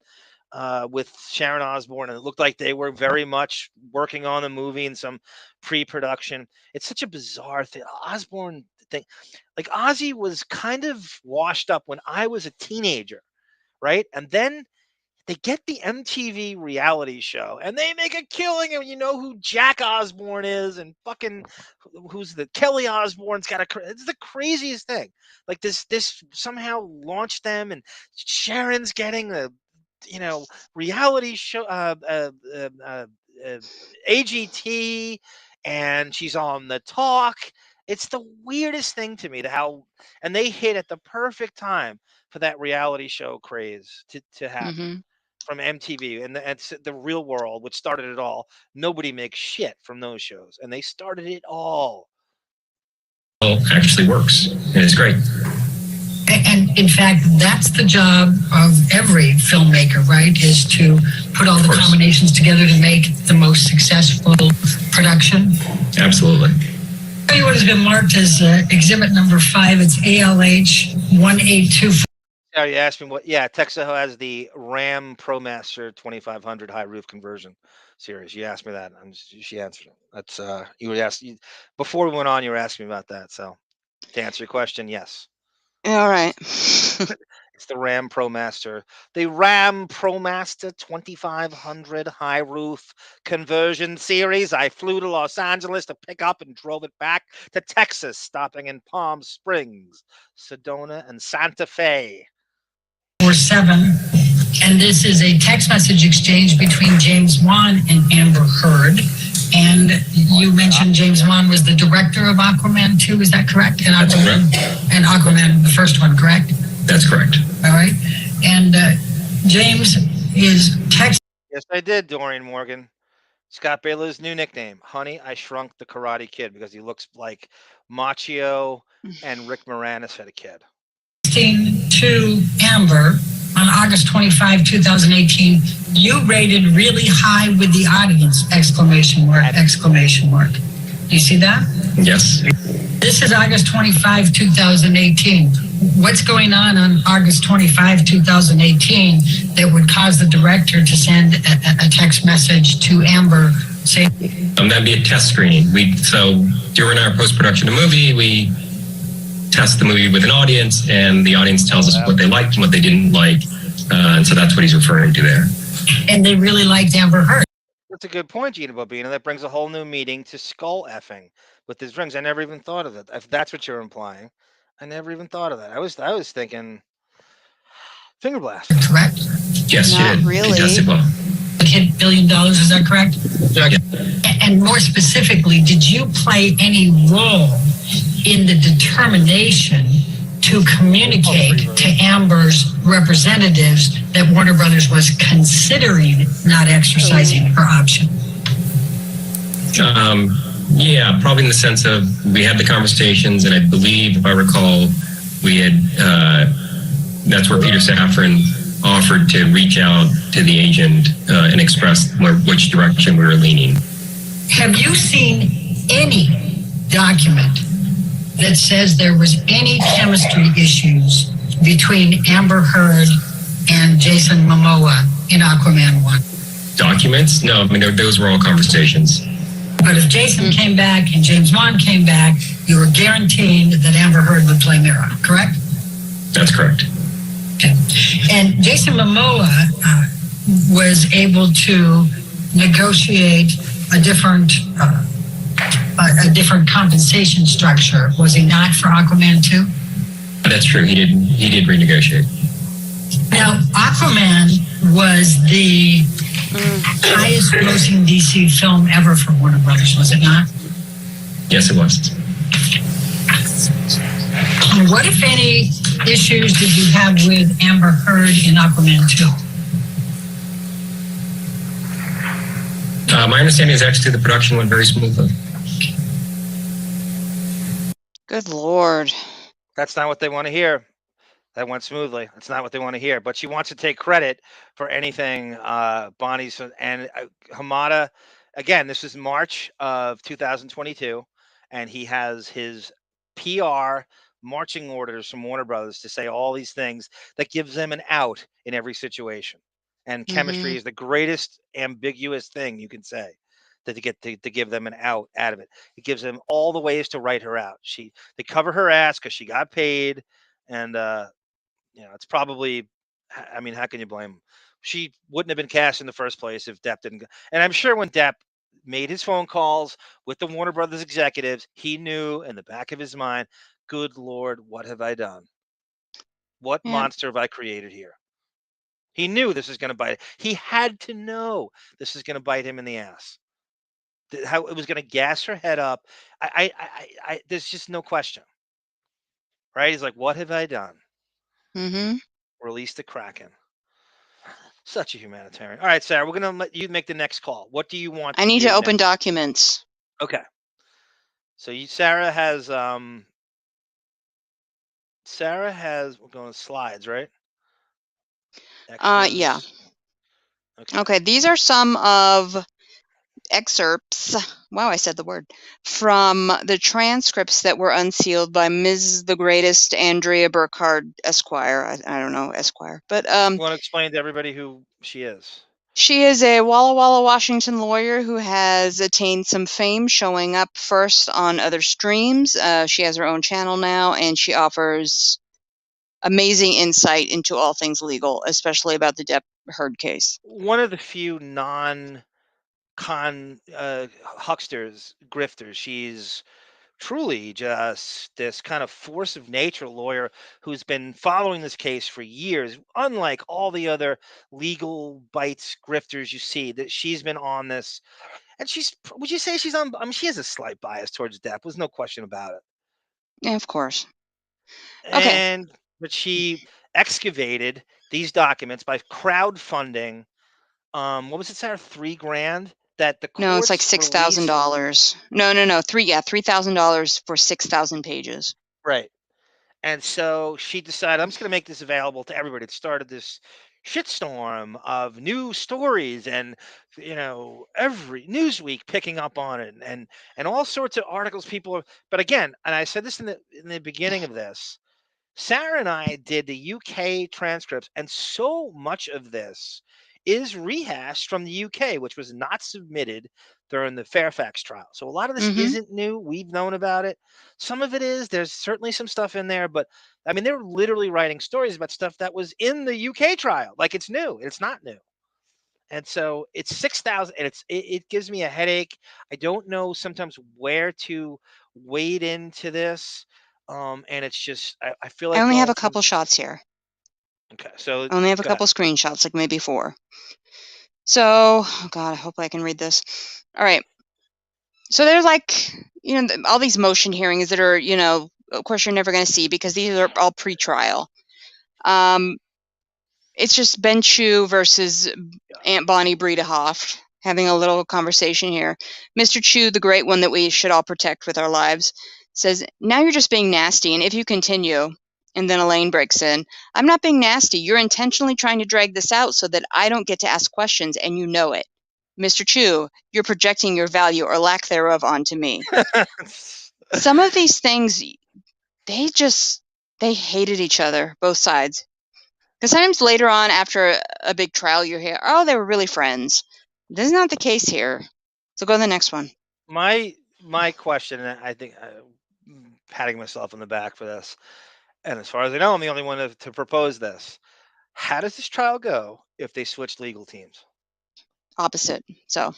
with Sharon Osbourne, and it looked like they were very much working on the movie and some pre-production. It's such a bizarre thing. Osbourne thing, like Ozzy was kind of washed up when I was a teenager, right? And then they get the MTV reality show and they make a killing, and you know who Jack Osbourne is, and fucking who's the Kelly Osbourne's got it's the craziest thing. Like this somehow launched them, and Sharon's getting the reality show AGT, and she's on The Talk. It's the weirdest thing to me and they hit at the perfect time for that reality show craze to happen from MTV and the Real World, which started it all. Nobody makes shit from those shows, and they started it all. Actually works, and it's great. And in fact, that's the job of every filmmaker, right? Is to put all the combinations together to make the most successful production. Absolutely. I'll tell you what has been marked as exhibit number 5. It's ALH 1824. Oh, you asked me what? Yeah, Texaho has the Ram ProMaster 2500 high roof conversion series. You asked me that, and she answered it. That's you would ask before we went on. You were asking me about that. So to answer your question, yes. All right. It's the Ram ProMaster. The Ram ProMaster 2500 high roof conversion series. I flew to Los Angeles to pick up and drove it back to Texas, stopping in Palm Springs, Sedona, and Santa Fe. 47. And this is a text message exchange between James Wan and Amber Heard. And you mentioned James Wan was the director of Aquaman 2, is that correct? And Aquaman, the first one, correct? That's correct. All right. And James is text. Yes, I did, Dorian Morgan. Scott Baylor's new nickname, Honey, I Shrunk the Karate Kid, because he looks like Machio and Rick Moranis had a kid. To Amber on August 25, 2018, you rated really high with the audience, exclamation mark, exclamation mark. Do you see that? Yes. This is August 25, 2018. What's going on August 25, 2018 that would cause the director to send a text message to Amber saying... That'd be a test screening. So during our post-production of the movie, we test the movie with an audience, and the audience tells us what they liked and what they didn't like. And so that's what he's referring to there. And they really liked Amber Heard. That's a good point, Gina Bobina. That brings a whole new meaning to skull effing with his rings. I never even thought of it. If that's what you're implying, I never even thought of that. I was thinking finger blast. Correct? Yes, Not you did. really. You tested well. It hit $1 billion, is that correct? Yeah. And more specifically, did you play any role in the determination to communicate to Amber's representatives that Warner Brothers was considering not exercising her option? Yeah, probably in the sense of we had the conversations, and I believe, if I recall, we had, that's where Peter Safran offered to reach out to the agent and express which direction we were leaning. Have you seen any document that says there was any chemistry issues between Amber Heard and Jason Momoa in Aquaman 1? Documents? No, I mean, those were all conversations. But if Jason came back and James Wan came back, you were guaranteed that Amber Heard would play Mira, correct? That's correct. Okay. And Jason Momoa was able to negotiate a different compensation structure, was he not, for Aquaman 2? That's true. He did renegotiate. Now, Aquaman was the highest grossing DC film ever for Warner Brothers, was it not? Yes, it was. What, if any, issues did you have with Amber Heard in Aquaman 2? My understanding is actually the production went very smoothly. Good Lord. That's not what they want to hear. That went smoothly. That's not what they want to hear. But she wants to take credit for anything Bonnie's and Hamada. Again, this is March of 2022, and he has his PR marching orders from Warner Brothers to say all these things that gives them an out in every situation. And chemistry is the greatest ambiguous thing you can say, that to get to give them an out of it. It gives them all the ways to write her out. They cover her ass because she got paid, and it's probably, I mean, how can you blame them? She wouldn't have been cast in the first place if Depp didn't go. And I'm sure when Depp made his phone calls with the Warner Brothers executives, he knew in the back of his mind, good Lord, what have I done? What monster have I created here? He knew this was going to bite. He had to know this is going to bite him in the ass. How it was going to gas her head up. There's just no question. Right? He's like, what have I done? Release the Kraken. Such a humanitarian. All right, Sarah, we're going to let you make the next call. What do you want? I need to open documents. Okay. So Sarah has, we're going to slides, right? Yeah. Okay, these are some of excerpts. Wow, I said the word. From the transcripts that were unsealed by Ms. the Greatest Andrea Burkhart, Esquire. I don't know, Esquire. But you want to explain to everybody who she is? She is a Walla Walla, Washington lawyer who has attained some fame showing up first on other streams. She has her own channel now, and she offers amazing insight into all things legal, especially about the Depp Heard case. One of the few hucksters, grifters. She's truly just this kind of force of nature lawyer who's been following this case for years, unlike all the other legal bites grifters you see. That she's been on this, and would you say she's on? I mean, she has a slight bias towards Depp. There's no question about it. Yeah, of course. Okay. But she excavated these documents by crowdfunding. What was it, Sarah? $3,000 that the No, it's like courts $6,000. No, $3,000 for 6,000 pages. right. And so she decided, I'm just going to make this available to everybody. It started this shitstorm of new stories, and every Newsweek picking up on it, and all sorts of articles. People are, but again, and I said this in the beginning of this. Sarah and I did the UK transcripts, and so much of this is rehashed from the UK, which was not submitted during the Fairfax trial. So a lot of this isn't new. We've known about it. Some of it is. There's certainly some stuff in there, but I mean, they're literally writing stories about stuff that was in the UK trial. Like it's new. It's not new. And so it's 6,000, and it gives me a headache. I don't know sometimes where to wade into this. And it's just I feel like I only have going a couple shots here. Okay, so I only have a go ahead. couple screenshots, like maybe 4. So, oh God, I hope I can read this. All right. So there's like, all these motion hearings that are, of course you're never going to see because these are all pre-trial. It's just Ben Chu versus Aunt Bonnie Bredehoft having a little conversation here. Mr. Chu, the great one that we should all protect with our lives, says, now you're just being nasty, and if you continue, and then Elaine breaks in, I'm not being nasty. You're intentionally trying to drag this out so that I don't get to ask questions, and you know it. Mr. Chu, you're projecting your value or lack thereof onto me. Some of these things, they hated each other, both sides. Because sometimes later on, after a big trial, you hear, oh, they were really friends. This is not the case here. So go to the next one. My question, and I think I'm patting myself on the back for this, and as far as I know, I'm the only one to propose this. How does this trial go if they switch legal teams? Opposite. So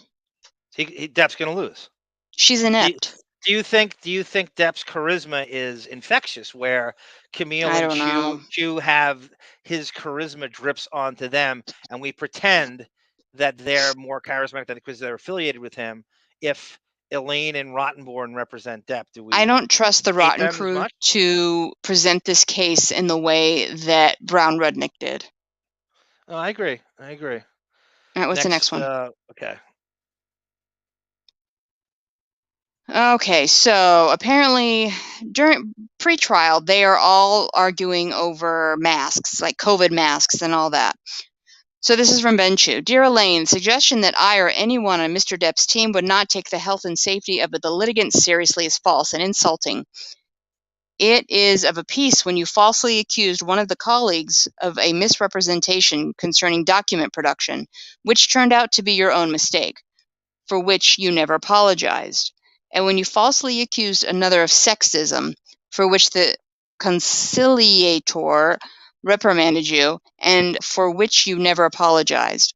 Depp's going to lose. She's inept. Do you think Depp's charisma is infectious, where Camille and Chu have his charisma drips onto them, and we pretend that they're more charismatic because they're affiliated with him? If Elaine and Rottenborn represent Depp, I don't trust the Rotten crew to present this case in the way that Brown Rudnick did. Oh, I agree. All right, what's the next one? Okay. Okay, so apparently during pre-trial, they are all arguing over masks, like COVID masks and all that. So this is from Ben Chu. Dear Elaine, suggestion that I or anyone on Mr. Depp's team would not take the health and safety of the litigants seriously is false and insulting. It is of a piece when you falsely accused one of the colleagues of a misrepresentation concerning document production, which turned out to be your own mistake, for which you never apologized. And when you falsely accused another of sexism, for which the conciliator reprimanded you, and for which you never apologized.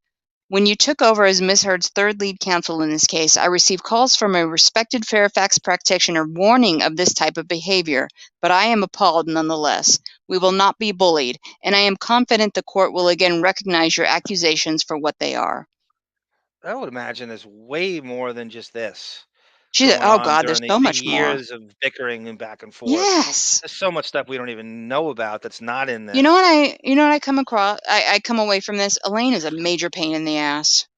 When you took over as Miss Heard's third lead counsel in this case, I received calls from a respected Fairfax practitioner warning of this type of behavior, but I am appalled nonetheless. We will not be bullied, and I am confident the court will again recognize your accusations for what they are. I would imagine there's way more than just this. Oh God, there's so much more. Years of bickering and back and forth. Yes, there's so much stuff we don't even know about that's not in this. You know what I come across? I come away from this. Elaine is a major pain in the ass.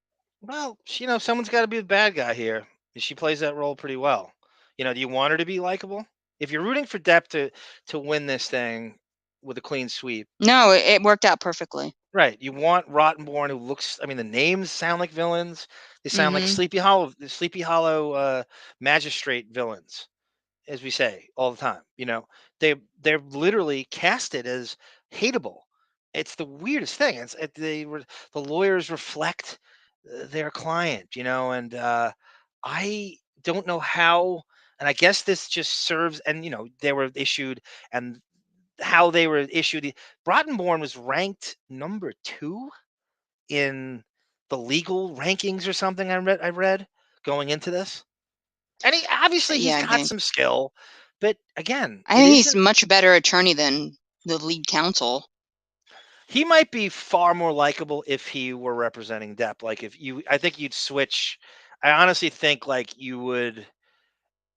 Well, someone's got to be the bad guy here. She plays that role pretty well. Do you want her to be likable? If you're rooting for Depp to win this thing with a clean sweep, no, it worked out perfectly. Right. You want Rottenborn, who looks, the names sound like villains. They sound like Sleepy Hollow magistrate villains, as we say all the time. They're literally casted as hateable. It's the weirdest thing. The lawyers reflect their client, and I don't know how, and I guess this just serves, and they were issued, and how they were issued. Rottenborn was ranked number 2 in the legal rankings or something. I read going into this, and he's got some skill, but again, I think he's a much better attorney than the lead counsel. He might be far more likable if he were representing Depp. Like I think you'd switch. I honestly think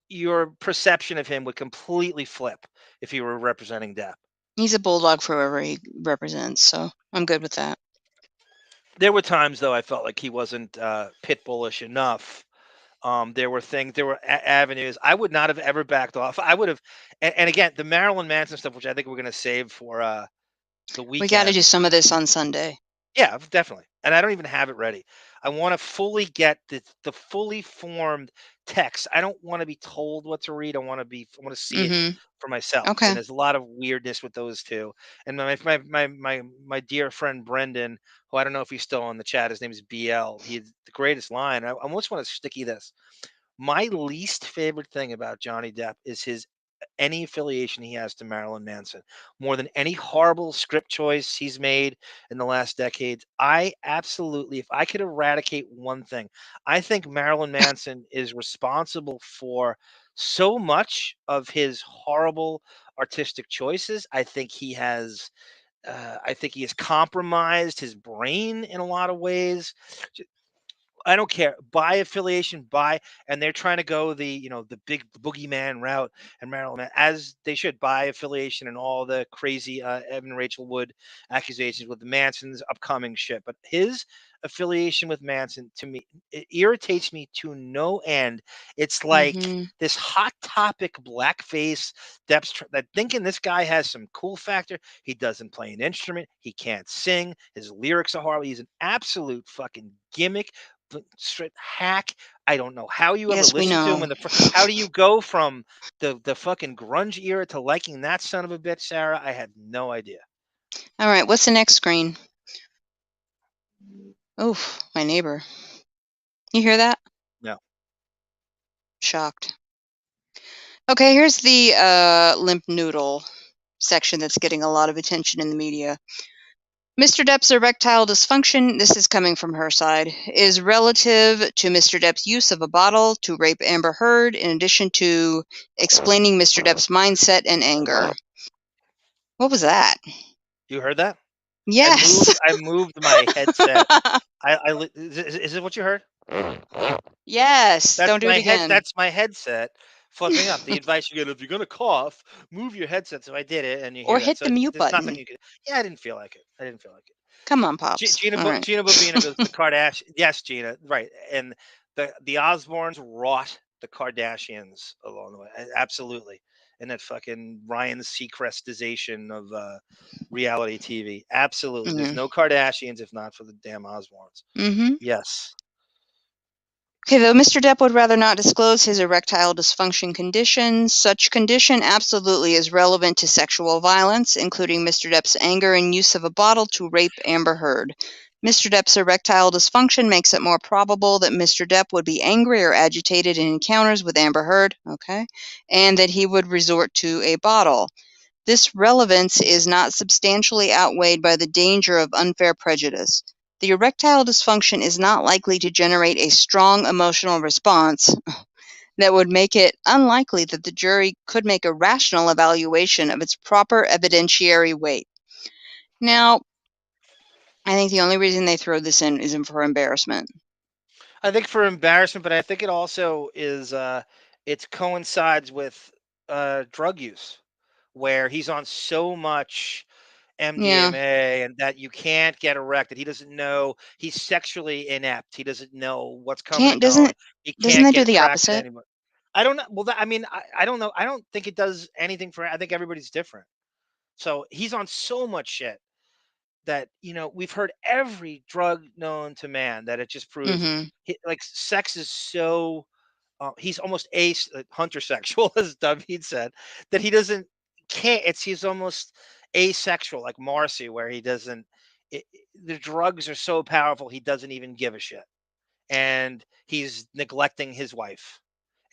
your perception of him would completely flip if he were representing Depp. He's a bulldog for whoever he represents, so I'm good with that. There were times though I felt like he wasn't pit bullish enough. There were things, there were avenues I would not have ever backed off. I would have, and again, the Marilyn Manson stuff, which I think we're going to save for the We got to do weekend. some of this on Sunday. Yeah, definitely. And I don't even have it ready. I want to fully get the fully formed text. I don't want to be told what to read. I want to see it Mm-hmm. for myself. Okay. And there's a lot of weirdness with those two. And my dear friend Brendan, who I don't know if he's still on the chat, his name is BL. He's the greatest line. I almost want to sticky this. My least favorite thing about Johnny Depp is his any affiliation he has to Marilyn Manson. More than any horrible script choice he's made in the last decades, I absolutely, if I could eradicate one thing, I think Marilyn Manson is responsible for so much of his horrible artistic choices. I think he has compromised his brain in a lot of ways. I don't care. By affiliation, and they're trying to go the big boogeyman route, and Marilyn, as they should, by affiliation and all the crazy Evan Rachel Wood accusations with the Manson's upcoming shit. But his affiliation with Manson, to me, it irritates me to no end. It's like Mm-hmm. this hot topic blackface depth that thinking this guy has some cool factor. He doesn't play an instrument. He can't sing. His lyrics are horrible. He's an absolute fucking gimmick. Straight hack. I don't know how you ever Yes, we listen to him know. in how do you go from the fucking grunge era to liking that son of a bitch, Sarah? I had no idea. All right, what's the next screen? Oof, my neighbor. You hear that? No. Shocked. Okay, here's the limp noodle section that's getting a lot of attention in the media. Mr. Depp's erectile dysfunction, this is coming from her side, is relative to Mr. Depp's use of a bottle to rape Amber Heard, in addition to explaining Mr. Depp's mindset and anger. What was that? You heard that? Yes. I moved my headset. Is it what you heard? Yes. That's Don't do my it again. That's my headset flipping up. The advice you get: if you're gonna cough, move your headset. So I did it, and you hear Or that. hit So the mute there's button. nothing you could. Yeah, I didn't feel like it. Come on, Pops. Gina All right. Bobina goes, the Kardashians. Yes, Gina, right. And the Osbournes wrought the Kardashians along the way. Absolutely. And that fucking Ryan Seacrestization of reality TV. Absolutely. There's no Kardashians if not for the damn Osbournes. Mm-hmm. Yes. Okay, though Mr. Depp would rather not disclose his erectile dysfunction condition, such condition absolutely is relevant to sexual violence, including Mr. Depp's anger and use of a bottle to rape Amber Heard. Mr. Depp's erectile dysfunction makes it more probable that Mr. Depp would be angry or agitated in encounters with Amber Heard, okay, and that he would resort to a bottle. This relevance is not substantially outweighed by the danger of unfair prejudice. The erectile dysfunction is not likely to generate a strong emotional response that would make it unlikely that the jury could make a rational evaluation of its proper evidentiary weight. Now, I think the only reason they throw this in is for embarrassment. I think for embarrassment, but I think it also is it coincides with drug use, where he's on so much MDMA and that you can't get erected. He doesn't know. He's sexually inept. He doesn't know what's coming and going. He Doesn't can't that do get the attracted to opposite? anyone. I don't know. Well, I don't know. I don't think it does anything for. I think everybody's different. So he's on so much shit that we've heard every drug known to man that it just proves like sex is so. He's almost hunter sexual, as David said, that he doesn't can't. He's almost asexual, like Marcy, where he doesn't. The drugs are so powerful, he doesn't even give a shit, and he's neglecting his wife,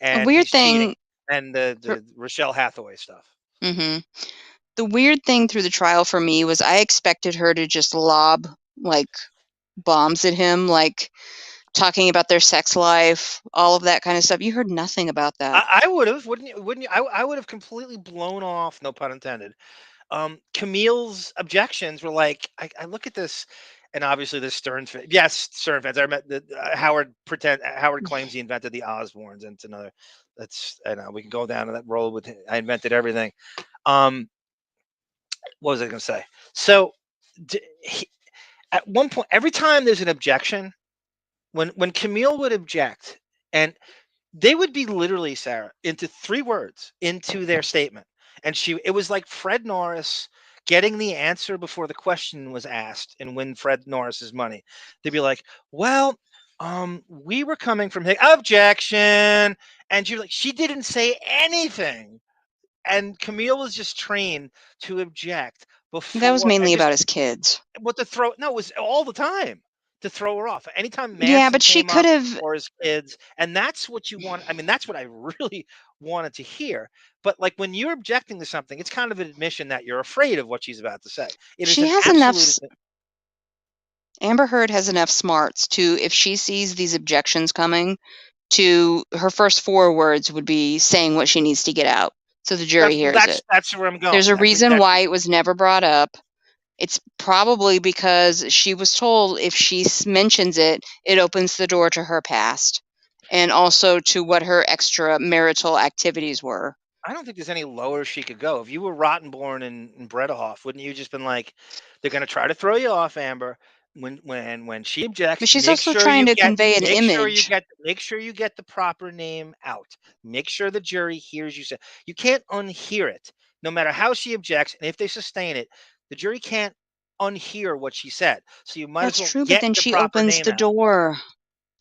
A and weird he's cheating, thing. and the Rochelle Hathaway stuff. Mm-hmm. The weird thing through the trial for me was I expected her to just lob like bombs at him, like talking about their sex life, all of that kind of stuff. You heard nothing about that. I would have, wouldn't you? I would have completely blown off, no pun intended. Camille's objections were like, I look at this, and obviously the Stern fans. Yes, Stern fans. I met Howard claims he invented the Osbournes, and it's another. I know we can go down to that road with I invented everything. What was I going to say? So At one point, every time there's an objection, when Camille would object, and they would be literally, Sarah, into 3 words into their statement. And it was like Fred Norris getting the answer before the question was asked and win Fred Norris's money. They'd be like, well, we were coming from objection. And she didn't say anything. And Camille was just trained to object before. That was mainly about his kids. What to throw? No, it was all the time to throw her off. Anytime Manson Yeah, but she came could up, have. or his kids, and that's what you want. I mean, that's what I really wanted to hear. But like when you're objecting to something, it's kind of an admission that you're afraid of what she's about to say. It is She an has enough. absolute. Amber Heard has enough smarts to, if she sees these objections coming, to her first 4 words would be saying what she needs to get out, so the jury hears it. That's where I'm going. There's a That's reason exactly- why it was never brought up. It's probably because she was told if she mentions it, it opens the door to her past and also to what her extramarital activities were. I don't think there's any lower she could go. If you were Rottenborn and Bredehoff, wouldn't you just been like, they're going to try to throw you off, Amber? When she objects, But she's make also sure trying you to convey an make Sure image. make sure you get the proper name out. Make sure the jury hears you say. You can't unhear it, no matter how she objects, and if they sustain it, the jury can't unhear what she said. So you might That's as well true, get but then the she proper opens name the out. door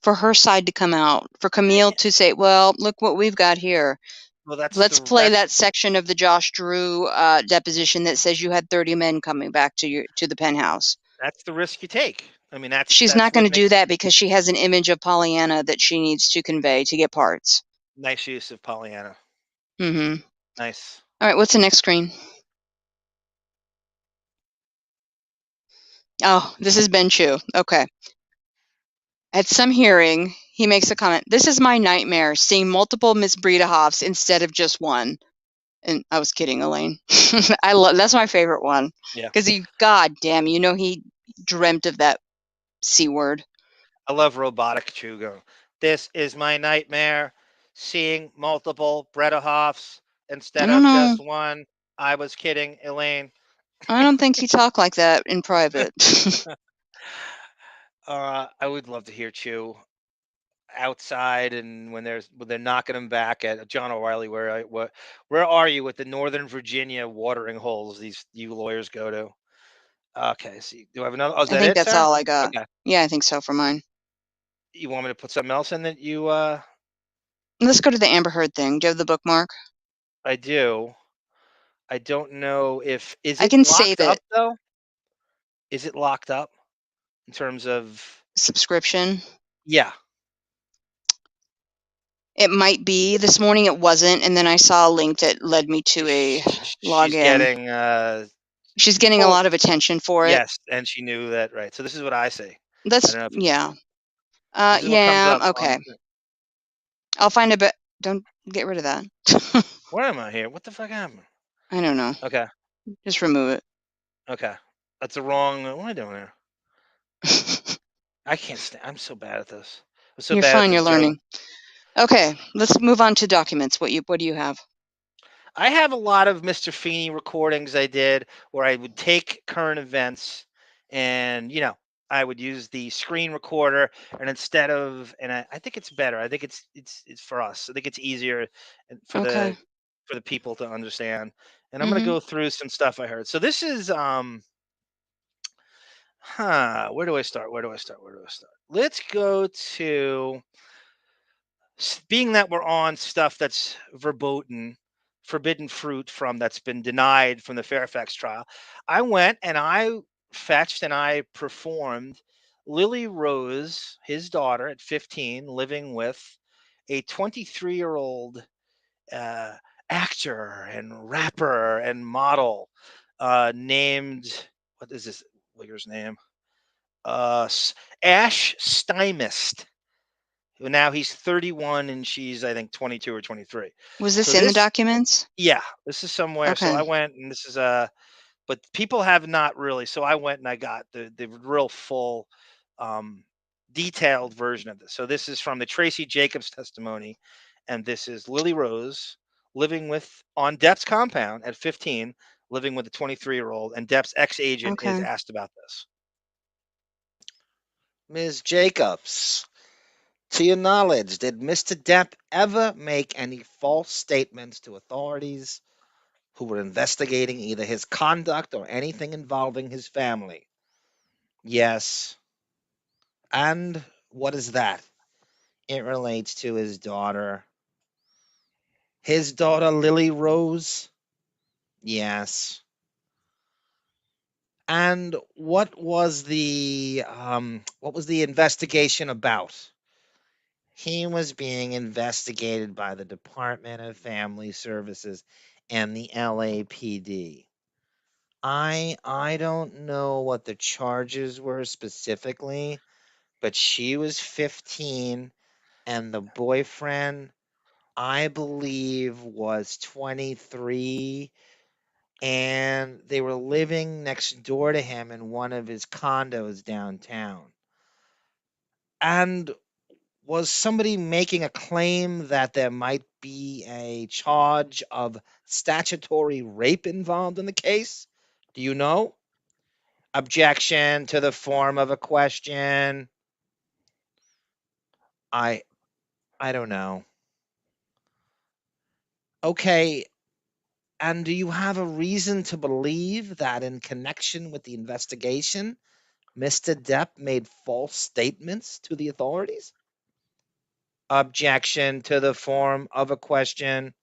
for her side to come out, for Camille to say, well, look what we've got here. Well, Let's play that section of the Josh Drew deposition that says you had 30 men coming back to the penthouse. That's the risk you take. I mean, She's not going to do that because she has an image of Pollyanna that she needs to convey to get parts. Nice use of Pollyanna. Mm-hmm. Nice. All right, what's the next screen? Oh, this is Ben Chu. Okay. At some hearing, he makes a comment. This is my nightmare, seeing multiple Miss Bredehoffs instead of just one. And I was kidding, Elaine. That's my favorite one. Yeah. Because God damn, he dreamt of that C word. I love robotic Chugo. This is my nightmare, seeing multiple Bredehoffs instead of just one. I was kidding, Elaine. I don't think he talked like that in private. I would love to hear Chew outside, and when they're knocking him back at John O'Reilly. Where are you with the Northern Virginia watering holes you lawyers go to? Okay, see, do I have another? Oh, is I that think it, that's Sarah? all I got. Okay. Yeah, I think so for mine. You want me to put something else in that you? Let's go to the Amber Heard thing. Do you have the bookmark? I do. I don't know if I can locked save up it. though. Is it locked up in terms of Subscription? Yeah. It might be. This morning it wasn't, and then I saw a link that led me to a login. She's getting a lot of attention for it. Yes, and she knew that, right? So this is what I see. That's yeah. Yeah. Okay. I'll find a bit. Don't get rid of that. Where am I here? What the fuck happened? I don't know. Okay. Just remove it. Okay. That's the wrong. What am I doing here? I can't stand. I'm so bad at this. I'm so You're bad at fine. this You're learning. Okay. Let's move on to documents. What do you have? I have a lot of Mr. Feeney recordings I did where I would take current events and, I would use the screen recorder, and instead of, and I think it's better. I think it's for us. I think it's easier for the people to understand. And I'm going to go through some stuff I heard. So this is where do I start? Let's go to, being that we're on stuff that's verboten, forbidden fruit that's been denied from the Fairfax trial. I went and I fetched and I performed Lily Rose, his daughter at 15, living with a 23-year-old actor and rapper and model named, what is this wigger's name? Ash Stymest. Now he's 31 and she's, I think, 22 or 23. Was this in the documents? Yeah, this is somewhere. So Okay. I went, and this is but people have not really. So I went and I got the real full, detailed version of this. So this is from the Tracy Jacobs testimony, and this is Lily Rose living on Depp's compound at 15, living with a 23-year-old, and Depp's ex-agent is asked about this. Ms. Jacobs, to your knowledge, did Mr. Depp ever make any false statements to authorities who were investigating either his conduct or anything involving his family? Yes. And what is that? It relates to his daughter. His daughter, Lily Rose? Yes. And what was the investigation about? He was being investigated by the Department of Family Services and the LAPD. I don't know what the charges were specifically, but she was 15 and the boyfriend, I believe, was 23, and they were living next door to him in one of his condos downtown. And was somebody making a claim that there might be a charge of statutory rape involved in the case? Do you know? Objection to the form of a question. I don't know. Okay, and do you have a reason to believe that in connection with the investigation, Mr. Depp made false statements to the authorities? Objection to the form of a question.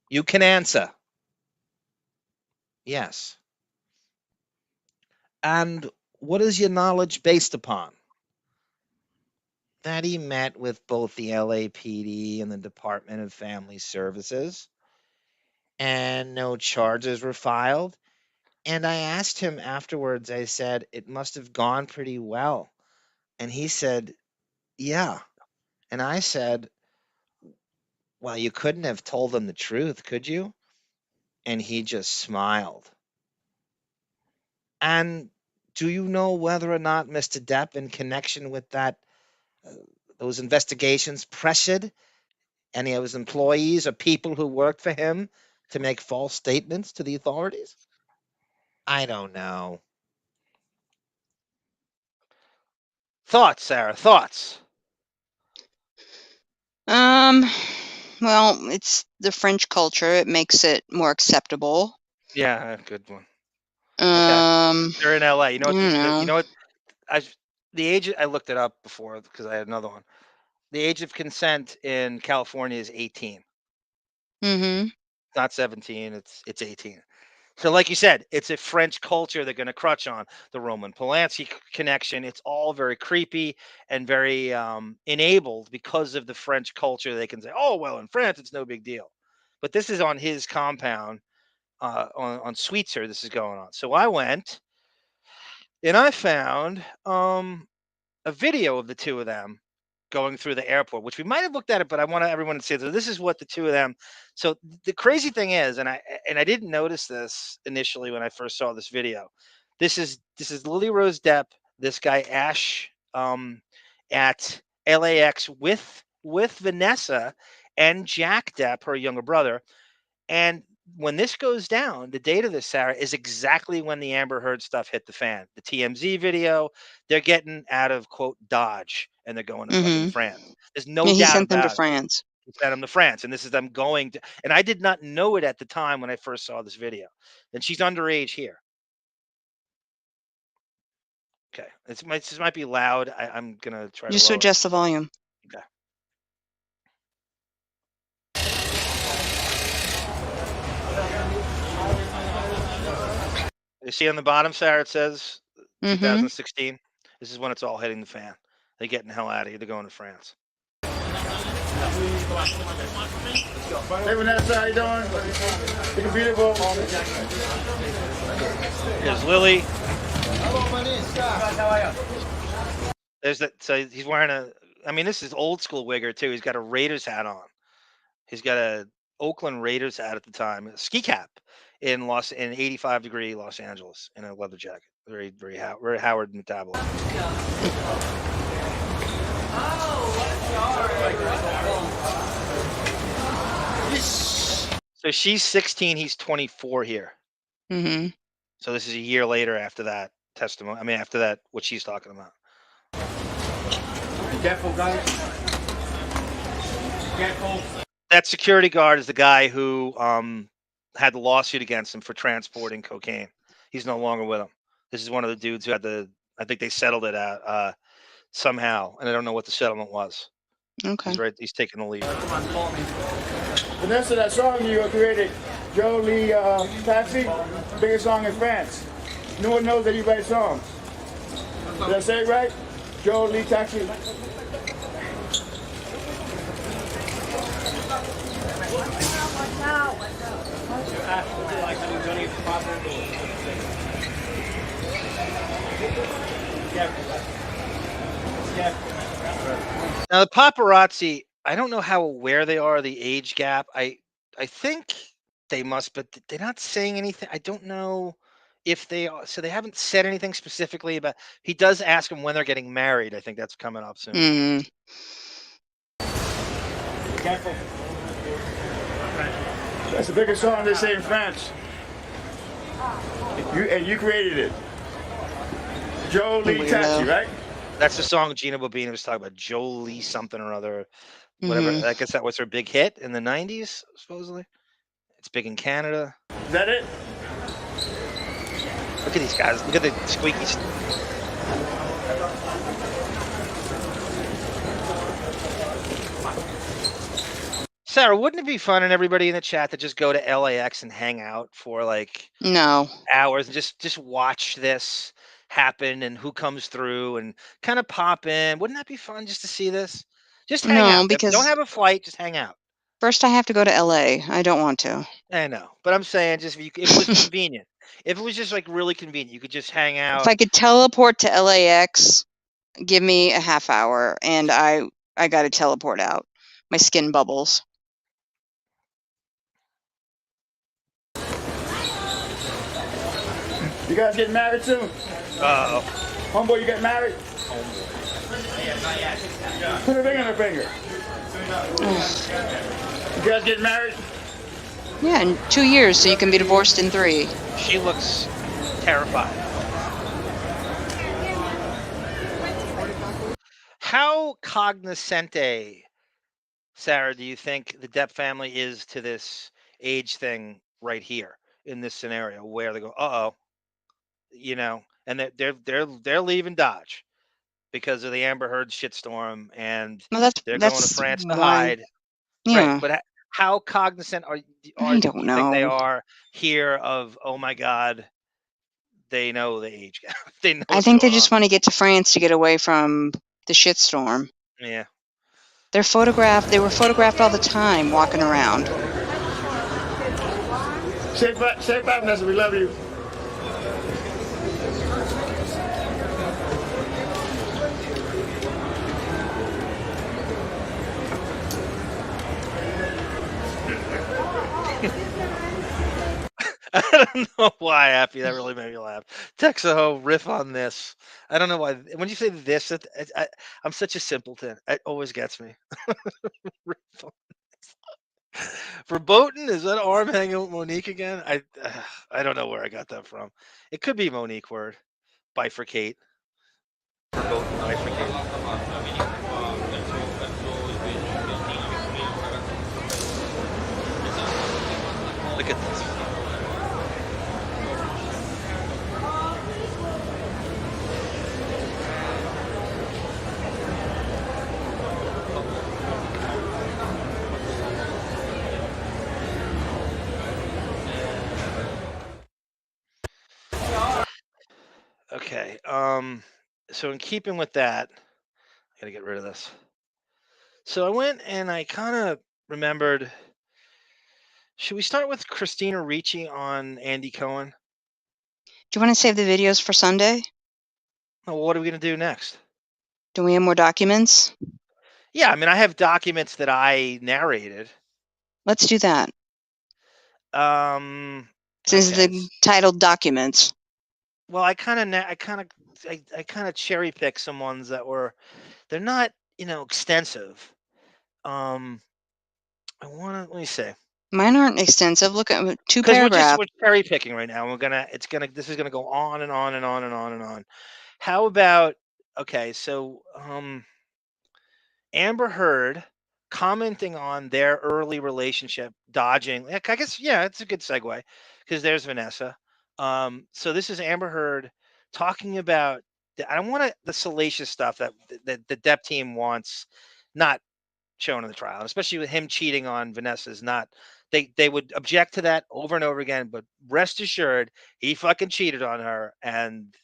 You can answer. Yes. And what is your knowledge based upon? That he met with both the LAPD and the Department of Family Services, and no charges were filed. And I asked him afterwards, I said, it must have gone pretty well. And he said, yeah. And I said, well, you couldn't have told them the truth, could you? And he just smiled. And do you know whether or not Mr. Depp, in connection with that, those investigations, pressured any of his employees or people who worked for him to make false statements to the authorities? I don't know. Thoughts, Sarah? Thoughts? Well, it's the French culture. It makes it more acceptable. Yeah, good one. Okay. They're in LA. You know what? I You know what? The age. I looked it up before because I had another one. The age of consent in California is 18. Mm-hmm. It's not 17. It's 18. So, like you said, it's a French culture they're going to crutch on. The Roman Polanski connection. It's all very creepy and very enabled because of the French culture. They can say, "Oh, well, in France, it's no big deal," but this is on his compound on Sweetser. This is going on. So I went and I found a video of the two of them going through the airport, which we might have looked at it, but I want everyone to see it. So this is what the two of them. So the crazy thing is, and I didn't notice this initially when I first saw this video. This is Lily Rose Depp, this guy Ash at LAX with Vanessa and Jack Depp, her younger brother. And when this goes down, the date of this, Sarah, is exactly when the Amber Heard stuff hit the fan. The TMZ video, they're getting out of, quote, Dodge, and they're going to fucking France. There's no Yeah, he doubt sent them to about it. France. He sent them to France, and this is them going to, and I did not know it at the time when I first saw this video. And she's underage here. Okay, this might be loud. I'm gonna try to Just lower it. adjust the volume. Okay. You see on the bottom, Sarah, it says 2016. This is when it's all hitting the fan. They're getting the hell out of here. They're going to France. Hey, Vanessa, how you doing? Looking beautiful. There's Lily. Hello, my name's Scott. How are you? There's that. So he's wearing a. I mean, this is old school wigger too. He's got a Raiders hat on. He's got a Oakland Raiders hat at the time, a ski cap in 85-degree Los Angeles in a leather jacket. Very Howard metabolite. So she's 16. He's 24 here. Mm-hmm. So this is a year later after that testimony. I mean, after that, what she's talking about. Careful, guys. Careful. That security guard is the guy who had the lawsuit against him for transporting cocaine. He's no longer with him. This is one of the dudes who had I think they settled it out somehow, and I don't know what the settlement was. Okay. He's taking the lead. Vanessa, that song you created, Joe Lee Taxi, biggest song in France. No one knows that you write songs. Did I say it right? Joe Lee Taxi. Now the paparazzi, I don't know how aware they are of the age gap. I think they must, but they're not saying anything. I don't know if they are. So they haven't said anything specifically about. He does ask them when they're getting married. I think that's coming up soon. Mm. Careful. That's the biggest song they say in France. You created it. Joe Lee Taxi, right? That's the song Gina Bobina was talking about. Jolie something or other, whatever. Mhm. I guess that was her big hit in the '90s, supposedly. It's big in Canada. Is that it? Look at these guys. Look at the squeaky. Sarah, wouldn't it be fun and everybody in the chat to just go to LAX and hang out for like No. hours and just watch this happen and who comes through and kind of pop in? Wouldn't that be fun just to see this? Just hang No, out. because Don't have a flight, just hang out. first I have to go to LA. I don't want to. I know, but I'm saying just if it was convenient, if it was just like really convenient, you could just hang out. If I could teleport to LAX, give me a half hour and I got to teleport out. My skin bubbles. You guys getting married soon? Uh-oh. Homeboy, you get married? Put a ring on her finger. You guys getting married? Yeah, in 2 years, so you can be divorced in 3. She looks terrified. How cognoscente, Sarah, do you think the Depp family is to this age thing right here in this scenario where they go, uh-oh, you know, and they're leaving Dodge because of the Amber Heard shitstorm, and Well, they're going to that's France to why. hide. Yeah. Right, but how cognizant I do you don't think they know. are here of, oh my God, they know the age gap. They know I what's think they going just on. want to get to France to get away from the shitstorm. Yeah. They're photographed. They were photographed all the time walking around. Say bye, Vanessa. We love you. I don't know why, Happy. That really made me laugh. Texaho, riff on this. I don't know why. When you say this, I'm such a simpleton. It always gets me. Riff on this. Verboten, is that arm hanging with Monique again? I don't know where I got that from. It could be Monique word. Bifurcate. Verboten, bifurcate. Look at this. Okay. So in keeping with that, I gotta get rid of this. So I went and I kind of remembered. Should we start with Christina Ricci on Andy Cohen? Do you want to save the videos for Sunday? Well, what are we gonna do next? Do we have more documents? Yeah, I mean, I have documents that I narrated. Let's do that. Since Okay. the titled documents. Well, I kind of cherry pick some ones that they're not, extensive. I want to, let me see. Mine aren't extensive. Look at 2 Because paragraphs. we're cherry picking right now. This is gonna go on and on and on and on and on. How about, okay, so Amber Heard commenting on their early relationship, dodging. I guess, yeah, it's a good segue because there's Vanessa. So this is Amber Heard talking about. I don't want the salacious stuff that the Depp team wants, not shown in the trial, especially with him cheating on Vanessa's not. They would object to that over and over again, but rest assured, he fucking cheated on her, and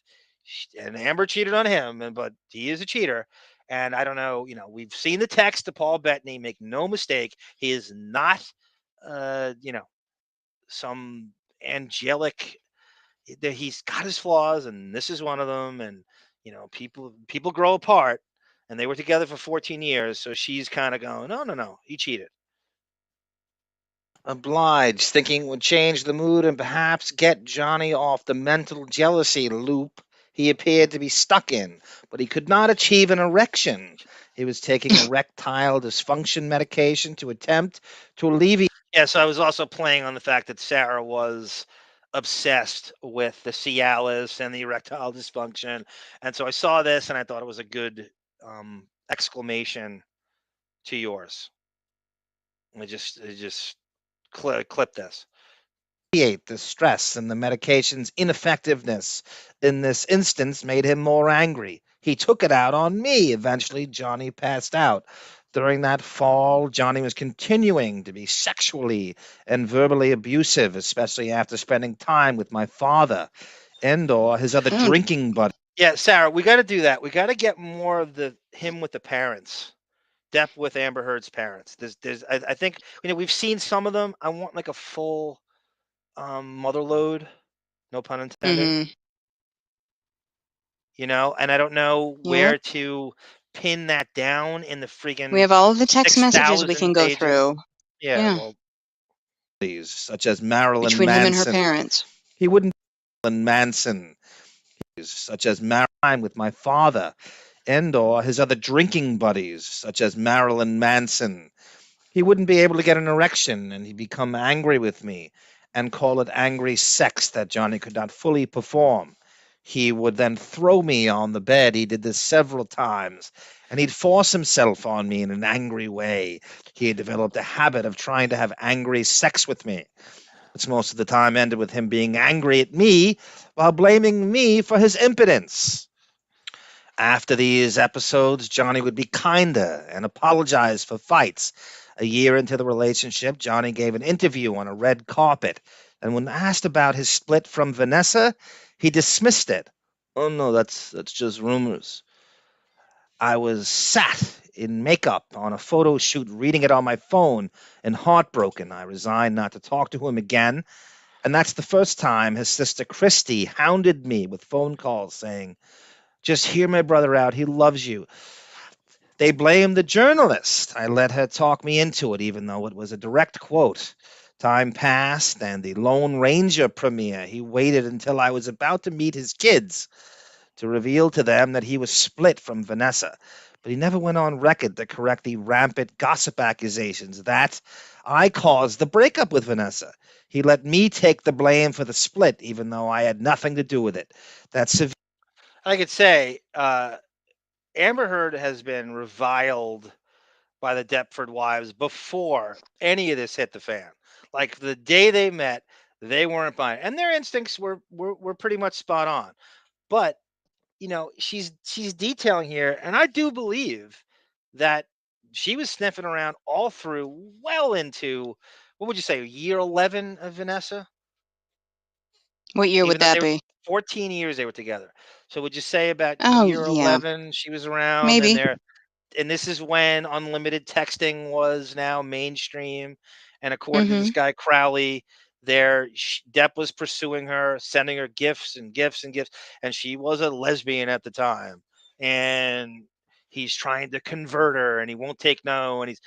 Amber cheated on him, but he is a cheater. And I don't know, we've seen the text to Paul Bettany. Make no mistake, he is not, some angelic. He's got his flaws, and this is one of them. And people grow apart, and they were together for 14 years. So she's kind of going, no, he cheated. Obliged, thinking it would change the mood and perhaps get Johnny off the mental jealousy loop he appeared to be stuck in, but he could not achieve an erection. He was taking erectile dysfunction medication to attempt to alleviate. Yeah, so I was also playing on the fact that Sarah was obsessed with the Cialis and the erectile dysfunction. And so I saw this and I thought it was a good exclamation to yours. I just clip this. The stress and the medication's ineffectiveness in this instance made him more angry. He took it out on me. Eventually, Johnny passed out. During that fall, Johnny was continuing to be sexually and verbally abusive, especially after spending time with my father and/or his other drinking buddy. Yeah, Sarah, we got to do that. We got to get more of him with the parents. Depp with Amber Heard's parents. I think we've seen some of them. I want like a full mother load, no pun intended. And I don't know where to pin that down in the freaking. We have all of the text messages we can go through. Yeah. Well, such as Marilyn between Manson. him and her parents. He wouldn't. Marilyn Manson, such as Marilyn with my father, and/or his other drinking buddies, such as Marilyn Manson. He wouldn't be able to get an erection, and he'd become angry with me and call it angry sex that Johnny could not fully perform. He would then throw me on the bed. He did this several times, and he'd force himself on me in an angry way. He had developed a habit of trying to have angry sex with me. It's most of the time ended with him being angry at me while blaming me for his impotence. After these episodes, Johnny would be kinder and apologize for fights. A year into the relationship, Johnny gave an interview on a red carpet, and when asked about his split from Vanessa, he dismissed it. Oh no, that's just rumors. I was sat in makeup on a photo shoot reading it on my phone and heartbroken. I resigned not to talk to him again, and that's the first time his sister Christie hounded me with phone calls saying, "Just hear my brother out, he loves you." They blamed the journalist. I let her talk me into it, even though it was a direct quote. Time passed, and the Lone Ranger premiere, he waited until I was about to meet his kids to reveal to them that he was split from Vanessa. But he never went on record to correct the rampant gossip accusations that I caused the breakup with Vanessa. He let me take the blame for the split, even though I had nothing to do with it. That's severe. I could say Amber Heard has been reviled by the Deptford wives before any of this hit the fan. Like the day they met, they weren't buying it. And their instincts were pretty much spot on. But she's detailing here, and I do believe that she was sniffing around all through, well into, what would you say, year 11 of Vanessa? What year would that be? 14 years they were together. So would you say about year 11 she was around? Maybe. And this is when unlimited texting was now mainstream. And according to this guy Crowley, Depp was pursuing her, sending her gifts and gifts and gifts, and she was a lesbian at the time. And he's trying to convert her, and he won't take no, and he's,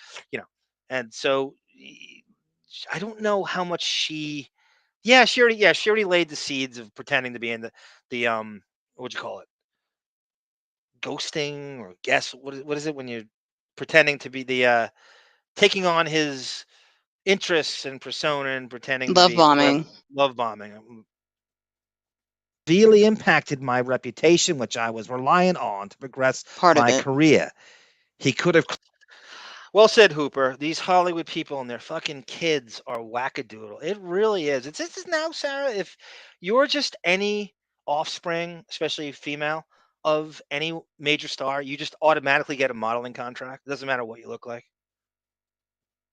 and so I don't know how much she already laid the seeds of pretending to be in the what would you call it? Ghosting or guess what is it when you're pretending to be the taking on his interests and persona and pretending love to be bombing. Love bombing. Really impacted my reputation, which I was relying on to progress my career. He could have. Well said, Hooper. These Hollywood people and their fucking kids are wackadoodle. It really is. It's this now, Sarah. If you're just any offspring, especially female, of any major star, you just automatically get a modeling contract. It doesn't matter what you look like.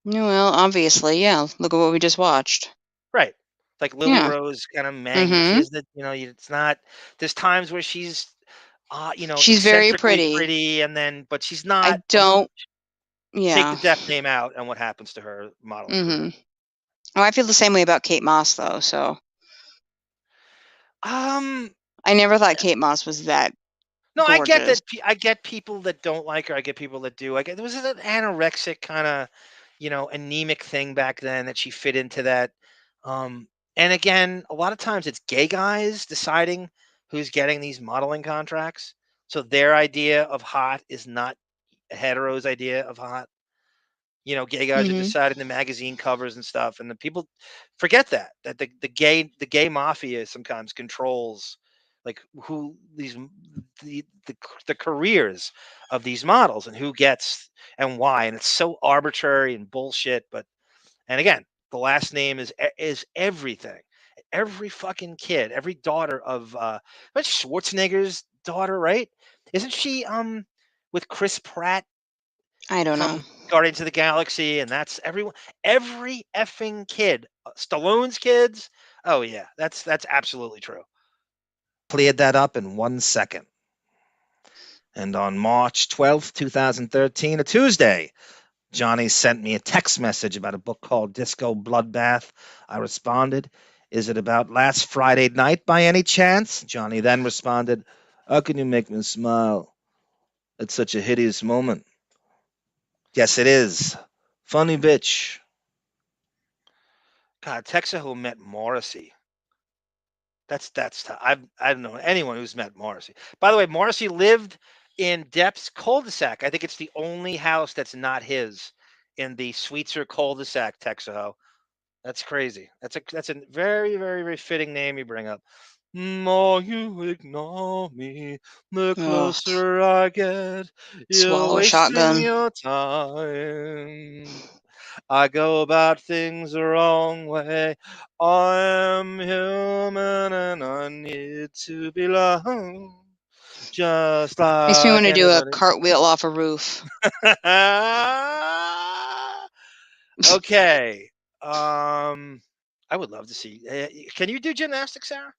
Well, obviously, yeah. Look at what we just watched. Right. Like Lily Yeah. Rose, kind of Meg. She isn't. It's not. There's times where she's, She's very eccentrically pretty. and then, but she's not. I don't. Take Yeah. the Depp name out, and what happens to her modeling career? Oh, I feel the same way about Kate Moss, though. So. I never thought Kate Moss was that. No, gorgeous. I get that. I get people that don't like her. I get people that do. I get there was an anorexic kind of, anemic thing back then that she fit into that. And again, a lot of times it's gay guys deciding who's getting these modeling contracts. So their idea of hot is not a hetero's idea of hot. Gay guys are deciding the magazine covers and stuff, and the people forget that the gay mafia sometimes controls like who the careers of these models and who gets and why, and it's so arbitrary and bullshit. And again, the last name is everything. Every fucking kid, every daughter of Schwarzenegger's daughter, right? Isn't she with Chris Pratt? I don't know. Guardians of the Galaxy, and that's everyone. Every effing kid, Stallone's kids. Oh yeah, that's absolutely true. Cleared that up in 1 second. And on March 12th, 2013, a Tuesday, Johnny sent me a text message about a book called Disco Bloodbath. I responded, "Is it about last Friday night by any chance?" Johnny then responded, "How can you make me smile? It's such a hideous moment." Yes, it is. Funny bitch. God, Texaco met Morrissey. That's I've known anyone who's met Morrissey. By the way, Morrissey lived in Depp's cul-de-sac. I think it's the only house that's not his in the Sweetser cul-de-sac, Texaco. That's crazy. That's a very, very, very fitting name you bring up. More you ignore me, the closer I get. You're Swallow a wasting shotgun. your time. I go about things the wrong way. I am human and I need to belong. Just like Makes me want to do a anybody. cartwheel off a roof. Okay. I would love to see. Can you do gymnastics, Sarah?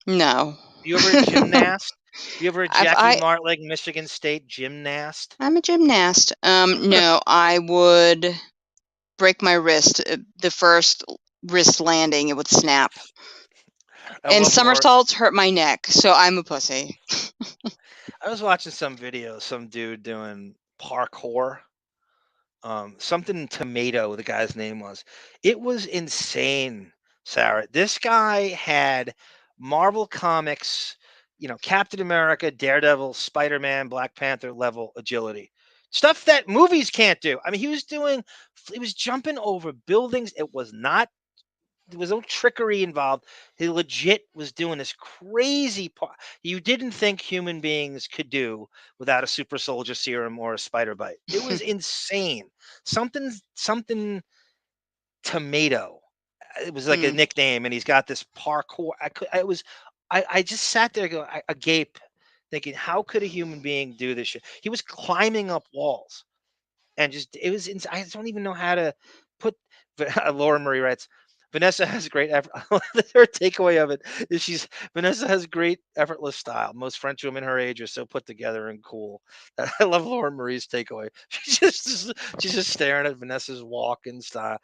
No. You ever a gymnast? You ever a Jackie I- Martling, Michigan State gymnast? I'm a gymnast. No, I would break my wrist. The first wrist landing, it would snap. And somersaults hurt my neck, so I'm a pussy. I was watching some video, some dude doing parkour. Something tomato, the guy's name was. It was insane, Sarah. This guy had Marvel Comics, Captain America, Daredevil, Spider-Man, Black Panther level agility. Stuff that movies can't do. I mean, he was jumping over buildings. There was no trickery involved. He legit was doing this crazy part you didn't think human beings could do without a super soldier serum or a spider bite. It was insane. Something tomato. It was like a nickname, and he's got this parkour. I just sat there going, agape, thinking, how could a human being do this shit? He was climbing up walls, and I don't even know how to put. Laura Marie writes, Vanessa has great effort. Her takeaway of it is Vanessa has great effortless style. Most French women her age are so put together and cool. I love Laura Marie's takeaway. She's just staring at Vanessa's walking style.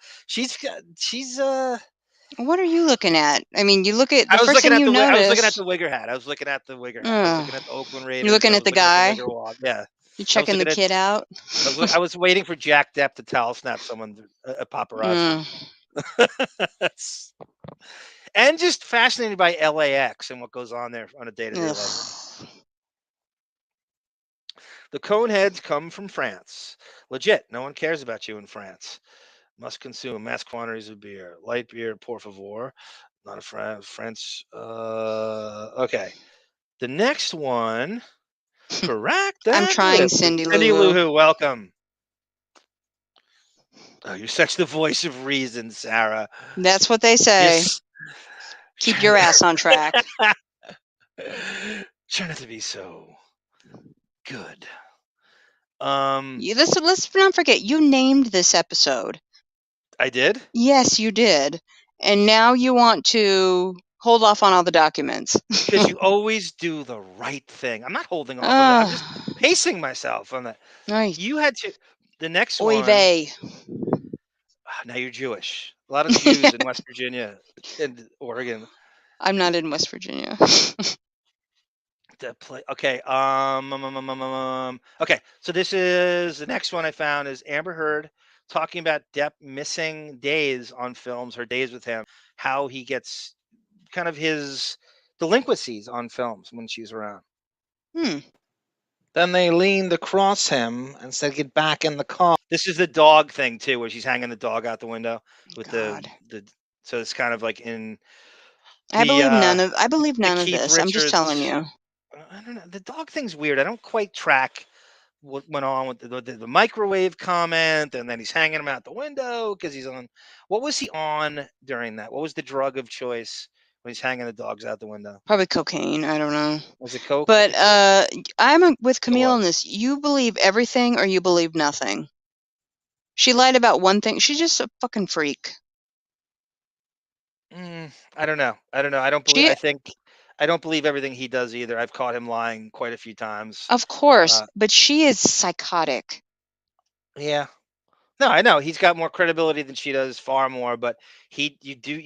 What are you looking at? I mean, you look at the I was first looking thing at you the I was looking at notice. the Wigger hat. I was looking at the Wigger hat. I was looking at the Oakland Raiders. You're looking at the guy. Yeah. You checking the kid out. I was waiting for Jack Depp to towel snap someone, a paparazzi. And just fascinated by LAX and what goes on there on a day-to-day level. The Coneheads come from France. Legit, no one cares about you in France. Must consume mass quantities of beer. Light beer, por favor. Not a French. Okay. The next one. Correct. I'm trying Cindy Lou Who. Welcome. Oh, you're such the voice of reason, Sarah. That's what they say. Keep your ass on track. Try not to be so good. Let's not forget, you named this episode. I did? Yes, you did. And now you want to hold off on all the documents. Because you always do the right thing. I'm not holding off on that. I'm just pacing myself on that. Nice. You had to. The next Oy one. vey. Now you're Jewish. A lot of Jews in West Virginia and Oregon. I'm not in West Virginia. Okay. Okay. So this is the next one I found is Amber Heard talking about Depp missing days on films, her days with him, how he gets kind of his delinquencies on films when she's around. Then they leaned across him and said, "Get back in the car." This is the dog thing too, where she's hanging the dog out the window with the. So it's kind of like in. I believe none of this. I'm just telling you. I don't know. The dog thing's weird. I don't quite track what went on with the microwave comment, and then he's hanging him out the window because he's on. What was he on during that? What was the drug of choice when he's hanging the dogs out the window? Probably cocaine. I don't know. Was it coke? But I'm with Camille on this. You believe everything or you believe nothing. She lied about one thing. She's just a fucking freak. I don't know. I don't believe. I don't believe everything he does either. I've caught him lying quite a few times. Of course, but she is psychotic. Yeah. No, I know he's got more credibility than she does, far more. But you do.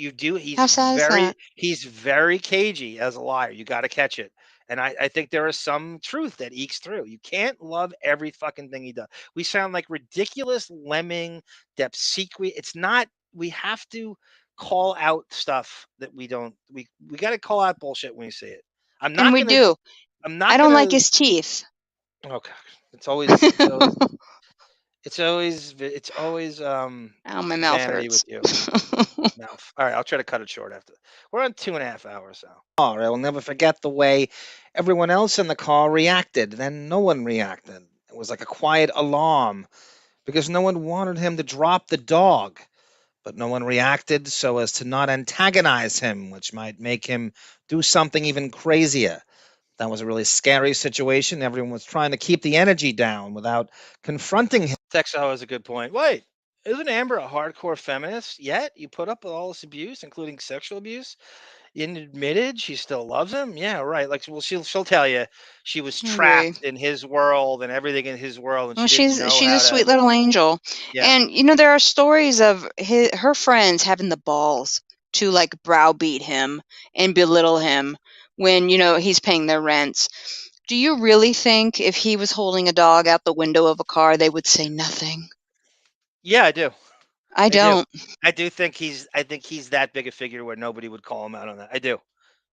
He's very cagey as a liar. You got to catch it. And I think there is some truth that ekes through. You can't love every fucking thing he does. We sound like ridiculous lemming Depp secret. It's not. We have to call out stuff that we don't. We got to call out bullshit when we see it. I'm not. And we do. I'm not. I don't like his teeth. Okay. It's always. It's always my mouth hurts. with you. Mouth. All right, I'll try to cut it short after. We're on 2.5 hours now. I will never forget the way everyone else in the car reacted. Then no one reacted. It was like a quiet alarm because no one wanted him to drop the dog. But no one reacted so as to not antagonize him, which might make him do something even crazier. That was a really scary situation. Everyone was trying to keep the energy down without confronting him. Texo has a good point. Wait, isn't Amber a hardcore feminist yet? You put up with all this abuse, including sexual abuse, and admitted she still loves him? Yeah, right. Like, well, she'll tell you she was trapped in his world and everything in his world. And well, she's a sweet little angel. Yeah. And there are stories of her friends having the balls to like browbeat him and belittle him when he's paying their rents. Do you really think if he was holding a dog out the window of a car, they would say nothing? Yeah, I do. I don't. I do think he's that big a figure where nobody would call him out on that. I do.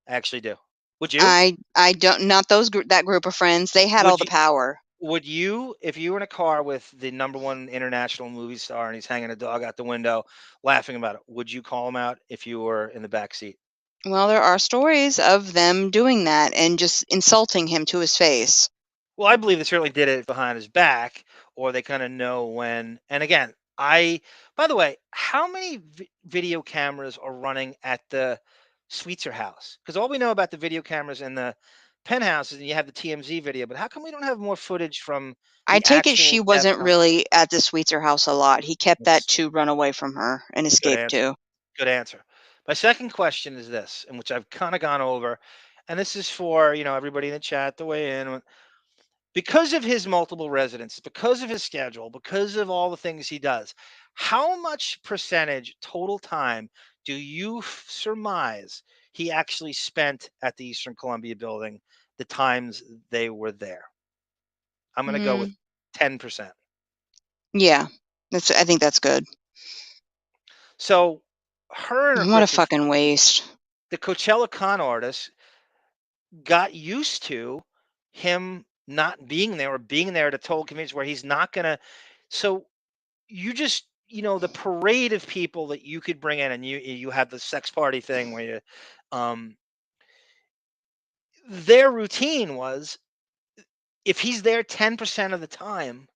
I actually do. Would you? I don't. Not that group of friends. They had all the power. Would you, if you were in a car with the #1 international movie star and he's hanging a dog out the window, laughing about it, would you call him out if you were in the back seat? Well, there are stories of them doing that and just insulting him to his face. Well, I believe they certainly did it behind his back, or they kind of know when. And again, by the way, how many video cameras are running at the Sweetser house? Because all we know about the video cameras in the penthouse is you have the TMZ video, but how come we don't have more footage from I take it she wasn't really at the Sweetser house a lot. He kept that to run away from her and escape to. Good answer. My second question is this, in which I've kind of gone over, and this is for everybody in the chat to weigh in. Because of his multiple residences, because of his schedule, because of all the things he does, how much percentage total time do you surmise he actually spent at the Eastern Columbia building the times they were there? I'm going to go with 10%. Yeah, I think that's good. So what a fucking waste. The Coachella con artist got used to him not being there or being there at a total convenience where he's not going to. So you just, the parade of people that you could bring in, and you have the sex party thing where you, their routine was if he's there 10% of the time,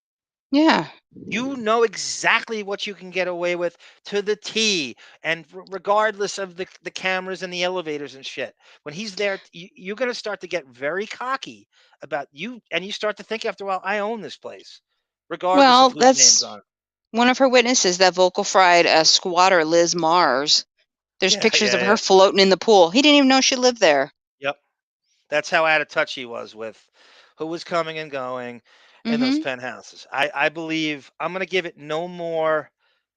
Yeah. You know exactly what you can get away with to the T, and regardless of the cameras and the elevators and shit. When he's there, you're going to start to get very cocky about you, and you start to think after a while, I own this place, regardless of Well, whose name's that's on it. one of her witnesses, that vocal fried squatter, Liz Mars. There's Yeah, pictures of yeah, her yeah. floating in the pool. He didn't even know she lived there. Yep. That's how out of touch he was with who was coming and going in those Mm-hmm. penthouses. I believe I'm going to give it no more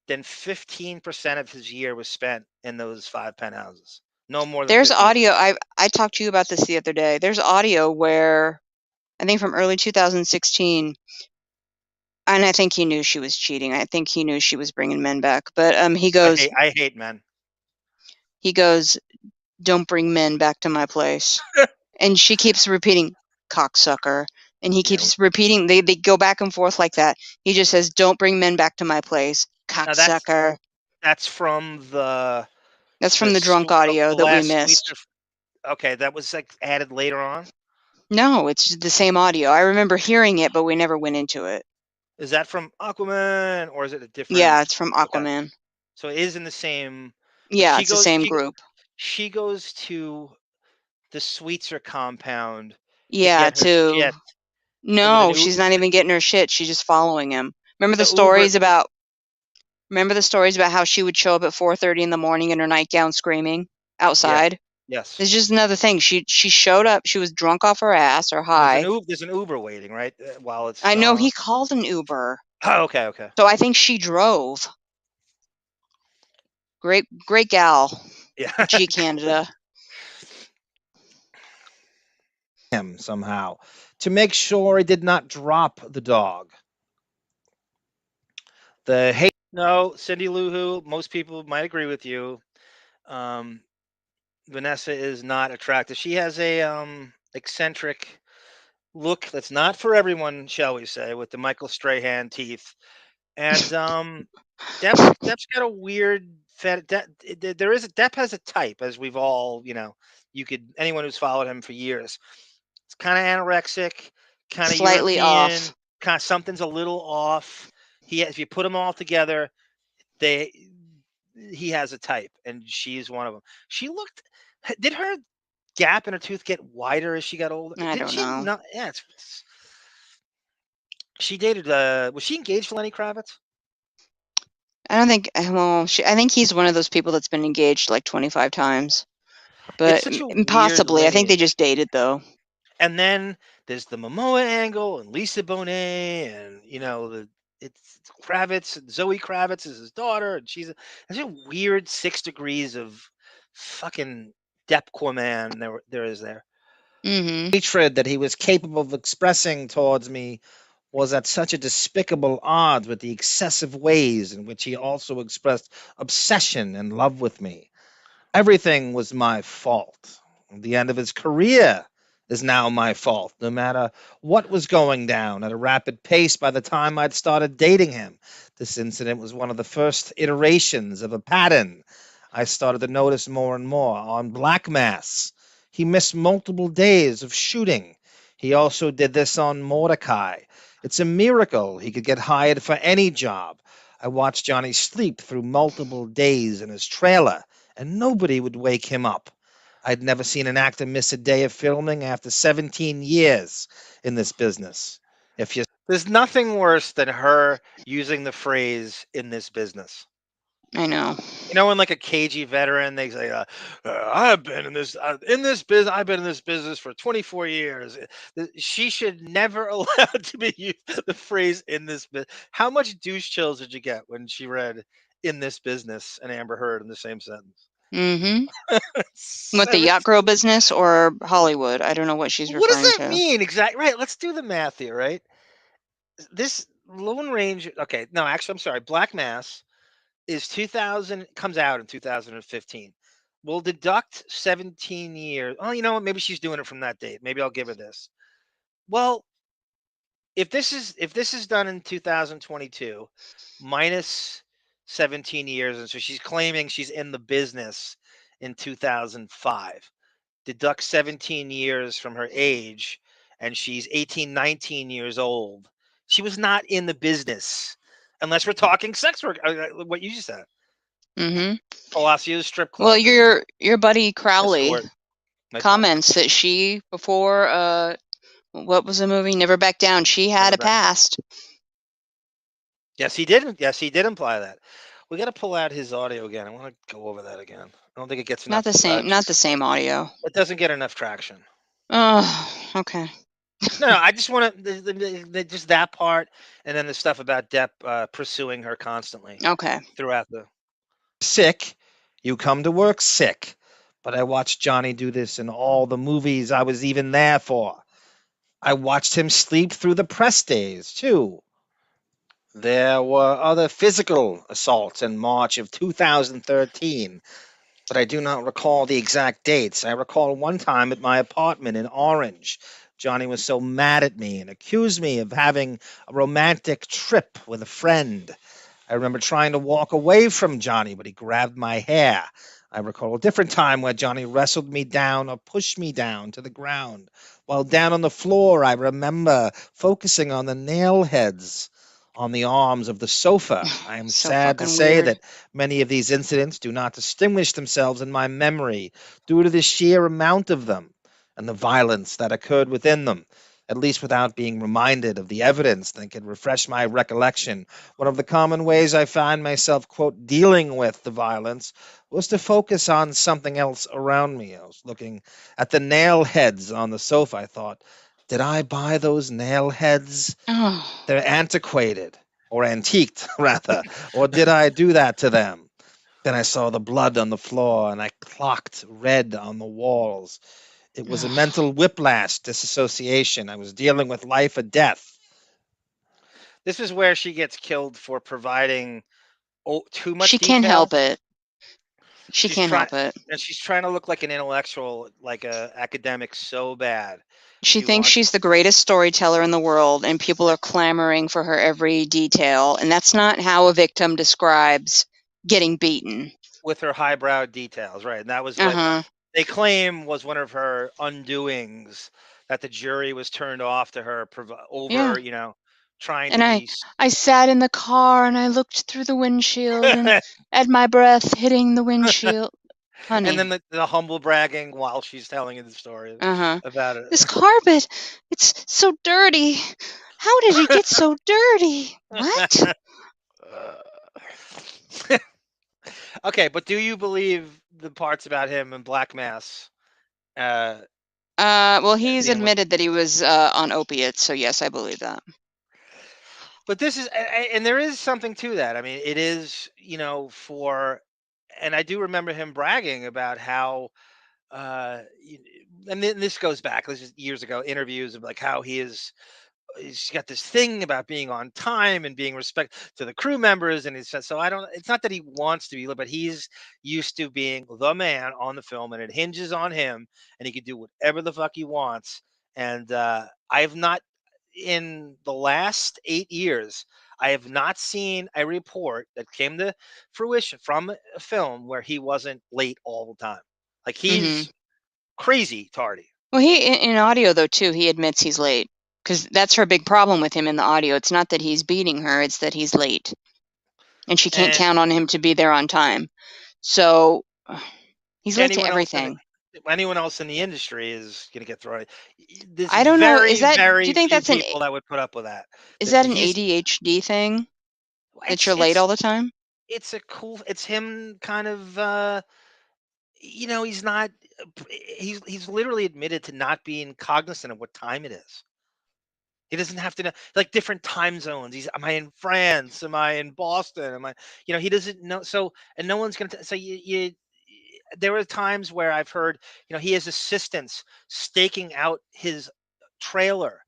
than 15% of his year was spent in those 5 penthouses. No more than There's 15%. audio. I talked to you about this the other day. There's audio where I think from early 2016, and I think he knew she was cheating. I think he knew she was bringing men back. But he goes, I hate men. he goes, "Don't bring men back to my place," and she keeps repeating, "Cocksucker," and he keeps repeating. They go back and forth like that. He just says, "Don't bring men back to my place, Now cocksucker." that's from the That's from the drunk audio the that we last suite. missed. Okay, that was like added later on. No, it's the same audio. I remember hearing it, but we never went into it. Is that from Aquaman or is it a different? Yeah, it's from Okay. Aquaman. So it is in the same. Yeah, it's the same group. She goes to the Sweetser compound to Yeah, get her shit. No, she's not even getting her shit. She's just following him. Remember the So stories about how she would show up at 4:30 in the morning in her nightgown screaming outside? Yes. It's just another thing. She showed up. She was drunk off her ass or high. There's an Uber waiting, right? While it's. I know he called an Uber. Oh, okay, okay. So I think she drove. Great gal. Yeah. G Canada. Him somehow to make sure he did not drop the dog. The hate. No, Cindy Lou Who, most people might agree with you. Vanessa is not attractive. She has a eccentric look that's not for everyone, shall we say, with the Michael Strahan teeth. And Depp's got a weird Depp has a type, as we've all, anyone who's followed him for years. It's kind of anorexic, kind of slightly European, off. kind of something's a little off. If you put them all together, he has a type, and she's one of them. Did her gap in her tooth get wider as she got older? I don't know. Not, yeah, she dated. Was she engaged to Lenny Kravitz? I don't think. Well, I think he's one of those people that's been engaged like 25 times. But possibly, I think they just dated though. And then there's the Momoa angle and Lisa Bonet, and it's Kravitz, and Zoe Kravitz is his daughter, and there's a weird 6 degrees of fucking Deppquaman there is there. Mm-hmm. Hatred that he was capable of expressing towards me was at such a despicable odds with the excessive ways in which he also expressed obsession and love with me. Everything was my fault. The end of his career is now my fault, no matter what was going down at a rapid pace by the time I'd started dating him. This incident was one of the first iterations of a pattern I started to notice more and more. On Black Mass, he missed multiple days of shooting. He also did this on Mordecai. It's a miracle he could get hired for any job. I watched Johnny sleep through multiple days in his trailer, and nobody would wake him up. I'd never seen an actor miss a day of filming after 17 years in this business. There's nothing worse than her using the phrase "in this business." I know. When like a cagey veteran, they say, "I've been in this business. I've been in this business for 24 years." She should never allow to be used the phrase "in this business." How much douche chills did you get when she read "in this business" and Amber Heard in the same sentence? Mm-hmm. What, the yacht girl business or Hollywood? I don't know what she's referring to. What does that mean exactly? Right. Let's do the math here. Right. This Lone Ranger. Okay. No, actually, I'm sorry. Black Mass is 2000. Comes out in 2015. We'll deduct 17 years. Oh, you know what? Maybe she's doing it from that date. Maybe I'll give her this. Well, if this is done in 2022, minus 17 years, and so she's claiming she's in the business in 2005. Deduct 17 years from her age, and she's 18, 19 years old She was not in the business, unless we're talking sex work. What you just said. Mm-hmm. Palacio's strip club. Well, your buddy Crowley Escort. My comments that she, before what was the movie, Never Back Down, she had Never a Back past. Yes, he did. Yes, he did imply that. We got to pull out his audio again. I want to go over that again. I don't think it gets enough. Not the same audio. It doesn't get enough traction. Oh, okay. No, I just want to just that part, and then the stuff about Depp pursuing her constantly. Okay. Throughout the sick, you come to work sick. But I watched Johnny do this in all the movies I was even there for. I watched him sleep through the press days, too. There were other physical assaults in March of 2013, but I do not recall the exact dates. I recall one time at my apartment in Orange, Johnny was so mad at me and accused me of having a romantic trip with a friend. I remember trying to walk away from Johnny, but he grabbed my hair. I recall a different time where Johnny wrestled me down or pushed me down to the ground. While down on the floor, I remember focusing on the nail heads on the arms of the sofa. I am So sad to fucking say weird. that many of these incidents do not distinguish themselves in my memory due to the sheer amount of them and the violence that occurred within them, at least without being reminded of the evidence that could refresh my recollection. One of the common ways I find myself, quote, dealing with the violence was to focus on something else around me. I was looking at the nail heads on the sofa. I thought, did I buy those nail heads? Oh. They're antiquated, or antiqued, rather. Or did I do that to them? Then I saw the blood on the floor, and I clocked red on the walls. It was a mental whiplash, disassociation. I was dealing with life or death. This is where she gets killed for providing too much She detail. can't help it. She She's can't help it. And she's trying to look like an intellectual, like a academic so bad. She thinks she's the greatest storyteller in the world, and people are clamoring for her every detail. And that's not how a victim describes getting beaten. With her highbrow details, right? And that was what they claim was one of her undoings, that the jury was turned off to her over, trying And to be. I sat in the car and I looked through the windshield and at my breath hitting the windshield. Honey. And then the humble bragging while she's telling you the story about it. This carpet, it's so dirty. How did it get so dirty? What? Okay, but do you believe the parts about him in Black Mass? Well, he's admitted that he was on opiates, so yes, I believe that. But this is, and there is something to that. I mean, it is, and I do remember him bragging about how, and then this goes back, this is years ago, interviews of like how he's got this thing about being on time and being respect to the crew members, and he says, so it's not that he wants to be, but he's used to being the man on the film, and it hinges on him, and he can do whatever the fuck he wants. And I have not, in the last 8 years, I have not seen a report that came to fruition from a film where he wasn't late all the time. Like he's crazy tardy. Well, in audio though too, he admits he's late. Because that's her big problem with him in the audio. It's not that he's beating her, it's that he's late. And she can't count on him to be there on time. So he's late to everything. Anyone else in the industry is going to get thrown. I don't know. Is that, do you think that's people that would put up with that? Is that an ADHD thing? That you're late all the time? It's him kind of, he's not, he's literally admitted to not being cognizant of what time it is. He doesn't have to know, like, different time zones. Am I in France? Am I in Boston? Am I, he doesn't know. So, and no one's going to, so there are times where I've heard, he has assistants staking out his trailer,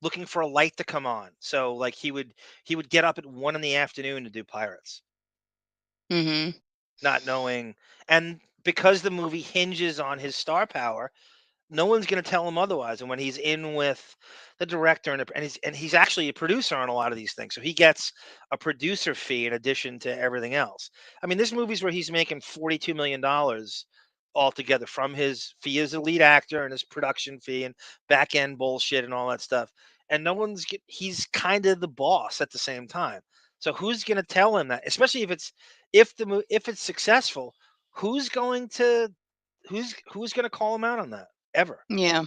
looking for a light to come on. So like he would get up at 1 PM to do Pirates. Not knowing. And because the movie hinges on his star power, no one's going to tell him otherwise. And when he's in with the director and he's actually a producer on a lot of these things, so he gets a producer fee in addition to everything else. I mean, this movie's where he's making $42 million altogether from his fee as a lead actor and his production fee and back end bullshit and all that stuff. and no one's he's kind of the boss at the same time. So who's going to tell him that? Especially if it's successful, who's going to call him out on that ever? Yeah.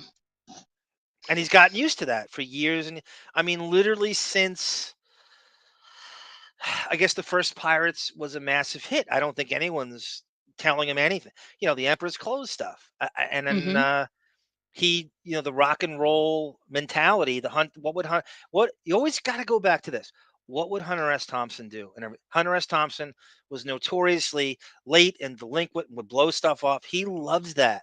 And he's gotten used to that for years. And I mean, literally since I guess the first Pirates was a massive hit, I don't think anyone's telling him anything. You know, the Emperor's Clothes stuff, and then Mhm. he, you know, the rock and roll mentality, the hunt. What you always got to go back to this. What would Hunter S. Thompson do? And Hunter S. Thompson was notoriously late and delinquent and would blow stuff off. He loves that.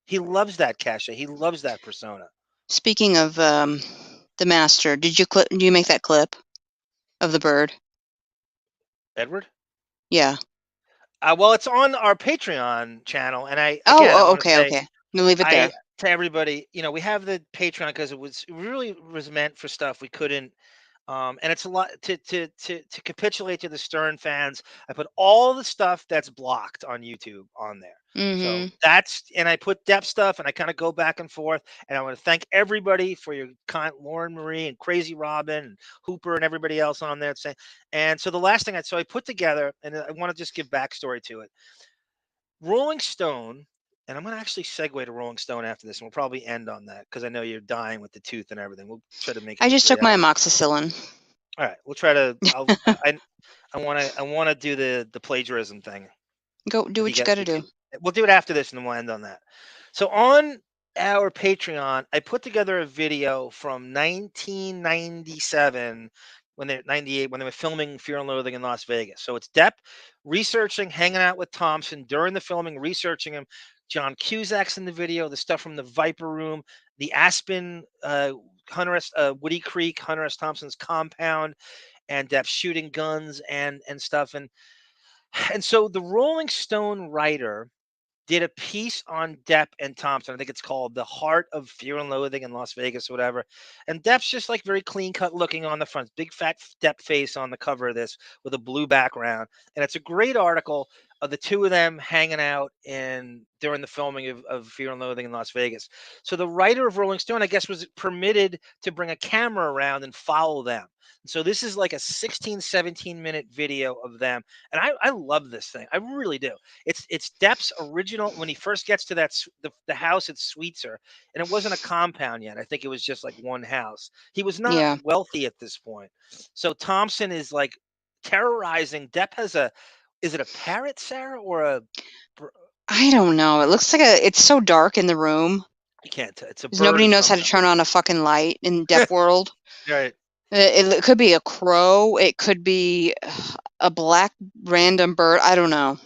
He loves that cachet. He loves that persona. Speaking of the master, did you make that clip of the bird? Edward? Yeah. Well, it's on our Patreon channel, and I want to Okay, say, okay. We'll leave it there. to everybody, you know, we have the Patreon because it really was meant for stuff we couldn't. And it's a lot to capitulate to the Stern fans. I put all the stuff that's blocked on YouTube on there. So and I put Depp stuff, and I kind of go back and forth. And I want to thank everybody for your Lauren Marie and Crazy Robin and Hooper and everybody else on there. And so the last thing I put together, and I want to just give backstory to it. Rolling Stone, and I'm going to actually segue to Rolling Stone after this, and we'll probably end on that because I know you're dying with the tooth and everything. We'll try to make it. I just took my amoxicillin. All right, we'll try to. I want to do the plagiarism thing. Go do what you got to do. We'll do it after this, and then we'll end on that. So on our Patreon, I put together a video from 1997 when they 98 when they were filming Fear and Loathing in Las Vegas. So it's Depp researching, hanging out with Thompson during the filming, researching him. John Cusack's in the video, the stuff from the Viper Room, the Aspen, Woody Creek, Hunter S. Thompson's compound, and Depp shooting guns and stuff. And so the Rolling Stone writer did a piece on Depp and Thompson. I think it's called The Heart of Fear and Loathing in Las Vegas or whatever. And Depp's just like very clean cut looking on the front, big fat Depp face on the cover of this with a blue background. And it's a great article of the two of them hanging out during the filming of Fear and Loathing in Las Vegas. So the writer of Rolling Stone, I guess, was permitted to bring a camera around and follow them. So this is like a 16, 17-minute video of them. And I love this thing. I really do. It's Depp's original, when he first gets to the house at Sweetser, and it wasn't a compound yet. I think it was just like one house. He was not wealthy at this point. So Thompson is like terrorizing. Depp has is it a parrot, Sarah, or I don't know. It looks like it's so dark in the room. You can't. It's a bird. Nobody knows how to turn on a fucking light in Depp world. Right. It could be a crow. It could be a black random bird. I don't know.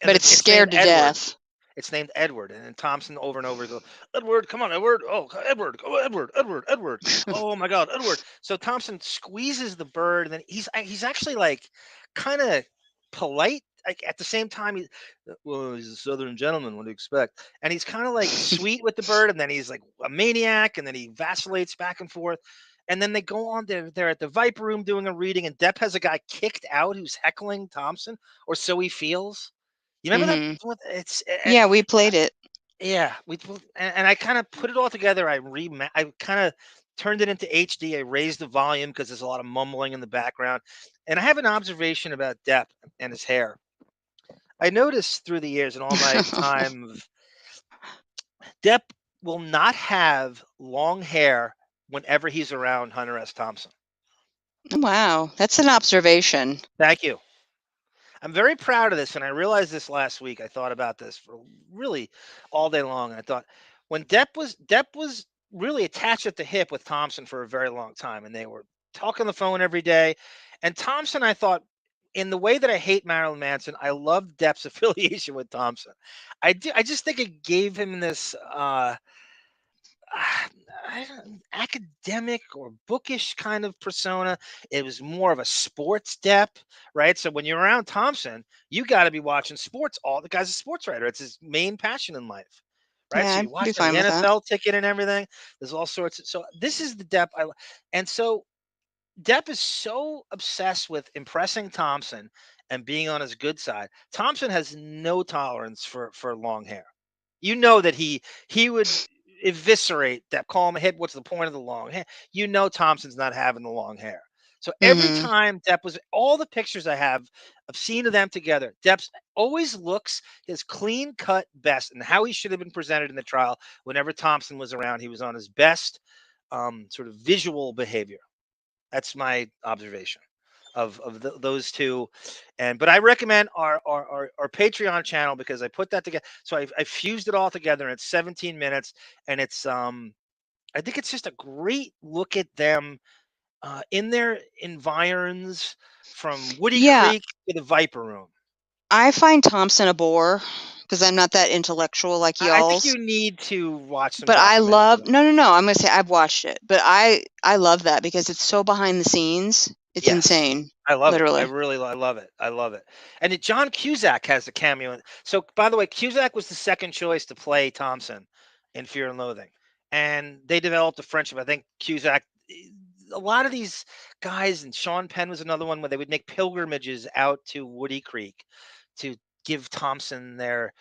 But it's scared to death. It's named Edward, and then Thompson over and over goes, "Edward, come on, Edward! Oh, Edward! Oh, Edward! Edward! Edward! Oh my God, Edward!" So Thompson squeezes the bird, and then he's actually like kind of polite. Like at the same time, he's a Southern gentleman. What do you expect? And he's kind of like sweet with the bird, and then he's like a maniac, and then he vacillates back and forth. And then they go on. They're at the Viper Room doing a reading, and Depp has a guy kicked out who's heckling Thompson, or so he feels. You remember that? We played it. Yeah, and I kind of put it all together. I kind of turned it into HD. I raised the volume because there's a lot of mumbling in the background. And I have an observation about Depp and his hair. I noticed through the years and all my time, Depp will not have long hair whenever he's around Hunter S. Thompson. Wow, that's an observation. Thank you. I'm very proud of this, and I realized this last week. I thought about this for really all day long, and I thought when Depp was really attached at the hip with Thompson for a very long time, and they were talking on the phone every day. And Thompson, I thought, in the way that I hate Marilyn Manson, I love Depp's affiliation with Thompson. I just think it gave him this academic or bookish kind of persona. It was more of a sports Depp, right? So when you're around Thompson, you got to be watching sports. All the guy's a sports writer. It's his main passion in life, right? Yeah, so you watch the NFL ticket and everything. There's all sorts. So this is the Depp and so Depp is so obsessed with impressing Thompson and being on his good side. Thompson has no tolerance for long hair. You know that he would. eviscerate Depp, call him a hit. What's the point of the long hair? You know Thompson's not having the long hair. So every time Depp was, all the pictures I have of seeing of them together, Depp always looks his clean cut best, and how he should have been presented in the trial. Whenever Thompson was around, he was on his best sort of visual behavior. That's my observation of those two. But I recommend our Patreon channel, because I put that together. So I fused it all together, and it's 17 minutes, and it's I think it's just a great look at them in their environs, from Woody Yeah. Creek to the Viper Room. I find Thompson a bore because I'm not that intellectual like I think y'all's. you need to watch some. But I documentaries love on it. no. I'm gonna say I've watched it, but I love that because it's so behind the scenes. It's Yes. insane. I love Literally. it. I love it. I love it. And John Cusack has a cameo. So, by the way, Cusack was the second choice to play Thompson in Fear and Loathing, and they developed a friendship. I think Cusack. A lot of these guys, and Sean Penn was another one, where they would make pilgrimages out to Woody Creek to give Thompson their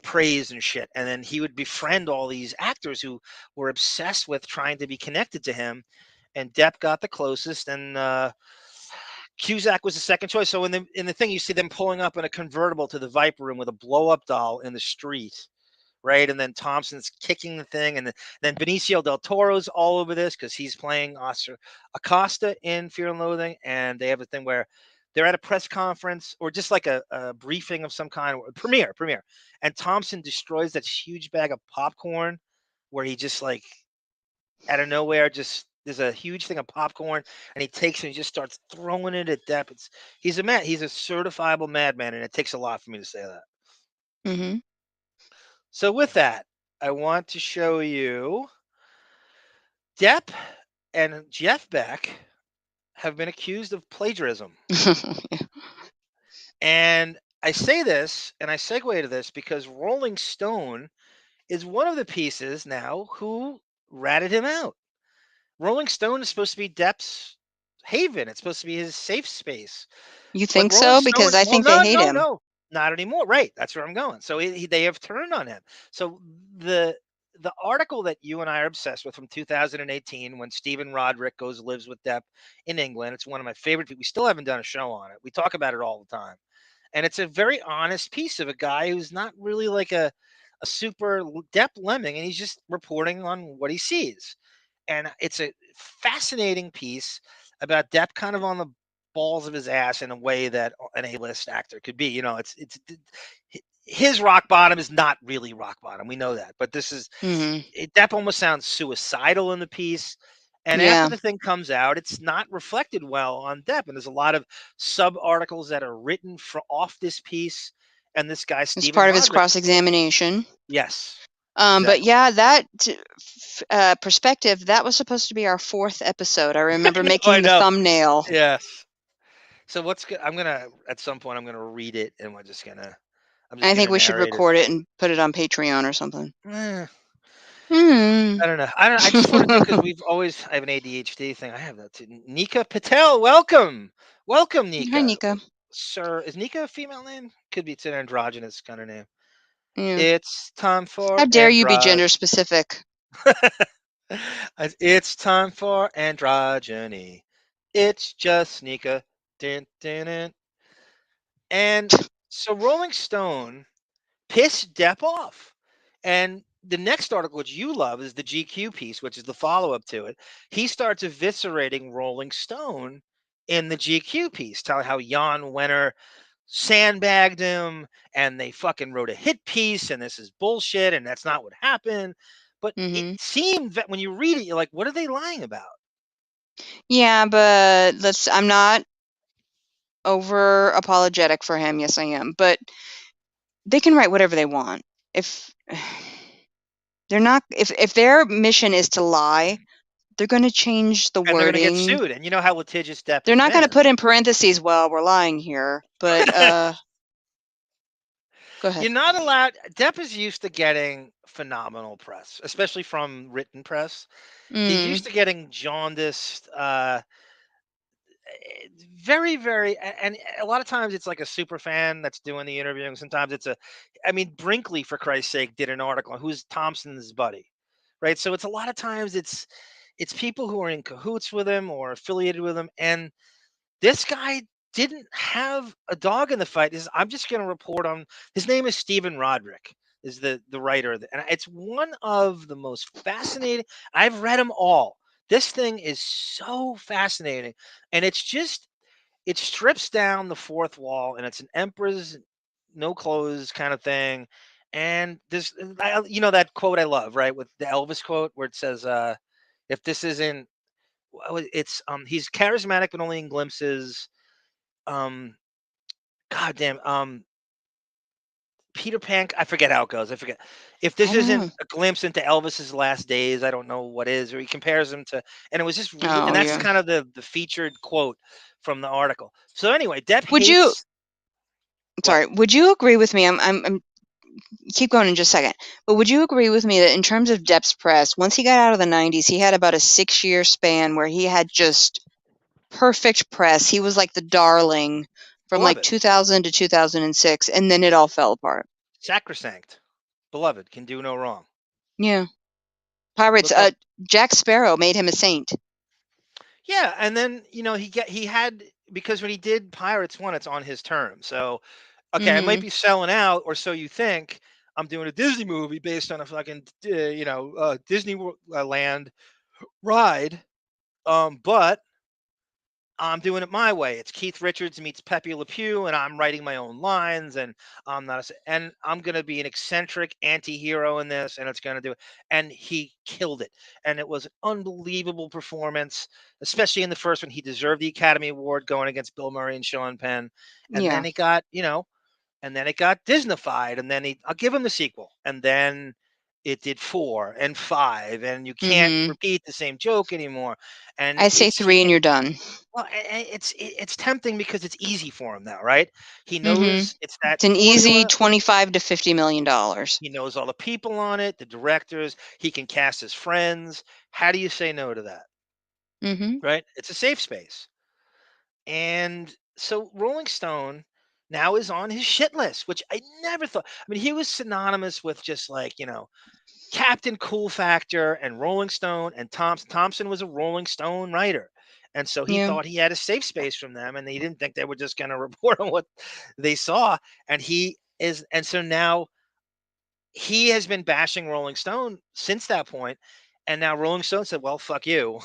praise and shit, and then he would befriend all these actors who were obsessed with trying to be connected to him. And Depp got the closest, and Cusack was the second choice. So in the thing, you see them pulling up in a convertible to the Viper Room with a blow up doll in the street, right? And then Thompson's kicking the thing, and then Benicio del Toro's all over this because he's playing Oscar Acosta in Fear and Loathing, and they have a thing where they're at a press conference or just like a briefing of some kind, or premiere, and Thompson destroys that huge bag of popcorn, where he just like out of nowhere just. There's a huge thing of popcorn, and he takes it and he just starts throwing it at Depp. He's a certifiable madman, and it takes a lot for me to say that. Mm-hmm. So with that, I want to show you Depp and Jeff Beck have been accused of plagiarism. And I say this, and I segue to this because Rolling Stone is one of the pieces now who ratted him out. Rolling Stone is supposed to be Depp's haven. It's supposed to be his safe space. You think so? Because I think they hate him. No, not anymore. Right. That's where I'm going. So they have turned on him. So the article that you and I are obsessed with from 2018, when Stephen Roderick lives with Depp in England, it's one of my favorite. We still haven't done a show on it. We talk about it all the time. And it's a very honest piece of a guy who's not really like a super Depp lemming, and he's just reporting on what he sees. And it's a fascinating piece about Depp kind of on the balls of his ass in a way that an A-list actor could be. You know, it's his rock bottom is not really rock bottom. We know that. But this is Depp almost sounds suicidal in the piece. And after the thing comes out, it's not reflected well on Depp. And there's a lot of sub-articles that are written off this piece. And this guy, Stephen It's part of his Roderick, cross-examination. yes. But yeah, that perspective, that was supposed to be our 4th episode. I remember making the thumbnail. Yes. So what's good? I'm gonna at some point I'm gonna read it, and we're just gonna. I think we should record it and put it on Patreon or something. I don't know. I just want to do, because I have an ADHD thing. I have that too. Nika Patel, welcome, Nika. Hi, Nika. Sir, is Nika a female name? Could be. It's an androgynous kind of name. Yeah. It's time for. How dare you be gender specific? It's time for androgyny. It's just Nika. Dun, dun, dun. And so Rolling Stone pissed Depp off. And the next article, which you love, is the GQ piece, which is the follow-up to it. He starts eviscerating Rolling Stone in the GQ piece, telling how Jan Wenner sandbagged him, and they fucking wrote a hit piece, and this is bullshit, and that's not what happened. But it seemed that when you read it, you're like, what are they lying about? Yeah, but I'm not over apologetic for him. Yes, I am. But they can write whatever they want. If they're not, if their mission is to lie, they're going to change the And wording. they're going to get sued. And you know how litigious Depp They're has not going to been. put in parentheses, well, we're lying here. But go ahead. You're not allowed. Depp is used to getting phenomenal press, especially from written press. He's used to getting jaundiced, very, very, and a lot of times it's like a super fan that's doing the interviewing. Sometimes it's Brinkley, for Christ's sake, did an article on who's Thompson's buddy, right? So it's a lot of times it's people who are in cahoots with him or affiliated with him, and this guy didn't have a dog in the fight. I'm just going to report on. His name is Stephen Roderick. Is the writer, and it's one of the most fascinating. I've read them all. This thing is so fascinating, and it strips down the fourth wall, and it's an emperor's no clothes kind of thing. And this, that quote I love, right, with the Elvis quote where it says, "If this isn't, he's charismatic but only in glimpses." Goddamn, Peter Pan. I forget how it goes. I forget. If this isn't a glimpse into Elvis's last days, I don't know what is. Or he compares him to, and it was just, and that's kind of the featured quote from the article. So anyway, Depp hates. Sorry, would you agree with me? I'm keep going in just a second. But would you agree with me that in terms of Depp's press, once he got out of the 90s, he had about a 6-year span where he had just perfect press. He was like the darling from like 2000 to 2006, and then it all fell apart. Sacrosanct, beloved, can do no wrong. Yeah. Pirates, Jack Sparrow made him a saint. Yeah, and then he had, because when he did Pirates 1, it's on his terms. So okay, I might be selling out, or so you think. I'm doing a Disney movie based on a fucking Disneyland ride, but I'm doing it my way. It's Keith Richards meets Pepe Le Pew, and I'm writing my own lines, and I'm gonna be an eccentric anti-hero in this, and it's gonna do it. And he killed it, and it was an unbelievable performance, especially in the first one. He deserved the Academy Award going against Bill Murray and Sean Penn, and then it got and then it got Disneyfied, and then I'll give him the sequel, and then it did 4 and 5, and you can't repeat the same joke anymore. And I say 3 and you're done. Well, it's tempting because it's easy for him now, right? He knows it's an easy $25 to $50 million. He knows all the people on it, the directors. He can cast his friends. How do you say no to that? Right? It's a safe space. And so Rolling Stone now is on his shit list, which I never thought. I mean, he was synonymous with just like, Captain Cool Factor and Rolling Stone, and Thompson was a Rolling Stone writer. And so he thought he had a safe space from them, and he didn't think they were just going to report on what they saw. And so now he has been bashing Rolling Stone since that point. And now Rolling Stone said, well, fuck you.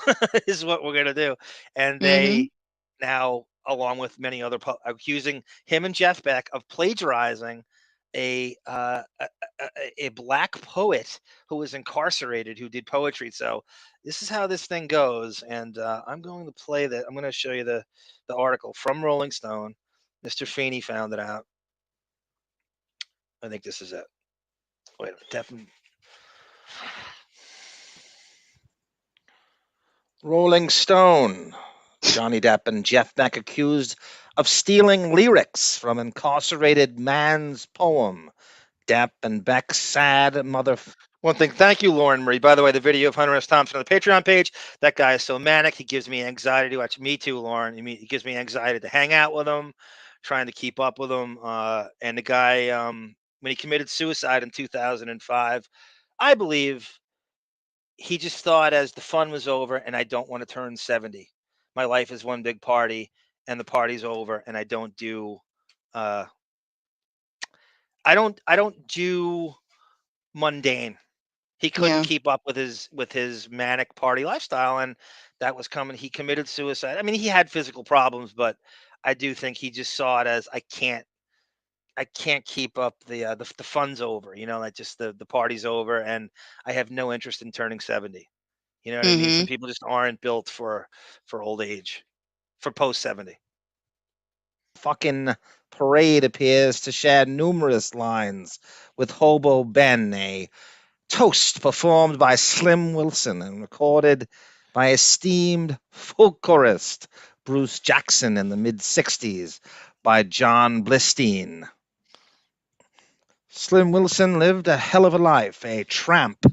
This is what we're going to do. And they now, along with many other, accusing him and Jeff Beck of plagiarizing a black poet who was incarcerated, who did poetry. So this is how this thing goes. And I'm going to play that. I'm going to show you the article from Rolling Stone. Mr. Feeney found it out. I think this is it. Wait a minute. Definitely. Rolling Stone. Johnny Depp and Jeff Beck accused of stealing lyrics from incarcerated man's poem. Depp and Beck's sad mother. One thing, thank you, Lauren Marie. By the way, the video of Hunter S. Thompson on the Patreon page, that guy is so manic. He gives me anxiety to watch. Me too, Lauren. He gives me anxiety to hang out with him, trying to keep up with him. And the guy, when he committed suicide in 2005, I believe he just thought, as the fun was over and I don't want to turn 70. My life is one big party, and the party's over, and I don't do do mundane. He couldn't keep up with his manic party lifestyle, and that was coming. He committed suicide. I mean, he had physical problems, but I do think he just saw it as I can't keep up. The fun's over, like just the party's over, and I have no interest in turning 70. You know what I mean? Some people just aren't built for old age, for post 70. Fucking parade appears to share numerous lines with Hobo Ben, a toast performed by Slim Wilson and recorded by esteemed folklorist Bruce Jackson in the mid-60s by John Blistine. Slim Wilson lived a hell of a life, a tramp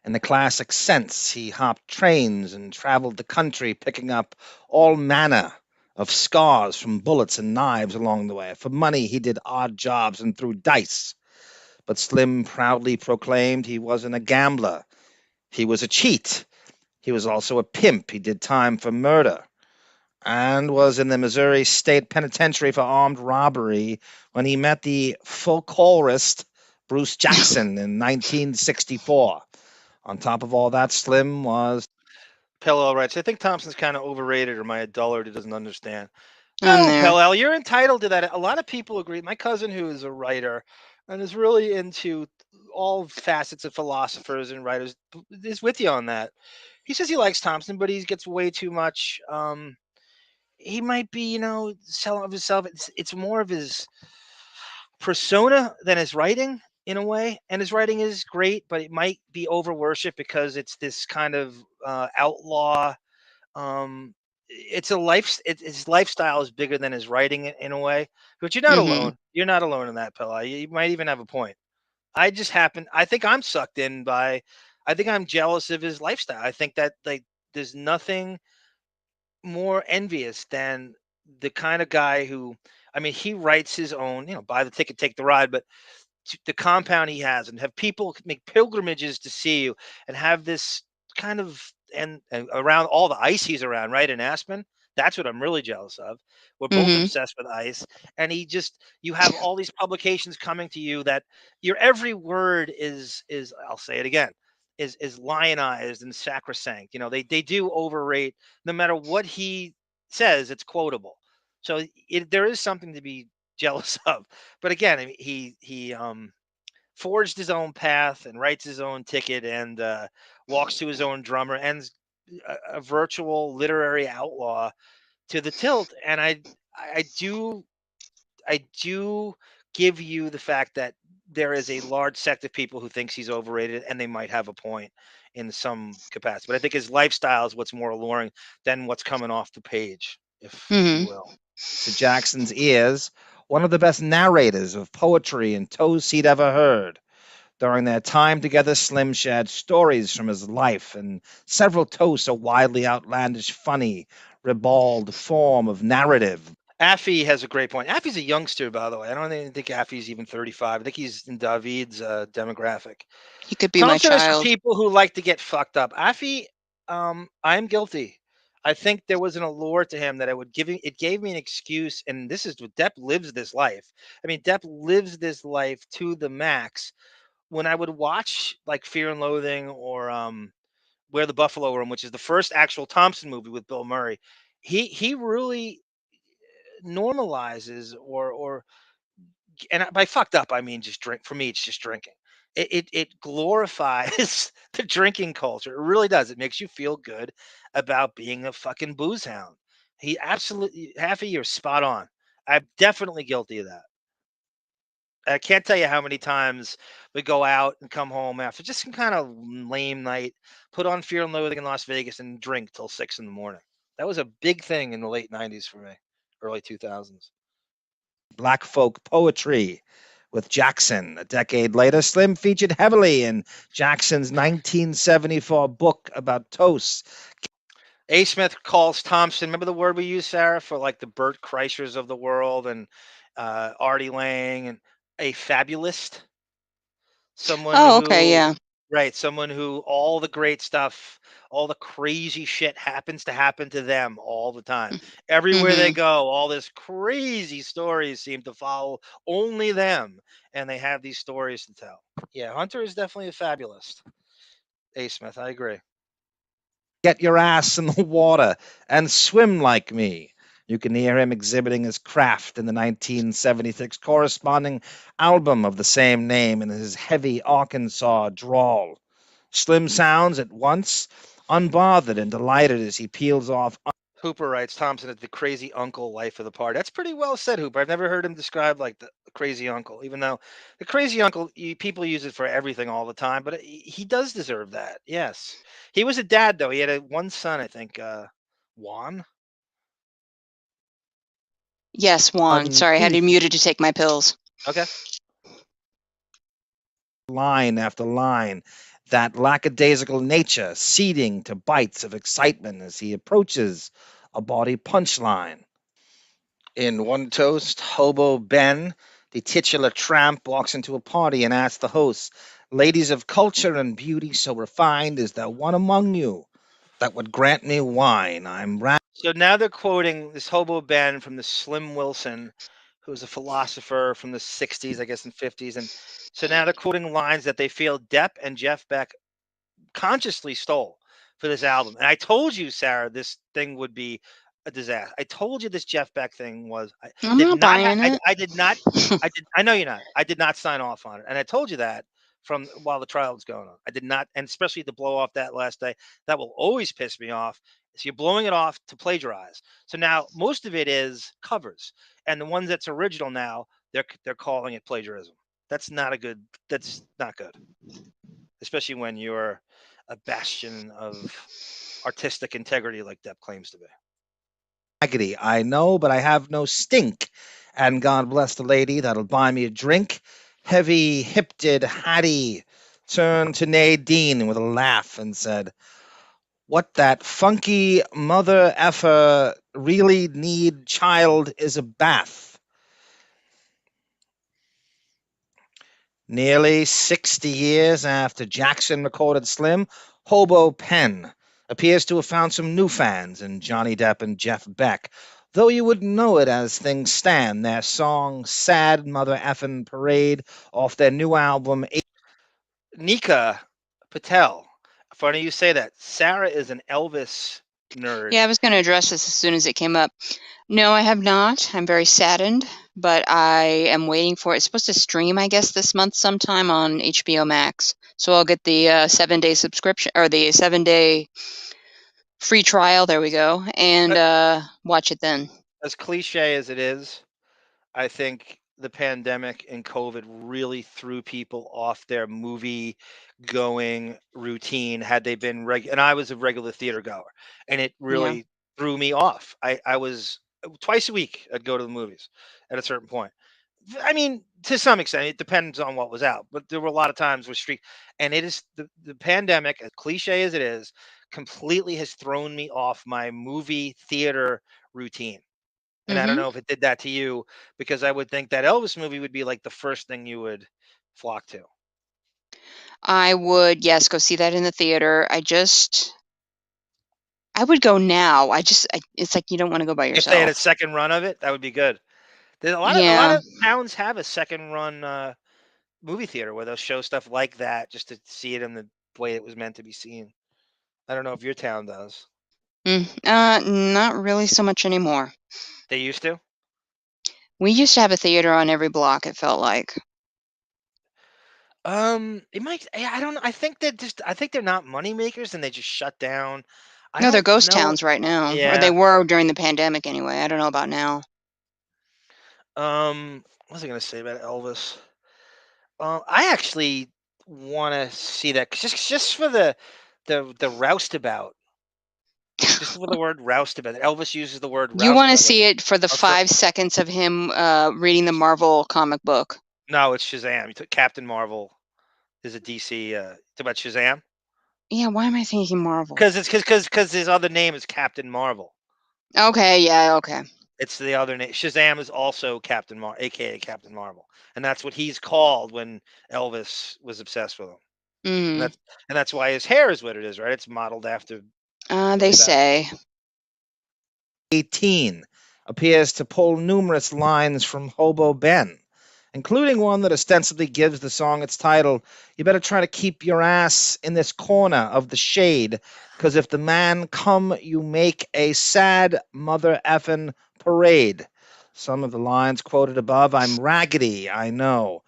in the classic sense. He hopped trains and traveled the country, picking up all manner of scars from bullets and knives along the way. For money, he did odd jobs and threw dice. But Slim proudly proclaimed he wasn't a gambler. He was a cheat. He was also a pimp. He did time for murder and was in the Missouri State Penitentiary for armed robbery when he met the folklorist Bruce Jackson in 1964. On top of all that, Slim was... Pellel writes, I think Thompson's kind of overrated, or am I a dullard who doesn't understand? I'm No, there. Pellel, you're entitled to that. A lot of people agree. My cousin, who is a writer and is really into all facets of philosophers and writers, is with you on that. He says he likes Thompson, but he gets way too much. He might be, selling of himself. It's more of his persona than his writing in a way. And his writing is great, but it might be over worship because it's this kind of outlaw. It's a his lifestyle is bigger than his writing in a way. But you're not alone. You're not alone in that, Pella. You might even have a point. I think I'm sucked in by. I think I'm jealous of his lifestyle. I think that there's nothing more envious than the kind of guy who, he writes his own, buy the ticket, take the ride, but the compound he has and have people make pilgrimages to see you and have this kind of, and around all the ice he's around, right? In Aspen. That's what I'm really jealous of. We're both obsessed with ice. And you have all these publications coming to you that your every word is I'll say it again, is lionized and sacrosanct. They do overrate. No matter what he says, it's quotable. So there is something to be jealous of. But again, he forged his own path and writes his own ticket and walks to his own drummer and a virtual literary outlaw to the tilt. And I do give you the fact that there is a large sect of people who thinks he's overrated, and they might have a point in some capacity. But I think his lifestyle is what's more alluring than what's coming off the page, if you will. To Jackson's ears, one of the best narrators of poetry and toast he'd ever heard. During their time together, Slim shared stories from his life, and several toasts a widely outlandish, funny, ribald form of narrative. Affy has a great point. Affy's a youngster, by the way. I don't even think Affy's even 35. I think he's in David's demographic. He could be Thompson my is for child. people who like to get fucked up. Affy, I'm guilty. I think there was an allure to him that it gave me an excuse, and this is what Depp lives this life. Depp lives this life to the max. When I would watch like Fear and Loathing or Where the Buffalo Roam, which is the first actual Thompson movie with Bill Murray, he really normalizes and by fucked up I mean just drink. For me, it's just drinking. It glorifies the drinking culture. It really does. It makes you feel good about being a fucking booze hound. He absolutely, Happy, you're spot on. I'm definitely guilty of that. I can't tell you how many times we go out and come home after just some kind of lame night, put on Fear and Loathing in Las Vegas and drink till 6 a.m. That was a big thing in the late 90s for me, early 2000s. Black folk poetry with Jackson. A decade later, Slim featured heavily in Jackson's 1974 book about toasts. A. Smith calls Thompson, remember the word we used, Sarah, for like the Bert Kreischers of the world and Artie Lang, and a fabulist? Someone yeah. Right, someone who all the great stuff, all the crazy shit happens to happen to them all the time. Everywhere they go, all this crazy stories seem to follow only them, and they have these stories to tell. Yeah, Hunter is definitely a fabulist. A. Smith, I agree. Get your ass in the water and swim like me. You can hear him exhibiting his craft in the 1976 corresponding album of the same name in his heavy Arkansas drawl. Slim sounds at once unbothered and delighted as he peels off. Hooper writes, Thompson at the crazy uncle life of the party. That's pretty well said, Hooper. I've never heard him described like the crazy uncle, even though the crazy uncle, people use it for everything all the time, but he does deserve that. Yes. He was a dad, though. He had one son, I think, Juan. Yes, Juan. Sorry, I had you muted to take my pills. Okay. Line after line, that lackadaisical nature ceding to bites of excitement as he approaches a bawdy punchline. In one toast, Hobo Ben, the titular tramp, walks into a party and asks the host, Ladies of culture and beauty so refined, is there one among you that would grant me wine? So now they're quoting this hobo Ben from the Slim Wilson, who was a philosopher from the 60s, I guess, and 50s. And so now they're quoting lines that they feel Depp and Jeff Beck consciously stole for this album. And I told you, Sarah, this thing would be a disaster. I told you this Jeff Beck thing was. I'm not buying it. I did not. I know you're not. I did not sign off on it, and I told you that from while the trial was going on. I did not, and especially to blow off that last day, that will always piss me off. So you're blowing it off to plagiarize. So now most of it is covers, and the ones that's original now they're calling it plagiarism. That's not good, especially when you're a bastion of artistic integrity like Depp claims to be. Raggedy, I know, but I have no stink. And God bless the lady that'll buy me a drink. Heavy-hipped Hattie turned to Nadine with a laugh and said, "What that funky mother effer really need, child, is a bath." Nearly 60 years after Jackson recorded Slim, Hobo Penn appears to have found some new fans in Johnny Depp and Jeff Beck, though you wouldn't know it as things stand. Their song Sad Mother Effin' Parade off their new album. Nika Patel. Funny you say that. Sarah is an Elvis nerd. Yeah, I was going to address this as soon as it came up. No, I have not. I'm very saddened, but I am waiting for it. It's supposed to stream, I guess, this month sometime on HBO Max. So I'll get the 7-day subscription, or the 7-day free trial. There we go. And watch it then. As cliche as it is, I think the pandemic and COVID really threw people off their movie going routine had they been and I was a regular theater goer, and it really threw me off. I was twice a week I'd go to the movies at a certain point. I mean, to some extent, it depends on what was out, but there were a lot of times with street, and it is the pandemic, as cliche as it is, completely has thrown me off my movie theater routine. And I don't know if it did that to you, because I would think that Elvis movie would be like the first thing you would flock to. I would, yes, go see that in the theater. I would go now. It's like you don't want to go by If yourself. they had a second run of it, that would be good. There's a lot of towns have a second run movie theater where they'll show stuff like that just to see it in the way it was meant to be seen. I don't know if your town does. Not really so much anymore. They used to? We used to have a theater on every block, it felt like. It might. I don't know. I think they're not money makers, and they just shut down. No, they're ghost towns right now, or they Yeah. were during the pandemic anyway. I don't know about now. What was I going to say about Elvis? I actually want to see that just for the roustabout. Just for the word roustabout. Elvis uses the word roustabout. You want to see it for the 5 seconds of him reading the Marvel comic book. No, it's Shazam. You took Captain Marvel. Is a DC. Talk about Shazam. Yeah, why am I thinking Marvel? Because his other name is Captain Marvel. Okay, yeah, okay. It's the other name. Shazam is also Captain Marvel, aka Captain Marvel, and that's what he's called when Elvis was obsessed with him. And that's why his hair is what it is, right? It's modeled after. They say. 18 appears to pull numerous lines from Hobo Ben, including one that ostensibly gives the song its title. You better try to keep your ass in this corner of the shade, because if the man come, you make a sad mother effin' parade. Some of the lines quoted above, I'm raggedy, I know,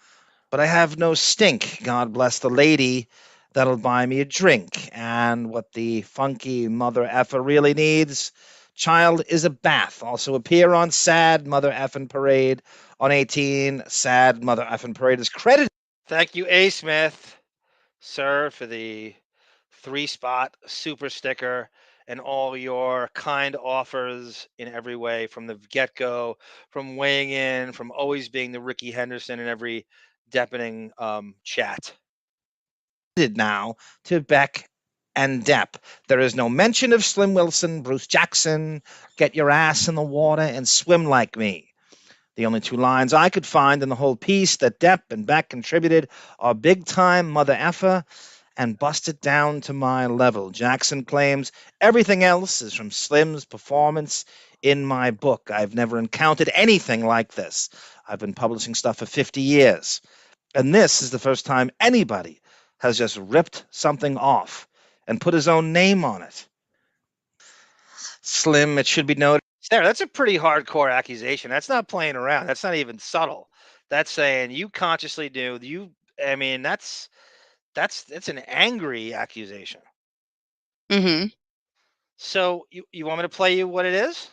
but I have no stink. God bless the lady that'll buy me a drink. And what the funky mother effer really needs, child, is a bath. Also appear on Sad Mother Effin' Parade on 18. Sad Mother Effin' Parade is credited. Thank you, A. Smith, sir, for the 3-spot super sticker and all your kind offers in every way, from the get-go, from weighing in, from always being the Ricky Henderson in every Deppening chat. Now to Beck and Depp. There is no mention of Slim Wilson, Bruce Jackson, get your ass in the water and swim like me. The only two lines I could find in the whole piece that Depp and Beck contributed are big time mother effer and bust it down to my level. Jackson claims everything else is from Slim's performance in my book. I've never encountered anything like this. I've been publishing stuff for 50 years. And this is the first time anybody has just ripped something off and put his own name on it. Slim, it should be noted. Sarah, that's a pretty hardcore accusation. That's not playing around. That's not even subtle. That's saying you consciously knew. I mean, that's an angry accusation. Mm-hmm. So you want me to play you what it is?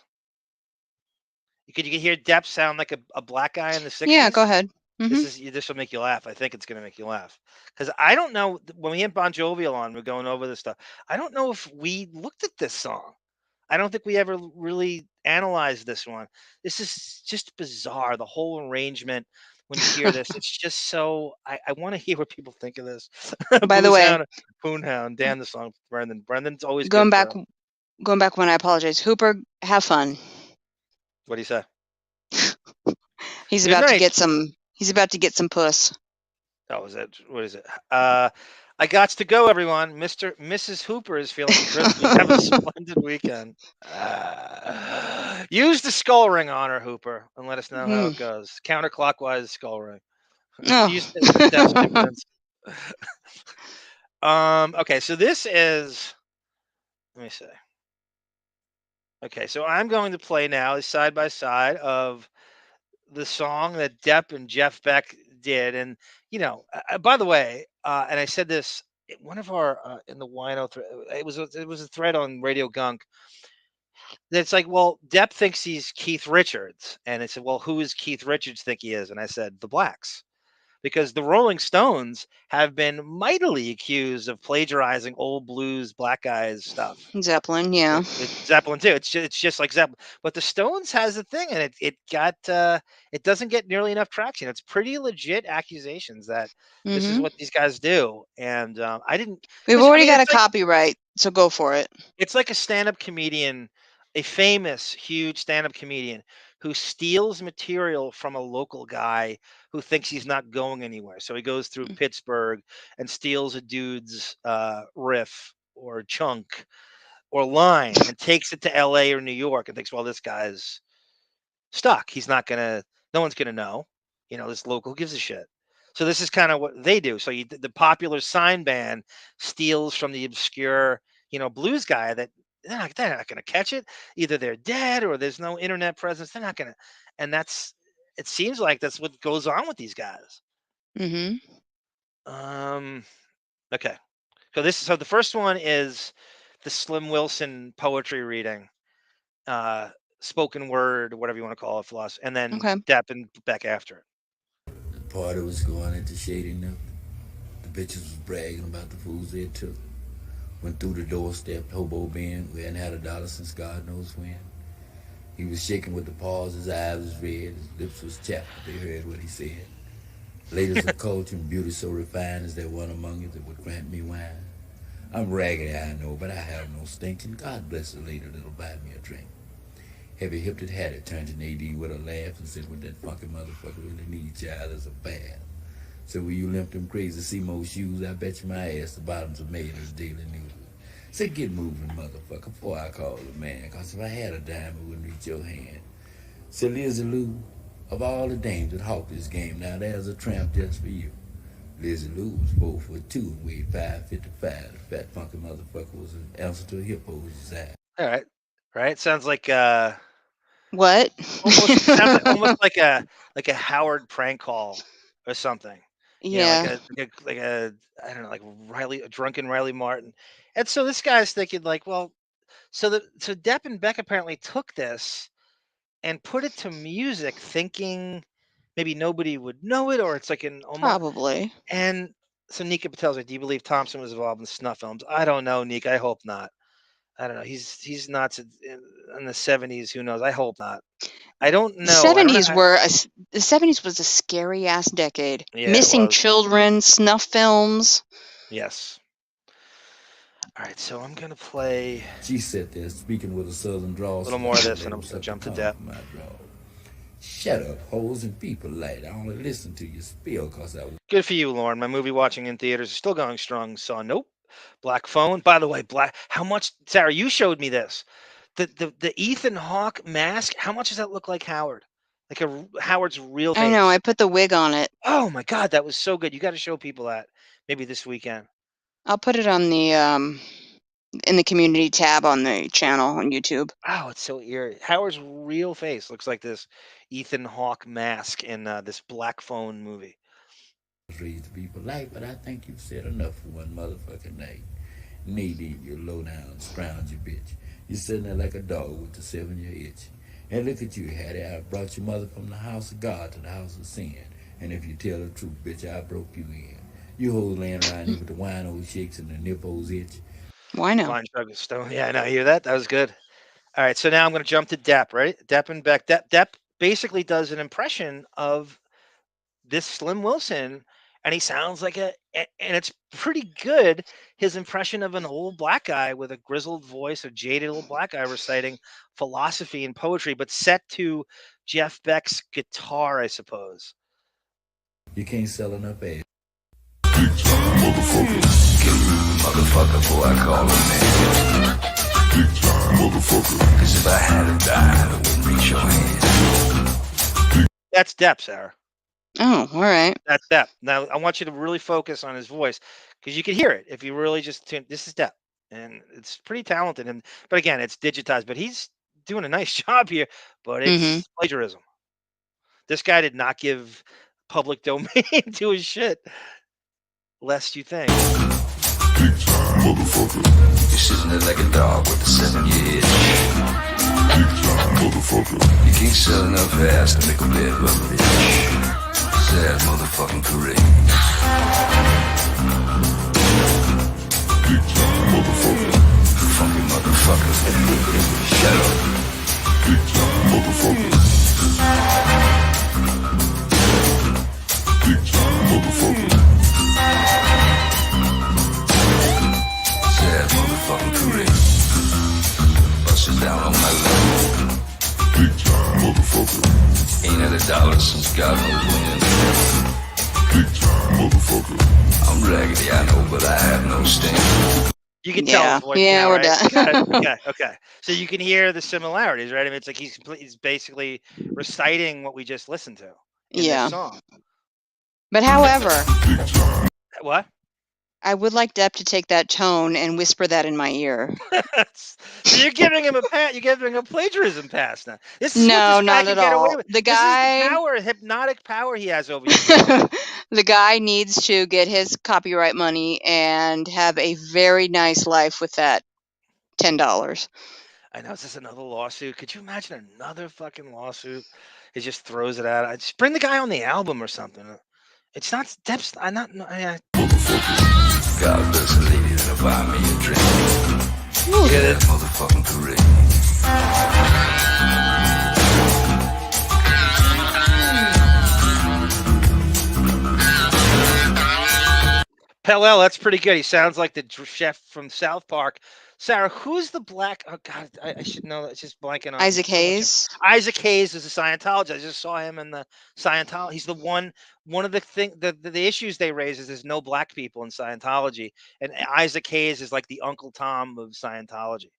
You can hear Depp sound like a black guy in the 60s? Yeah, go ahead. Mm-hmm. This will make you laugh. I think it's going to make you laugh. Because I don't know, when we had Bon Jovi on, we're going over this stuff. I don't know if we looked at this song. I don't think we ever really analyzed this one. This is just bizarre. The whole arrangement, when you hear this, it's just so, I want to hear what people think of this. By the way, Poonhound, damn the song, Brendan. Brendan's always going good back when I apologize. Hooper, have fun. What do you say? He's about to get some. He's about to get some puss. Oh, what is it? I got to go, everyone. Mrs. Hooper is feeling crispy. Have a splendid weekend. Use the skull ring on her, Hooper, and let us know how it goes. Counterclockwise skull ring. Use okay, so this is. Let me see. Okay, so I'm going to play now the side by side of the song that Depp and Jeff Beck did, and by the way, and I said this one of our in the WINO thread. It was a thread on Radio Gunk. That's like, well, Depp thinks he's Keith Richards, and I said, well, who does Keith Richards think he is? And I said, the Blacks. Because the Rolling Stones have been mightily accused of plagiarizing old blues black guys stuff. Zeppelin, yeah. Zeppelin too. It's just like Zeppelin. But the Stones has a thing, and it doesn't get nearly enough traction. It's pretty legit accusations that this is what these guys do. And We've already got a copyright, so go for it. It's like a stand-up comedian, a famous, huge stand-up comedian who steals material from a local guy who thinks he's not going anywhere. So he goes through Pittsburgh and steals a dude's riff or chunk or line and takes it to LA or New York and thinks, well, this guy's stuck. He's not no one's going to know. This local gives a shit. So this is kind of what they do. So the popular sign band steals from the obscure, blues guy that they're not going to catch it. Either they're dead or there's no internet presence. They're not going to. And it seems like that's what goes on with these guys. Mm-hmm. Okay. So the first one is the Slim Wilson poetry reading, spoken word, whatever you want to call it, floss, and then Depp and Beck after it. The party was going into shady nook. The bitches was bragging about the fools they took. Went through the door, stepped Hobo Ben, who hadn't had $1 since God knows when. He was shaking with the paws, his eyes was red, his lips was chapped, but they heard what he said. Ladies of culture and beauty so refined, is there one among you that would grant me wine? I'm raggedy, I know, but I have no stinking. God bless the lady that'll buy me a drink. Heavy-hipped Hattie turned to Nadine with a laugh and said, what that funky motherfucker really needs, child, is a bath. So will you limp them crazy Simo shoes? I bet you my ass the bottoms are made of daily news. Say, get moving, motherfucker, before I call the man, cause if I had a dime, it wouldn't reach your hand. So Lizzie Lou, of all the dames that hawk this game, now there's a tramp just for you. Lizzie Lou was 4'2" and weighed 555. The fat funky motherfucker was an answer to a hippo's ass. All right. Sounds like what? Almost like a Howard prank call or something. Yeah. Like a I don't know, like a drunken Riley Martin. And so this guy's thinking like, well, so Depp and Beck apparently took this and put it to music, thinking maybe nobody would know it, or it's like an almost probably. And so Nika Patel's like, do you believe Thompson was involved in snuff films? I don't know, Nika. I hope not. I don't know. He's not in the 70s. Who knows? I hope not. I don't know. The 70s was a scary ass decade. Yeah, missing children, snuff films. Yes. All right, so I'm gonna play. She sat there speaking with a southern drawl. A little more of this, and I'm gonna jump to Depp. Shut up, hoes and people like. I only listen to you spill because I was. Good for you, Lauren. My movie watching in theaters is still going strong. Saw Nope, Black Phone. By the way, how much, Sarah, you showed me this. The Ethan Hawke mask, how much does that look like Howard? Like Howard's real face. I know, I put the wig on it. Oh my God, that was so good. You got to show people that maybe this weekend. I'll put it on the in the community tab on the channel on YouTube. Oh, it's so eerie. Howard's real face looks like this Ethan Hawke mask in this Black Phone movie. Raised people like, but I think you've said enough for one motherfucking night. Knee deep, you low down, scroungy bitch. You're sitting there like a dog with the 7-year itch. And look at you, Hattie. I brought your mother from the house of God to the house of sin. And if you tell the truth, bitch, I broke you in. You hoes laying around here with the wino shakes and the nipples itch. WINO. Fine Drug of Stone. Yeah, I know. Hear that? That was good. All right, so now I'm going to jump to Depp, right? Depp and Beck. Depp basically does an impression of this Slim Wilson, and he sounds like and it's pretty good, his impression of an old black guy with a grizzled voice, a jaded old black guy reciting philosophy and poetry, but set to Jeff Beck's guitar, I suppose. You can't sell enough ass. Motherfucker, boy, I call him man. Big time motherfucker. Cause if I had a dime, I wouldn't reach your hand. That's Depp, Sarah. Oh, all right. That's Depp. Now, I want you to really focus on his voice because you can hear it if you really just tune. This is Depp, and it's pretty talented. But again, it's digitized. But he's doing a nice job here. But it's plagiarism. This guy did not give public domain to his shit, lest you think. Big time motherfucker. You're sitting there like a dog with a 7-year itch. Big time motherfucker. You can't sell enough ass to make a bed rubber rich. Sad motherfucking parade. Big time motherfucker. Funky motherfucker. Shut up. Big time motherfucker. Big time motherfucker. Sad motherfucking parade. Busted down on my level. Big time motherfucker. Ain't had a dollar since God knows when. Big time motherfucker. I'm raggedy, I know, but I have no sting. You can tell his voice now, we're right? done. Okay. So you can hear the similarities, right? I mean, it's like he's basically reciting what we just listened to in this song. But however, what? I would like Depp to take that tone and whisper that in my ear. So you're giving him a pass. You're giving him a plagiarism pass now. This is No, what this guy not can at get away all. with. The This is guy- power, hypnotic power he has over you. The guy needs to get his copyright money and have a very nice life with that $10. I know. Is this another lawsuit? Could you imagine another fucking lawsuit? He just throws it out. Just bring the guy on the album or something. It's not Depp's. I'm not. God bless a lady that'll buy me a drink. Get it? Motherfucking parade. Pell-El, that's pretty good. He sounds like the chef from South Park. Sarah, who's the black? Oh God, I should know. It's just blanking on Isaac Hayes. Isaac Hayes is a Scientologist. I just saw him in the Scientology. He's the one of the issues they raise is there's no black people in Scientology, and Isaac Hayes is like the Uncle Tom of Scientology.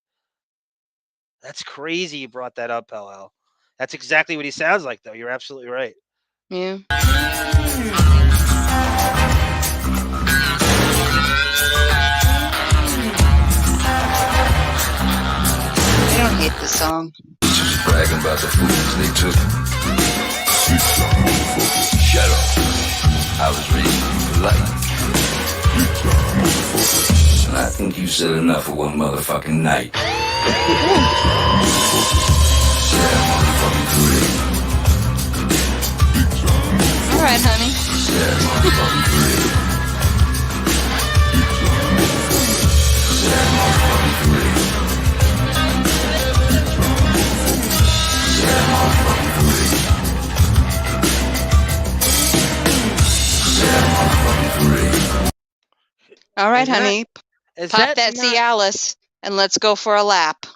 That's crazy. You brought that up, Pell-El. That's exactly what he sounds like, though. You're absolutely right. Yeah. I don't hate this song. Bragging about the fools they took. Big time motherfucker. Shut up. I was raised to be polite. Big time motherfucker. And I think you said enough for one motherfucking night. Big time motherfucker. Sad motherfucking parade. Big time motherfucker. All right, honey. Sad motherfucking parade. Big time motherfucker. Sad motherfucking parade. All right, Is that- honey. is Pop that that not- Cialis. and let's go for a lap.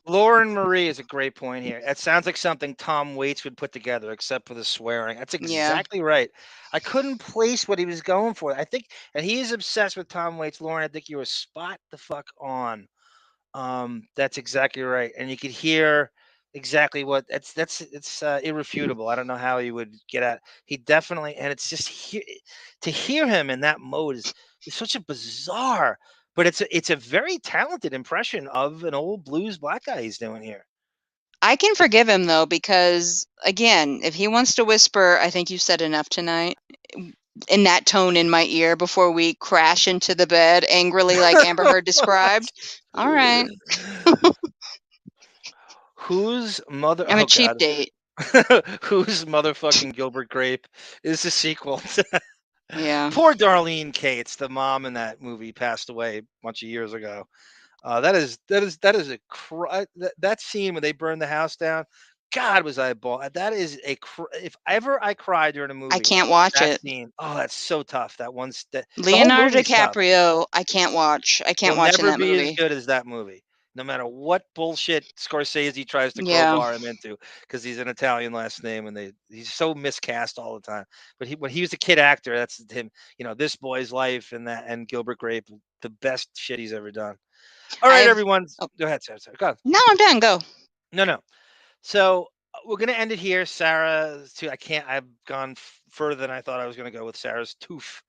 Lauren Marie is a great point here. It sounds like something Tom Waits would put together, except for the swearing. That's Yeah. exactly right. I couldn't place what he was going for. I think, and he is obsessed with Tom Waits. Lauren, I think you were spot the fuck on. That's exactly right, and you could hear exactly what it's irrefutable. I don't know how he would get at. He definitely, and it's just to hear him in that mode is such a bizarre, but it's a very talented impression of an old blues black guy he's doing here. I can forgive him though, because again, if he wants to whisper, I think you said enough tonight, in that tone in my ear before we crash into the bed angrily like Amber Heard described. All right. Whose mother? I'm a oh, cheap God. date. Whose motherfucking Gilbert Grape is the sequel? Yeah. Poor Darlene Cates, the mom in that movie, passed away a bunch of years ago. That is a that scene when they burned the house down. God, was I ball? That is if ever I cried during a movie, I can't watch that it. scene. Oh, that's so tough. That one's the whole Leonardo movie's tough. DiCaprio, I can't watch. I can't He'll watch in never that be movie. as good as that movie, no matter what bullshit Scorsese tries to Yeah. crowbar him into, because he's an Italian last name and he's so miscast all the time. But when he was a kid actor, that's him. You know, This Boy's Life and Gilbert Grape, the best shit he's ever done. All right, everyone. Go ahead, Sarah. Go ahead. No, I'm done. Go. No. So we're gonna end it here, Sarah. I've gone further than I thought I was gonna go with Sarah's tooth.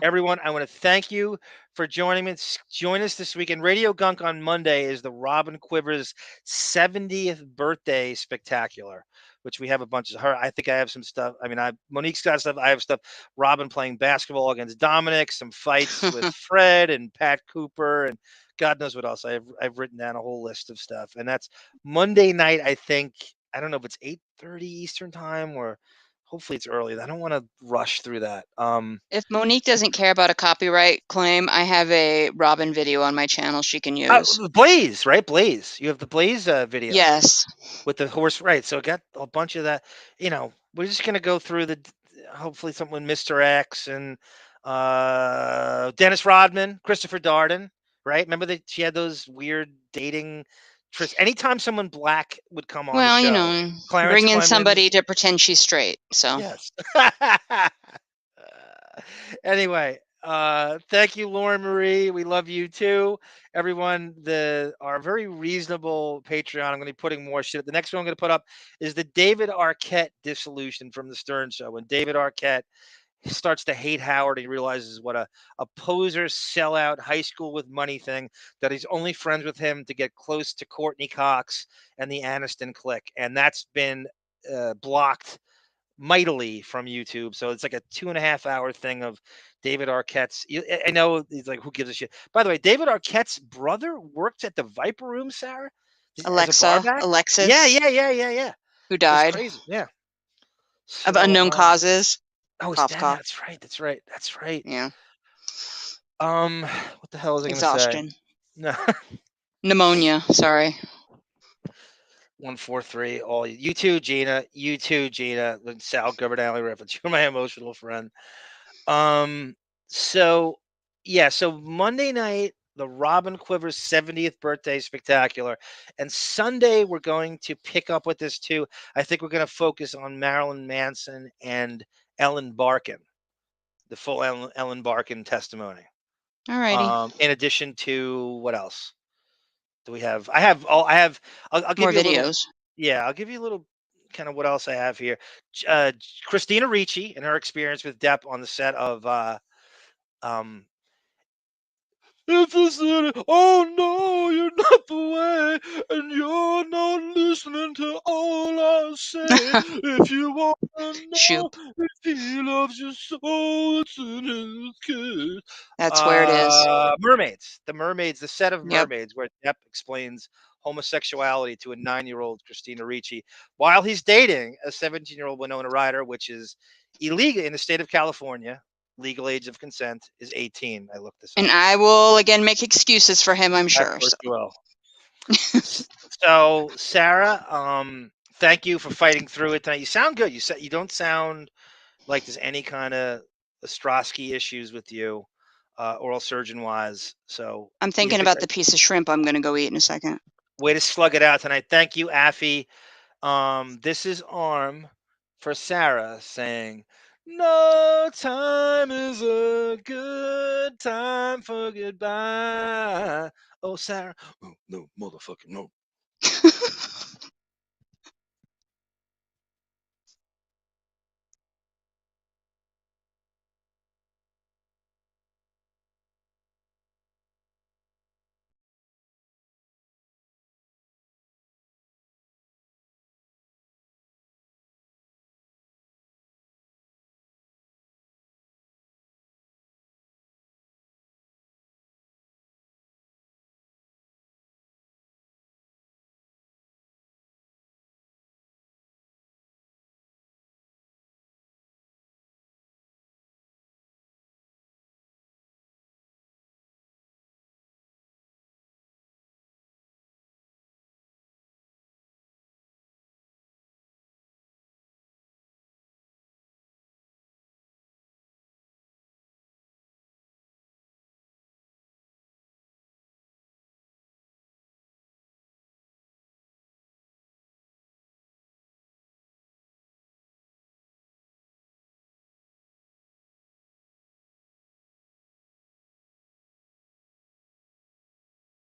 Everyone, I want to thank you for joining me. Join us this weekend. Radio Gunk on Monday is the Robin Quivers 70th birthday spectacular, which we have a bunch of her. I think I have some stuff. I mean, Monique's got stuff. I have stuff. Robin playing basketball against Dominic, some fights with Fred and Pat Cooper, and God knows what else. I've written down a whole list of stuff, and that's Monday night. I think, I don't know if it's 8:30 Eastern time or hopefully it's early. I don't want to rush through that. If Monique doesn't care about a copyright claim, I have a Robin video on my channel she can use. Blaze, right? Blaze. You have the Blaze video. Yes. With the horse, right? So I got a bunch of that. You know, we're just gonna go through hopefully something with Mr. X and Dennis Rodman, Christopher Darden, right? Remember she had those weird dating trysts. Anytime someone black would come on Well, the show, you know, Clarence bring in Clemens. somebody to pretend she's straight. So yes. Anyway, thank you, Lauren Marie. We love you too. Everyone, our very reasonable Patreon. I'm going to be putting more shit. The next one I'm going to put up is the David Arquette dissolution from the Stern Show. When David Arquette starts to hate Howard, he realizes what a poser, sellout, high school with money thing, that he's only friends with him to get close to Courtney Cox and the Aniston clique. And that's been blocked mightily from YouTube. So it's like a 2.5 hour thing of David Arquette's. I know he's like, who gives a shit? By the way, David Arquette's brother worked at the Viper Room, Sarah. Alexis. Yeah. Who died? Crazy. Yeah. Of unknown causes. Oh, cough, dead. cough. That's right. Yeah. What the hell was I going to say? Exhaustion. No. Pneumonia. Sorry. 143. All you too, Gina. You too, Gina. The Sal Governale reference. You're my emotional friend. So Monday night, the Robin Quivers 70th birthday spectacular, and Sunday we're going to pick up with this too. I think we're going to focus on Marilyn Manson and Ellen Barkin, the full Ellen Barkin testimony. All righty. In addition to what else do we have? I'll give more you videos. I'll give you a little kind of what else I have here. Christina Ricci and her experience with Depp on the set of It's a city. Oh no, you're not the way, and you're not listening to all I say. If you want to know if he loves you so, it's in his kiss. That's where it is. Mermaids. The Mermaids, the set of Mermaids, where Depp explains homosexuality to a 9-year-old Christina Ricci while he's dating a 17-year-old Winona Ryder, which is illegal in the state of California. Legal age of consent is 18. I looked this up. And I will again make excuses for him, I'm sure. Of course you will. So, Sarah, thank you for fighting through it tonight. You sound good. You don't sound like there's any kind of Ostrowski issues with you. oral surgeon wise. So I'm thinking about the piece of shrimp I'm going to go eat in a second. way to slug it out tonight. Thank you, Affy. This is Arm for Sarah saying, "No time is a good time for goodbye." Oh, Sarah. Oh, no, motherfucking no.